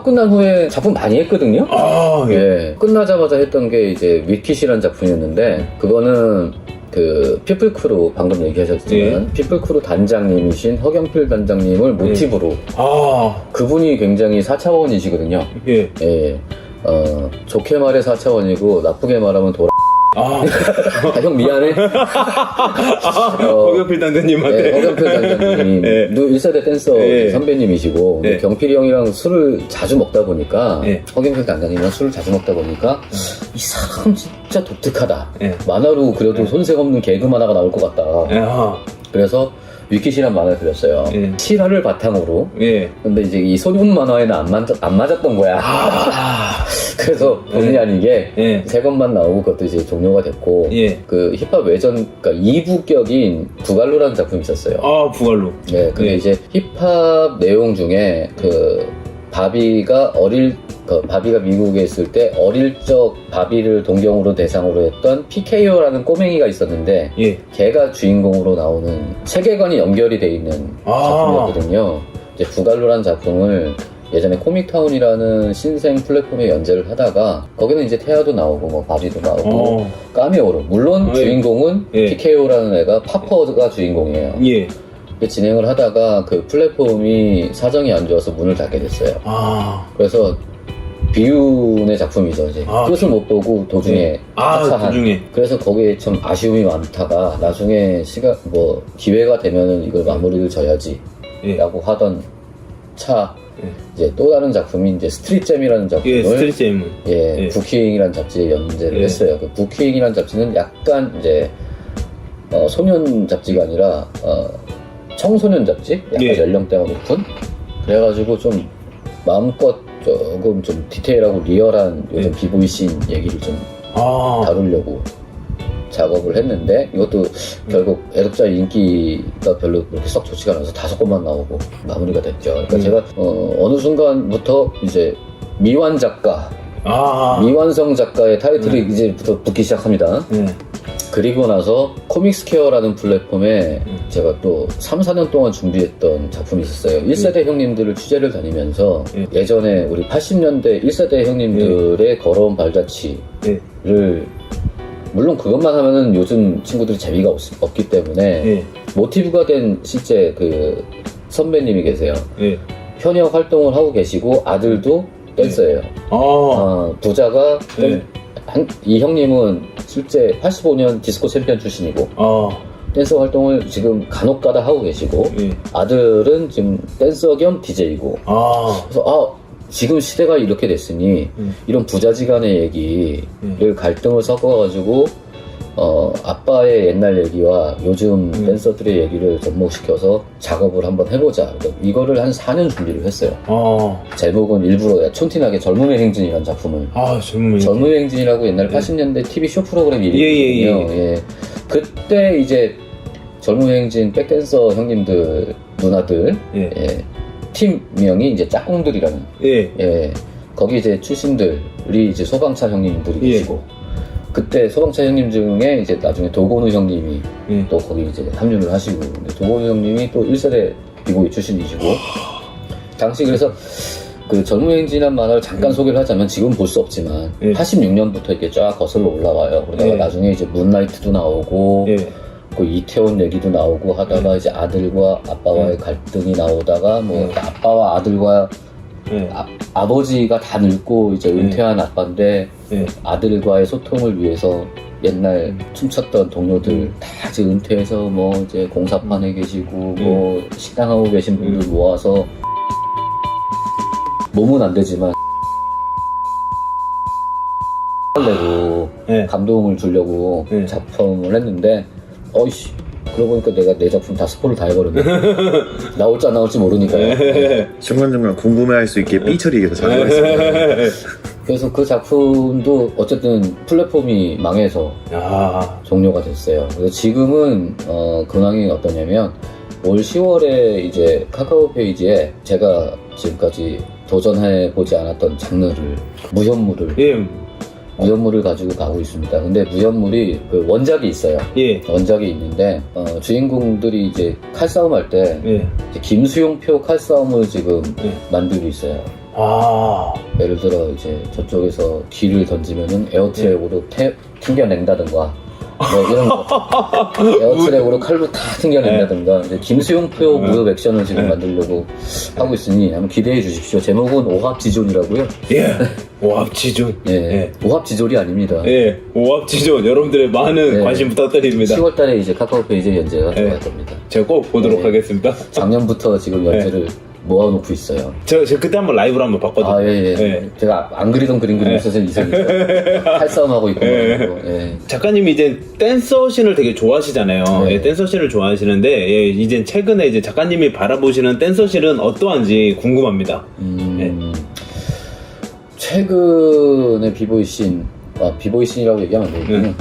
[SPEAKER 4] 끝난 후에 작품 많이 했거든요. 끝나자마자 했던 게 이제 위킷이라는 작품이었는데 그거는 그 피플크루 방금 얘기하셨지만 피플크루 단장님이신 허경필 단장님을 모티브로 그분이 굉장히 4차원이시거든요. 좋게 말해 4차원이고 나쁘게 말하면 형 미안해.
[SPEAKER 1] 허경필 단장님한테.
[SPEAKER 4] 허경필 단장님 1세대 댄서 선배님이시고 경필이 형이랑 술을 자주 먹다 보니까 허경필 단장님이랑 술을 자주 먹다 보니까 이 사람 진짜 독특하다. 만화로 그려도 손색 없는 개그 만화가 나올 것 같다. 그래서 위킷이란 만화를 그렸어요. 실화를 바탕으로. 근데 이제 이 소년 만화에는 안 맞았던 거야. 그래서 본의 아니게 3권만 나오고 그것도 이제 종료가 됐고 그 힙합 외전 그러니까 2부격인 부갈루라는 작품이 있었어요.
[SPEAKER 1] 부갈루.
[SPEAKER 4] 근데 이제 힙합 내용 중에 그 바비가 미국에 있을 때 어릴 적 바비를 동경으로 대상으로 했던 PKO라는 꼬맹이가 있었는데 걔가 주인공으로 나오는 세계관이 연결이 돼 있는 작품이었거든요. 이제 부갈루라는 작품을 예전에 코믹타운이라는 신생 플랫폼에 연재를 하다가 거기는 이제 태아도 나오고 뭐 바비도 나오고 까메오로 물론 주인공은 PKO라는 애가 파퍼가 주인공이에요. 진행을 하다가 그 플랫폼이 사정이 안 좋아서 문을 닫게 됐어요. 그래서 비윤의 작품이죠. 이제
[SPEAKER 1] 아,
[SPEAKER 4] 끝을 못 보고 도중에 하차한.
[SPEAKER 1] 도중에.
[SPEAKER 4] 그래서 거기에 좀 아쉬움이 많다가 나중에 기회가 되면은 이걸 마무리를 져야지
[SPEAKER 1] 예.
[SPEAKER 4] 라고 하던 차 이제 또 다른 작품이 이제 스트릿잼이라는 작품을
[SPEAKER 1] 예, 스트릿잼은. 예.
[SPEAKER 4] 부킹이라는 잡지에 연재를
[SPEAKER 1] 예.
[SPEAKER 4] 했어요. 그 부킹이라는 잡지는 약간 이제 소년 잡지가 아니라 청소년 잡지? 약간
[SPEAKER 1] 예.
[SPEAKER 4] 연령대가 높은? 그래가지고 좀 마음껏 조금 좀 디테일하고 리얼한 요즘
[SPEAKER 1] 예.
[SPEAKER 4] 비보이 씬 얘기를 좀
[SPEAKER 1] 아,
[SPEAKER 4] 다루려고 작업을 했는데 이것도 결국 애독자 인기가 별로 그렇게 썩 좋지가 않아서 5권만 나오고 마무리가 됐죠. 그러니까 제가 어느 순간부터 이제 미완 작가, 미완성 작가의 타이틀이 이제부터 붙기 시작합니다.
[SPEAKER 1] 예.
[SPEAKER 4] 그리고 나서 코믹스케어라는 플랫폼에 제가 또 3, 4년 동안 준비했던 작품이 있었어요. 1세대 형님들을 취재를 다니면서 예전에 우리 80년대 1세대 형님들의 걸어온 발자취를 물론 그것만 하면은 요즘 친구들이 재미가 없기 때문에 모티브가 된 실제 그 선배님이 계세요. 현역 활동을 하고 계시고 아들도 댄서예요. 부자가 이 형님은 실제 85년 디스코 챔피언 출신이고 댄서 활동을 지금 간혹가다 하고 계시고 아들은 지금 댄서 겸 DJ이고 그래서 지금 시대가 이렇게 됐으니 이런 부자지간의 얘기를 갈등을 섞어가지고 아빠의 옛날 얘기와 요즘 댄서들의 얘기를 접목시켜서 작업을 한번 해보자. 이거를 한 4년 준비를 했어요. 제목은 일부러 촌티나게 젊음의 행진이라는 작품을 젊음의 행진이라고 옛날 80년대 TV 쇼 프로그램 이름이거든요. 예. 그때 이제 젊음의 행진 백댄서 형님들 누나들 팀명이 이제 짝꿍들이라는 거기 이제 출신들이 이제 소방차 형님들이 계시고 그때 소방차 형님 중에 이제 나중에 도건우 형님이 또 거기 이제 합류를 하시고 근데 도건우 형님이 또 1세대 비보이 출신이시고 당시 그래서 그 젊음의 행진이라는 만화를 잠깐 소개를 하자면 지금 볼 수 없지만 86년부터 이렇게 쫙 거슬러 올라와요. 그러다가 나중에 이제 문라이트도 나오고 그 이태원 얘기도 나오고 하다가 이제 아들과 아빠와의 갈등이 나오다가 뭐 아빠와 아들과 아버지가 다 늙고 이제 은퇴한 아빠인데 아들과의 소통을 위해서 옛날 춤췄던 동료들 다 이제 은퇴해서 뭐 이제 공사판에 계시고 뭐 식당하고 계신 분들 모아서 몸은 안 되지만 내고 감동을 주려고 작품을 했는데 어이씨 그러고 보니까 내가 내 작품 다 스포를 다 해버렸네. 나올지 안 나올지 모르니까요.
[SPEAKER 6] 중간중간 궁금해할 수 있게 삐 처리해서 잘 했습니다.
[SPEAKER 4] 그래서 그 작품도 어쨌든 플랫폼이 망해서 종료가 됐어요. 그래서 지금은 근황이 어떠냐면 올 10월에 이제 카카오 페이지에 제가 지금까지 도전해보지 않았던 장르를 무협물을 가지고 가고 있습니다. 근데 무협물이 그 원작이 있어요. 원작이 있는데 주인공들이 이제 칼싸움 할 때 김수용표 칼싸움을 지금 만들고 있어요. 예를 들어 이제 저쪽에서 기를 던지면은 에어트랙으로 튕겨낸다든가 뭐 이런 거 에어트랙으로 칼로 다 튕겨낸다든가 이제 김수용표 무협 액션을 지금 만들려고 하고 있으니 한번 기대해 주십시오. 제목은 오합지존이라고요.
[SPEAKER 1] 오합지존.
[SPEAKER 4] 오합지졸이 아닙니다.
[SPEAKER 1] 오합지존. 여러분들의 많은 관심 부탁드립니다.
[SPEAKER 4] 10월달에 이제 카카오 페이지에 연재가 들어갈 겁니다.
[SPEAKER 1] 제가 꼭 보도록 하겠습니다.
[SPEAKER 4] 작년부터 지금 연재를 모아놓고 있어요.
[SPEAKER 1] 제가 그때 한번 라이브로 한번 봤거든요.
[SPEAKER 4] 제가 안 그리던 그림 그리면서 이상했어요. 칼싸움하고 있고.
[SPEAKER 1] 작가님이 이제 댄서씬을 되게 좋아하시잖아요. 댄서씬을 좋아하시는데 이제 최근에 이제 작가님이 바라보시는 댄서씬은 어떠한지 궁금합니다.
[SPEAKER 4] 최근에 비보이씬 비보이씬이라고 얘기하면 안 되겠군요.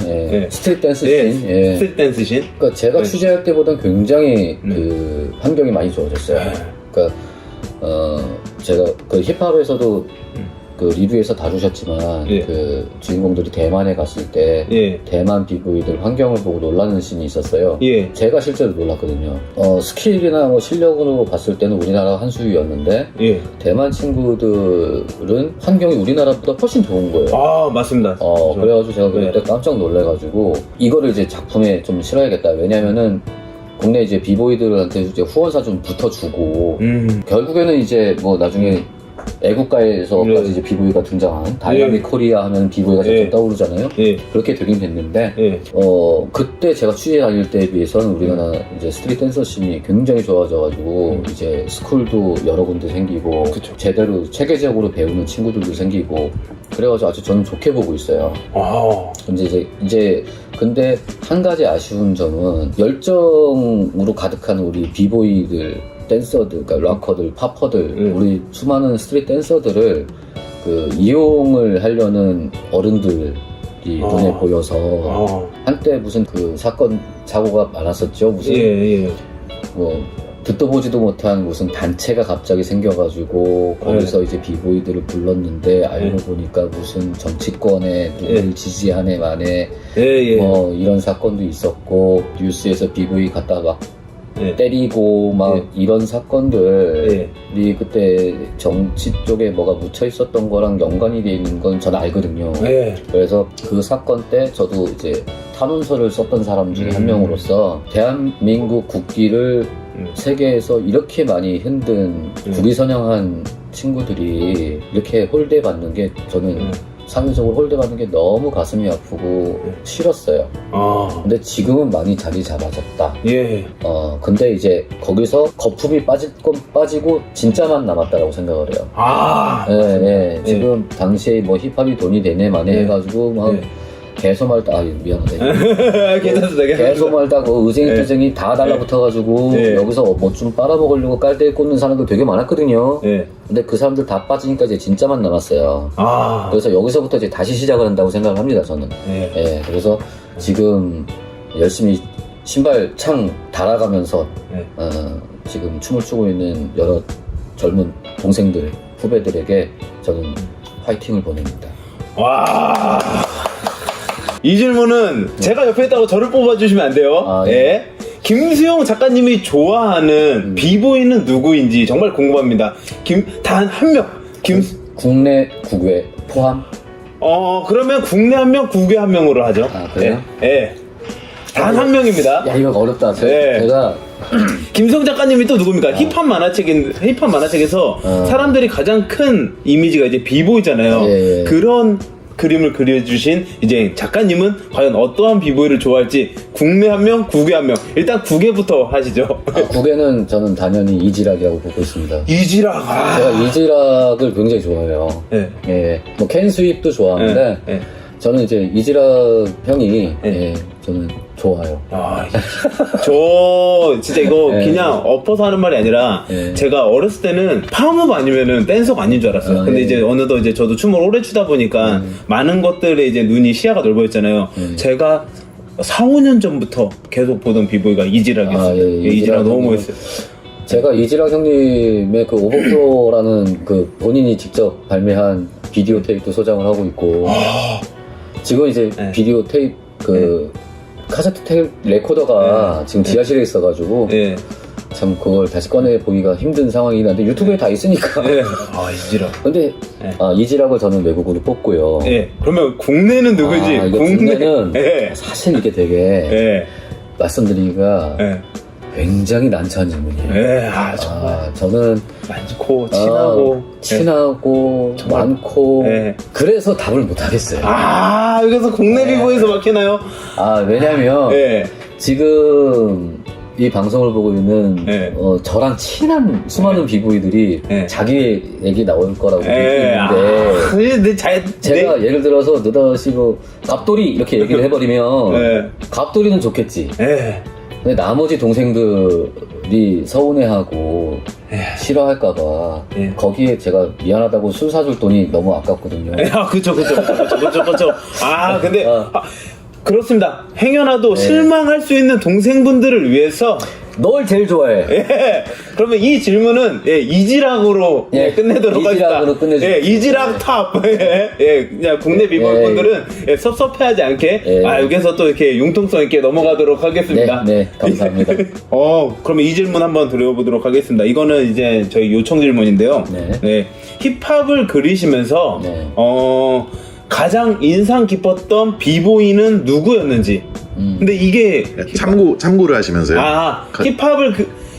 [SPEAKER 4] 스트릿 댄스 씬.
[SPEAKER 1] 스트릿 댄스 씬.
[SPEAKER 4] 그러니까 제가 취재할 때보다는 굉장히 그 환경이 많이 좋아졌어요. 그러니까 제가 그 힙합에서도 그 리뷰에서 다루셨지만 그 주인공들이 대만에 갔을 때 대만 비보이들 환경을 보고 놀라는 씬이 있었어요. 제가 실제로 놀랐거든요. 스킬이나 뭐 실력으로 봤을 때는 우리나라가 한 수위였는데 대만 친구들은 환경이 우리나라보다 훨씬 좋은 거예요.
[SPEAKER 1] 맞습니다.
[SPEAKER 4] 그래가지고 제가 그때 깜짝 놀래가지고 이거를 이제 작품에 좀 실어야겠다. 왜냐면은 국내 이제 비보이들한테 이제 후원사 좀 붙어주고 결국에는 이제 뭐 나중에 애국가에서까지 이제 비보이가 등장한 다이나믹 코리아 하면 비보이가 좀 떠오르잖아요. 그렇게 되긴 됐는데 그때 제가 취재 다닐 때에 비해서는 우리나라 이제 스트릿 댄서 씬이 굉장히 좋아져가지고 이제 스쿨도 여러 군데 생기고 제대로 체계적으로 배우는 친구들도 생기고 그래가지고 아주 저는 좋게 보고 있어요. 근데 근데 한 가지 아쉬운 점은 열정으로 가득한 우리 비보이들, 댄서들, 그러니까 락커들, 팝퍼들, 우리 수많은 스트릿 댄서들을 그 이용을 하려는 어른들이 눈에 보여서 한때 무슨 그 사건 사고가 많았었죠. 무슨 뭐 듣도 보지도 못한 무슨 단체가 갑자기 생겨가지고 거기서 이제 비보이들을 불렀는데 알고 보니까 무슨 정치권에 누구를 지지하네 마네 뭐 이런 사건도 있었고 뉴스에서 비보이 갖다 막 때리고 막 이런 사건들이 그때 정치 쪽에 뭐가 묻혀 있었던 거랑 연관이 돼 있는 건 저는 알거든요. 그래서 그 사건 때 저도 이제 탄원서를 썼던 사람 중에 한 명으로서 대한민국 국기를 세계에서 이렇게 많이 흔든 국위선양한 친구들이 이렇게 홀대받는 게 저는 사회적으로 홀대받는 게 너무 가슴이 아프고 싫었어요. 근데 지금은 많이 자리 잡아졌다. 근데 이제 거기서 거품이 빠질 건 빠지고 진짜만 남았다라고 생각을 해요. 지금 당시에 뭐 힙합이 돈이 되네 마네 해가지고 막 개소 말다 미안하다. 개소 말다 그 의쟁이 다 달라붙어가지고 여기서 뭐 좀 빨아먹으려고 깔때기 꽂는 사람들 되게 많았거든요. 근데 그 사람들 다 빠지니까 이제 진짜만 남았어요. 그래서 여기서부터 이제 다시 시작을 한다고 생각을 합니다, 저는. 그래서 지금 열심히 신발 창 달아가면서 지금 춤을 추고 있는 여러 젊은 동생들, 후배들에게 저는 화이팅을 보냅니다.
[SPEAKER 1] 와. 이 질문은 제가 옆에 있다고 저를 뽑아주시면 안 돼요. 김수영 작가님이 좋아하는 비보이는 누구인지 정말 궁금합니다. 단 한 명.
[SPEAKER 4] 국내 국외 포함?
[SPEAKER 1] 그러면 국내 한 명, 국외 한 명으로 하죠.
[SPEAKER 4] 그래요?
[SPEAKER 1] 단 한 명입니다.
[SPEAKER 4] 야, 이거 어렵다. 제가
[SPEAKER 1] 김수영 작가님이 또 누굽니까? 힙합 만화책에서 사람들이 가장 큰 이미지가 이제 비보이잖아요. 그런 그림을 그려주신 이제 작가님은 과연 어떠한 비보이를 좋아할지 국내 한 명, 국외 한 명. 일단 국외부터 하시죠.
[SPEAKER 4] 국외는 저는 당연히 이지락이라고 보고 있습니다.
[SPEAKER 1] 이지락.
[SPEAKER 4] 제가 이지락을 굉장히 좋아해요. 뭐 캔스윕도 좋아하는데 저는 이제 이지락 형이 저는 좋아요.
[SPEAKER 1] 저 진짜 이거 그냥 엎어서 하는 말이 아니라 제가 어렸을 때는 팝업 아니면은 댄서가 아닌 줄 알았어요. 근데 이제 어느덧 이제 저도 춤을 오래 추다 보니까 많은 것들에 이제 눈이 시야가 넓어졌잖아요. 제가 4, 5년 전부터 계속 보던 비보이가 이지락이었어요. 이지락 너무 멋있어요.
[SPEAKER 4] 제가 이지락 형님의 그 오버프로라는 그 본인이 직접 발매한 비디오 테이프도 소장을 하고 있고 지금 이제 비디오 테이프 그 카세트 테이프 레코더가 지금 지하실에 있어가지고 참 그걸 다시 꺼내 보기가 힘든 상황이긴 한데 유튜브에 다 있으니까.
[SPEAKER 1] 이지락.
[SPEAKER 4] 근데 이지락을 저는 외국으로 뽑고요.
[SPEAKER 1] 그러면 국내는 누구지?
[SPEAKER 4] 국내는 사실 이게 되게 말씀드리기가 굉장히 난처한 질문이에요.
[SPEAKER 1] 정말.
[SPEAKER 4] 저는
[SPEAKER 1] 많고
[SPEAKER 4] 친하고 많고 그래서 답을 못 하겠어요.
[SPEAKER 1] 그래서 국내 비보에서 막히나요?
[SPEAKER 4] 왜냐면 지금 이 방송을 보고 있는 저랑 친한 수많은 비보이들이 자기 얘기 나올 거라고 믿고 있는데 제가 예를 들어서 느닷없이 뭐 갑돌이 이렇게 얘기를 해버리면 갑돌이는 좋겠지. 근데 나머지 동생들이 서운해하고 싫어할까봐 거기에 제가 미안하다고 술 사줄 돈이 너무 아깝거든요.
[SPEAKER 1] 그쵸. 근데 그렇습니다. 행여나도 실망할 수 있는 동생분들을 위해서
[SPEAKER 4] 널 제일 좋아해.
[SPEAKER 1] 그러면 이 질문은 이지락으로 끝내도록 하겠습니다. 이지락 탑. 그냥 국내 비보이분들은 섭섭해하지 않게 여기서 또 이렇게 융통성 있게 넘어가도록 하겠습니다.
[SPEAKER 4] 네, 감사합니다.
[SPEAKER 1] 그러면 이 질문 한번 드려보도록 하겠습니다. 이거는 이제 저희 요청 질문인데요. 힙합을 그리시면서 가장 인상 깊었던 비보이는 누구였는지. 근데 이게
[SPEAKER 6] 참고를 하시면서요.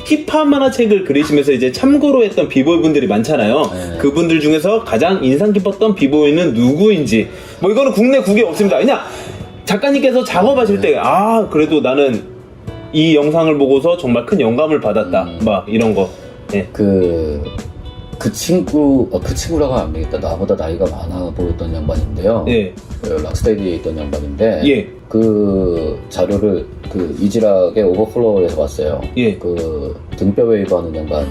[SPEAKER 1] 힙합 만화책을 그리시면서 이제 참고로 했던 비보이 분들이 많잖아요.
[SPEAKER 4] 네.
[SPEAKER 1] 그분들 중에서 가장 인상 깊었던 비보이는 누구인지. 뭐 이거는 국내 국에 없습니다. 그냥 작가님께서 작업하실 때 그래도 나는 이 영상을 보고서 정말 큰 영감을 받았다. 막 이런 거. 네.
[SPEAKER 4] 그 친구라고 하면 안 되겠다. 나보다 나이가 많아 보였던 양반인데요.
[SPEAKER 1] 예.
[SPEAKER 4] 그 락스테디에 있던 양반인데,
[SPEAKER 1] 예.
[SPEAKER 4] 그 자료를 그 이지락의 오버플로우에서 봤어요.
[SPEAKER 1] 예.
[SPEAKER 4] 그 등뼈 웨이브 하는 양반.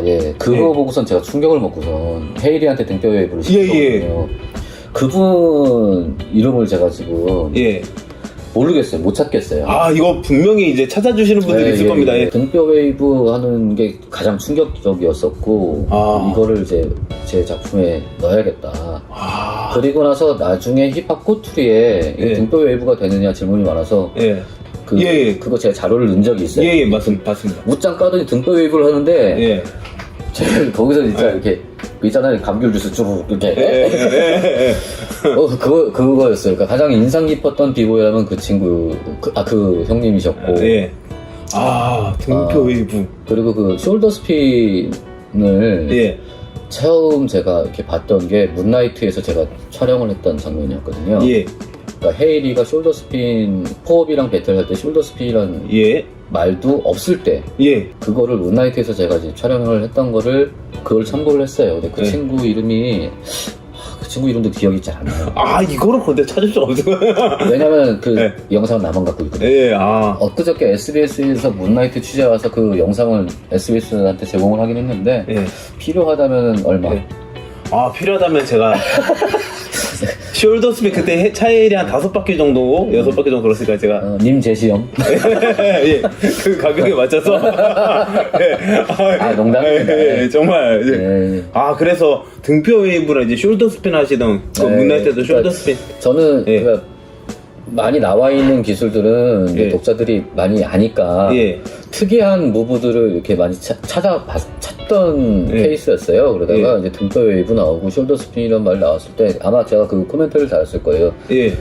[SPEAKER 4] 예. 그거
[SPEAKER 1] 예.
[SPEAKER 4] 보고선 제가 충격을 먹고선 헤이리한테 등뼈 웨이브를
[SPEAKER 1] 예,
[SPEAKER 4] 시켰거든요. 그분 이름을 제가 지금
[SPEAKER 1] 예.
[SPEAKER 4] 모르겠어요. 못 찾겠어요.
[SPEAKER 1] 이거 분명히 이제 찾아주시는 분들이 있을 겁니다. 예.
[SPEAKER 4] 등뼈 웨이브 하는 게 가장 충격적이었었고, 이거를 이제 제 작품에 넣어야겠다. 그리고 나서 나중에 힙합 꼬투리에 이게
[SPEAKER 1] 예.
[SPEAKER 4] 등뼈 웨이브가 되느냐 질문이 많아서,
[SPEAKER 1] 예. 예.
[SPEAKER 4] 그거 제가 자료를 넣은 적이 있어요.
[SPEAKER 1] 예, 맞습니다.
[SPEAKER 4] 웃장 까더니 등뼈 웨이브를 하는데,
[SPEAKER 1] 예.
[SPEAKER 4] 제가 거기서 진짜 이렇게, 있잖아요. 감귤 주스 쭉 이렇게. 그거였어요. 그러니까 가장 인상 깊었던 비보이라면 그 친구, 그 형님이셨고.
[SPEAKER 1] 예. 등뼈 웨이브.
[SPEAKER 4] 그리고 그 숄더 스핀을
[SPEAKER 1] 예.
[SPEAKER 4] 처음 제가 이렇게 봤던 게 문나이트에서 제가 촬영을 했던 장면이었거든요.
[SPEAKER 1] 예.
[SPEAKER 4] 그러니까 헤일이가 숄더 스핀, 포업이랑 배틀할 때 숄더 스핀이라는
[SPEAKER 1] 예.
[SPEAKER 4] 말도 없을 때,
[SPEAKER 1] 예.
[SPEAKER 4] 그거를 문나이트에서 제가 이제 촬영을 했던 거를, 그걸 참고를 했어요. 근데 그
[SPEAKER 1] 예.
[SPEAKER 4] 친구 이름이, 그 친구 이름도 기억이 잘 안 나요.
[SPEAKER 1] 이거는 근데 찾을 수가 없을 거예요.
[SPEAKER 4] 왜냐면 그
[SPEAKER 1] 예.
[SPEAKER 4] 영상은 나만 갖고 있거든요.
[SPEAKER 1] 예,
[SPEAKER 4] 엊그저께 SBS에서 문나이트 취재 와서 그 영상을 SBS한테 제공을 하긴 했는데,
[SPEAKER 1] 예.
[SPEAKER 4] 필요하다면 얼마?
[SPEAKER 1] 예. 필요하다면 제가 숄더 스핀 그때 차일이 한 5바퀴 정도, 6바퀴 정도 그랬으니까 제가
[SPEAKER 4] 님 제시형?
[SPEAKER 1] 예, 그 가격에 맞춰서 예.
[SPEAKER 4] 농담입니다.
[SPEAKER 1] 예, 정말
[SPEAKER 4] 예.
[SPEAKER 1] 그래서 등뼈 웨이브랑 이제 숄더 스핀 하시던 그 문나이트도 숄더 스핀
[SPEAKER 4] 저는
[SPEAKER 1] 예.
[SPEAKER 4] 그러니까 많이 나와 있는 기술들은 이제
[SPEAKER 1] 예.
[SPEAKER 4] 독자들이 많이 아니까
[SPEAKER 1] 예.
[SPEAKER 4] 특이한 무브들을 이렇게 많이 찾던
[SPEAKER 1] 예.
[SPEAKER 4] 케이스였어요. 그러다가
[SPEAKER 1] 예.
[SPEAKER 4] 이제 등뼈 웨이브 나오고 숄더 스핀이란 말 나왔을 때 아마 제가 그 코멘트를 달았을 거예요.
[SPEAKER 1] 예.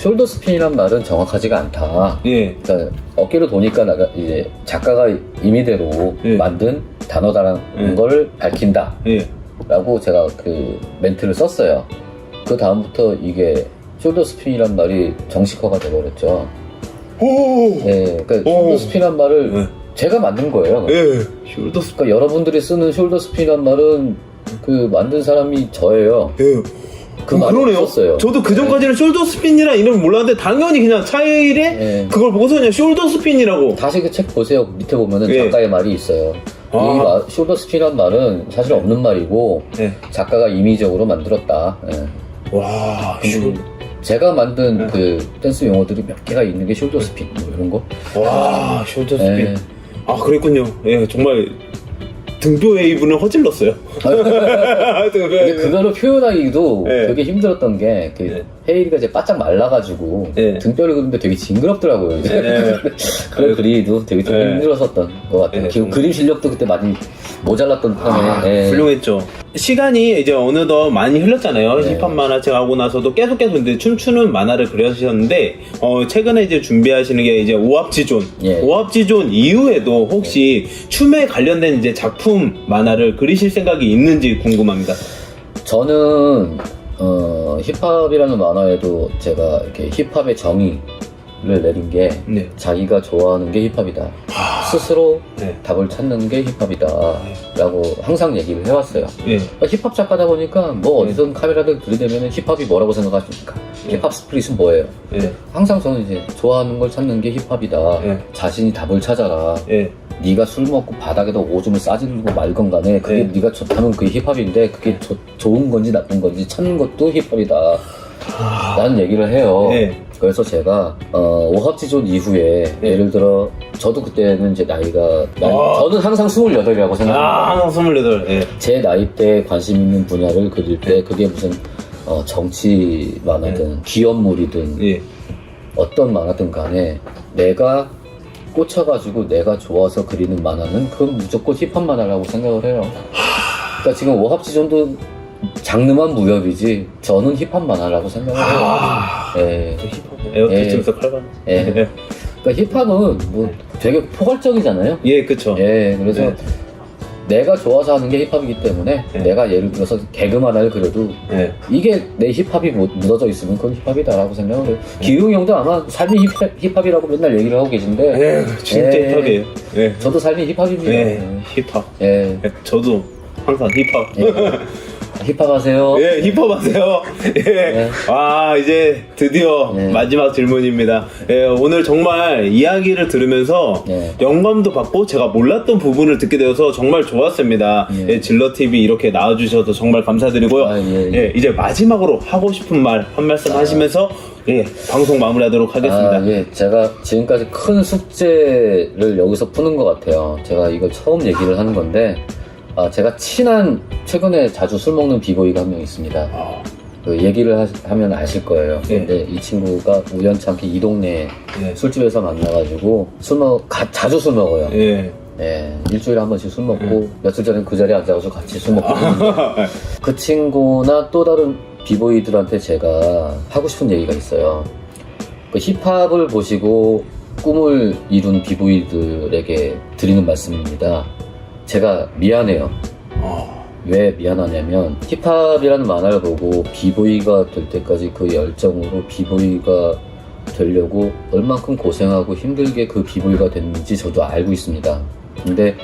[SPEAKER 4] 숄더 스핀이란 말은 정확하지가 않다.
[SPEAKER 1] 예.
[SPEAKER 4] 그러니까 어깨로 도니까 이제 작가가 임의대로
[SPEAKER 1] 예.
[SPEAKER 4] 만든 단어다라는
[SPEAKER 1] 예.
[SPEAKER 4] 걸 밝힌다.
[SPEAKER 1] 예.
[SPEAKER 4] 라고 제가 그 멘트를 썼어요. 그 다음부터 이게 숄더 스핀이란 말이 정식화가 돼버렸죠. 그러니까 숄더 스핀이란 말을
[SPEAKER 1] 예.
[SPEAKER 4] 제가 만든 거예요.
[SPEAKER 1] 예. 숄더 스핀.
[SPEAKER 4] 그러니까 여러분들이 쓰는 숄더 스핀이란 말은 그 만든 사람이 저예요.
[SPEAKER 1] 예.
[SPEAKER 4] 그 말이
[SPEAKER 1] 그러네요.
[SPEAKER 4] 없었어요.
[SPEAKER 1] 저도 그 전까지는 숄더 스핀이라는 이름을 몰랐는데 당연히 그냥 차일에
[SPEAKER 4] 예.
[SPEAKER 1] 그걸 보고서 그냥 숄더 스핀이라고.
[SPEAKER 4] 다시 그 책 보세요. 밑에 보면은
[SPEAKER 1] 예.
[SPEAKER 4] 작가의 말이 있어요. 이 숄더 스핀이란 말은 사실 없는 말이고
[SPEAKER 1] 예.
[SPEAKER 4] 작가가 임의적으로 만들었다. 예.
[SPEAKER 1] 와.
[SPEAKER 4] 제가 만든 그 댄스 용어들이 몇 개가 있는 게 숄더 스핀 뭐 이런 거.
[SPEAKER 1] 와, 숄더 스핀.
[SPEAKER 4] 예.
[SPEAKER 1] 그랬군요. 예, 정말 등뼈 웨이브는 허질렀어요.
[SPEAKER 4] 근데 그거를 표현하기도
[SPEAKER 1] 예.
[SPEAKER 4] 되게 힘들었던 게 그
[SPEAKER 1] 예.
[SPEAKER 4] 헤일이가 이제 바짝 말라가지고
[SPEAKER 1] 예.
[SPEAKER 4] 등뼈를 그리는데 되게 징그럽더라고요. 이제. 그걸 그리기도 되게 좀
[SPEAKER 1] 예.
[SPEAKER 4] 힘들었었던 것 같아요.
[SPEAKER 1] 예,
[SPEAKER 4] 지금
[SPEAKER 1] 정말.
[SPEAKER 4] 그림 실력도 그때 많이 모자랐던 편에. 예.
[SPEAKER 1] 훌륭했죠. 시간이 이제 어느덧 많이 흘렀잖아요.
[SPEAKER 4] 네.
[SPEAKER 1] 힙합 만화책 하고 나서도 계속 이제 춤추는 만화를 그려주셨는데, 최근에 이제 준비하시는 게 이제 오합지존.
[SPEAKER 4] 예.
[SPEAKER 1] 오합지존 이후에도 혹시 춤에 관련된 이제 작품 만화를 그리실 생각이 있는지 궁금합니다.
[SPEAKER 4] 저는 힙합이라는 만화에도 제가 이렇게 힙합의 정의를 내린 게
[SPEAKER 1] 네.
[SPEAKER 4] 자기가 좋아하는 게 힙합이다. 스스로
[SPEAKER 1] 네.
[SPEAKER 4] 답을 찾는 게 힙합이다. 라고 항상 얘기를 해왔어요.
[SPEAKER 1] 예.
[SPEAKER 4] 그러니까 힙합 작가다 보니까 뭐 어디선 카메라를 들이대면 힙합이 뭐라고 생각하십니까? 힙합 스프릿은 뭐예요?
[SPEAKER 1] 예.
[SPEAKER 4] 항상 저는 이제 좋아하는 걸 찾는 게 힙합이다.
[SPEAKER 1] 예.
[SPEAKER 4] 자신이 답을 찾아라.
[SPEAKER 1] 예.
[SPEAKER 4] 네가 술 먹고 바닥에다 오줌을 싸지르고 말건 간에 그게
[SPEAKER 1] 네.
[SPEAKER 4] 네가 좋다면 그게 힙합인데 그게 좋은 건지 나쁜 건지 찾는 것도 힙합이다 라는 얘기를 해요.
[SPEAKER 1] 네.
[SPEAKER 4] 그래서 제가 오합지존 이후에
[SPEAKER 1] 네.
[SPEAKER 4] 예를 들어 저도 그때는 이제 나이가 저는 항상 28이라고 생각합니다.
[SPEAKER 1] 28. 예.
[SPEAKER 4] 제 나이 때 관심 있는 분야를 그릴 때 그게 무슨 정치 만화든 기업물이든
[SPEAKER 1] 예.
[SPEAKER 4] 어떤 만화든 간에 내가 꽂혀가지고 내가 좋아서 그리는 만화는 그건 무조건 힙합 만화라고 생각을 해요. 그러니까 지금 오합지존도 장르만 무협이지 저는 힙합 만화라고 생각을 해요. 예.
[SPEAKER 1] 에어캐치면서 칼바.
[SPEAKER 4] 예. 그러니까 힙합은 뭐 되게 포괄적이잖아요.
[SPEAKER 1] 예, 그쵸.
[SPEAKER 4] 예, 그래서
[SPEAKER 1] 네.
[SPEAKER 4] 내가 좋아서 하는 게 힙합이기 때문에
[SPEAKER 1] 네.
[SPEAKER 4] 내가 예를 들어서 개그 만화를 그려도
[SPEAKER 1] 네.
[SPEAKER 4] 이게 내 힙합이 묻어져 있으면 그건 힙합이다라고 생각을 해요. 기웅 형도 아마 삶이 힙합이라고 맨날 얘기를 하고 계신데
[SPEAKER 1] 예, 진짜
[SPEAKER 4] 예.
[SPEAKER 1] 힙합이에요. 예.
[SPEAKER 4] 저도 삶이 힙합입니다.
[SPEAKER 1] 예, 힙합.
[SPEAKER 4] 예.
[SPEAKER 1] 예, 저도 항상 힙합.
[SPEAKER 4] 힙합 하세요.
[SPEAKER 1] 예, 힙합 하세요. 예.
[SPEAKER 4] 네.
[SPEAKER 1] 와, 이제 드디어
[SPEAKER 4] 네.
[SPEAKER 1] 마지막 질문입니다. 예, 오늘 정말 이야기를 들으면서
[SPEAKER 4] 네.
[SPEAKER 1] 영감도 받고 제가 몰랐던 부분을 듣게 되어서 정말 좋았습니다.
[SPEAKER 4] 네.
[SPEAKER 1] 예, 질러TV 이렇게 나와주셔서 정말 감사드리고요.
[SPEAKER 4] 아, 예, 예.
[SPEAKER 1] 예, 이제 마지막으로 하고 싶은 말 한 말씀 하시면서 예, 방송 마무리하도록 하겠습니다.
[SPEAKER 4] 아, 예. 제가 지금까지 큰 숙제를 여기서 푸는 것 같아요. 제가 이걸 처음 얘기를 하는 건데, 제가 친한, 최근에 자주 술 먹는 비보이가 한 명 있습니다. 그 얘기를 하면 아실 거예요.
[SPEAKER 1] 예.
[SPEAKER 4] 근데 이 친구가 우연찮게 이 동네에
[SPEAKER 1] 예.
[SPEAKER 4] 술집에서 만나가지고 자주 술 먹어요.
[SPEAKER 1] 예.
[SPEAKER 4] 예, 일주일에 한 번씩 술 먹고, 며칠 전에 그 자리에 앉아서 같이 술 먹고. 그 친구나 또 다른 비보이들한테 제가 하고 싶은 얘기가 있어요. 그 힙합을 보시고 꿈을 이룬 비보이들에게 드리는 말씀입니다. 제가 미안해요. 왜 미안하냐면 힙합이라는 만화를 보고 비보이가 될 때까지 그 열정으로 비보이가 되려고 얼만큼 고생하고 힘들게 그 비보이가 됐는지 저도 알고 있습니다. 근데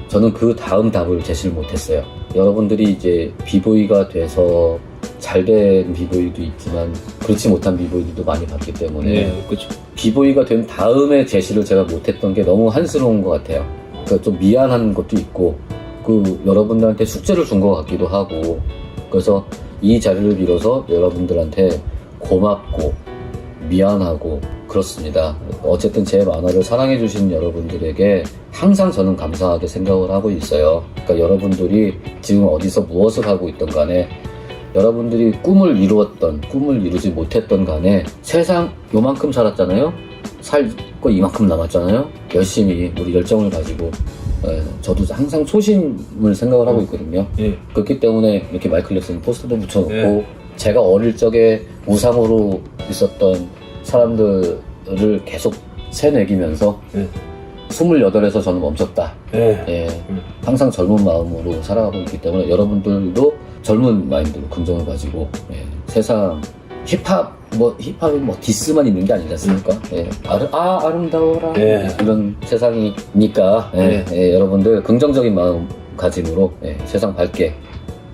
[SPEAKER 4] 저는 그 다음 답을 제시를 못했어요. 여러분들이 이제 비보이가 돼서 잘된 비보이도 있지만 그렇지 못한 비보이들도 많이 봤기 때문에
[SPEAKER 1] 네, 그렇죠.
[SPEAKER 4] 비보이가 된 다음에 제시를 제가 못했던 게 너무 한스러운 것 같아요. 그러니까 좀 미안한 것도 있고 그 여러분들한테 숙제를 준 것 같기도 하고 그래서 이 자리를 빌어서 여러분들한테 고맙고 미안하고 그렇습니다. 어쨌든 제 만화를 사랑해주신 여러분들에게 항상 저는 감사하게 생각을 하고 있어요. 그러니까 여러분들이 지금 어디서 무엇을 하고 있던 간에 여러분들이 꿈을 이루었던, 꿈을 이루지 못했던 간에 세상 요만큼 살았잖아요? 살 거 이만큼 남았잖아요? 열심히 우리 열정을 가지고 저도 항상 초심을 생각을 하고 있거든요.
[SPEAKER 1] 예.
[SPEAKER 4] 그렇기 때문에 이렇게 마이클 잭슨 포스터도 붙여놓고
[SPEAKER 1] 예.
[SPEAKER 4] 제가 어릴 적에 우상으로 있었던 사람들을 계속 새내기면서
[SPEAKER 1] 예.
[SPEAKER 4] 28에서 저는 멈췄다.
[SPEAKER 1] 예.
[SPEAKER 4] 예. 항상 젊은 마음으로 살아가고 있기 때문에 여러분들도 젊은 마인드로 긍정을 가지고 세상 힙합이 뭐 디스만 있는 게 아니지 않습니까? 예. 아름다워라.
[SPEAKER 1] 예.
[SPEAKER 4] 이런 세상이니까 여러분들 긍정적인 마음가짐으로 세상 밝게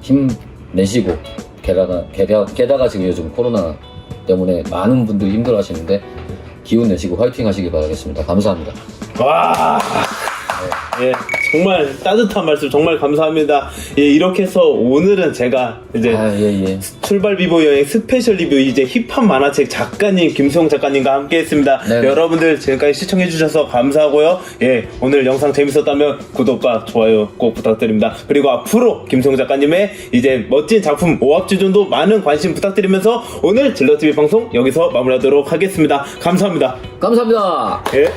[SPEAKER 4] 힘내시고 게다가 지금 요즘 코로나 때문에 많은 분들이 힘들어 하시는데 기운 내시고 화이팅 하시기 바라겠습니다. 감사합니다.
[SPEAKER 1] 와. 예, 정말 따뜻한 말씀 정말 감사합니다. 예, 이렇게 해서 오늘은 제가 이제 출발 비보 여행 스페셜 리뷰 이제 힙합 만화책 작가님 김수영 작가님과 함께했습니다.
[SPEAKER 4] 네.
[SPEAKER 1] 여러분들 지금까지 시청해주셔서 감사하고요. 예, 오늘 영상 재밌었다면 구독과 좋아요 꼭 부탁드립니다. 그리고 앞으로 김수영 작가님의 이제 멋진 작품 오합지존도 많은 관심 부탁드리면서 오늘 질러TV 방송 여기서 마무리하도록 하겠습니다. 감사합니다.
[SPEAKER 4] 감사합니다.
[SPEAKER 1] 예.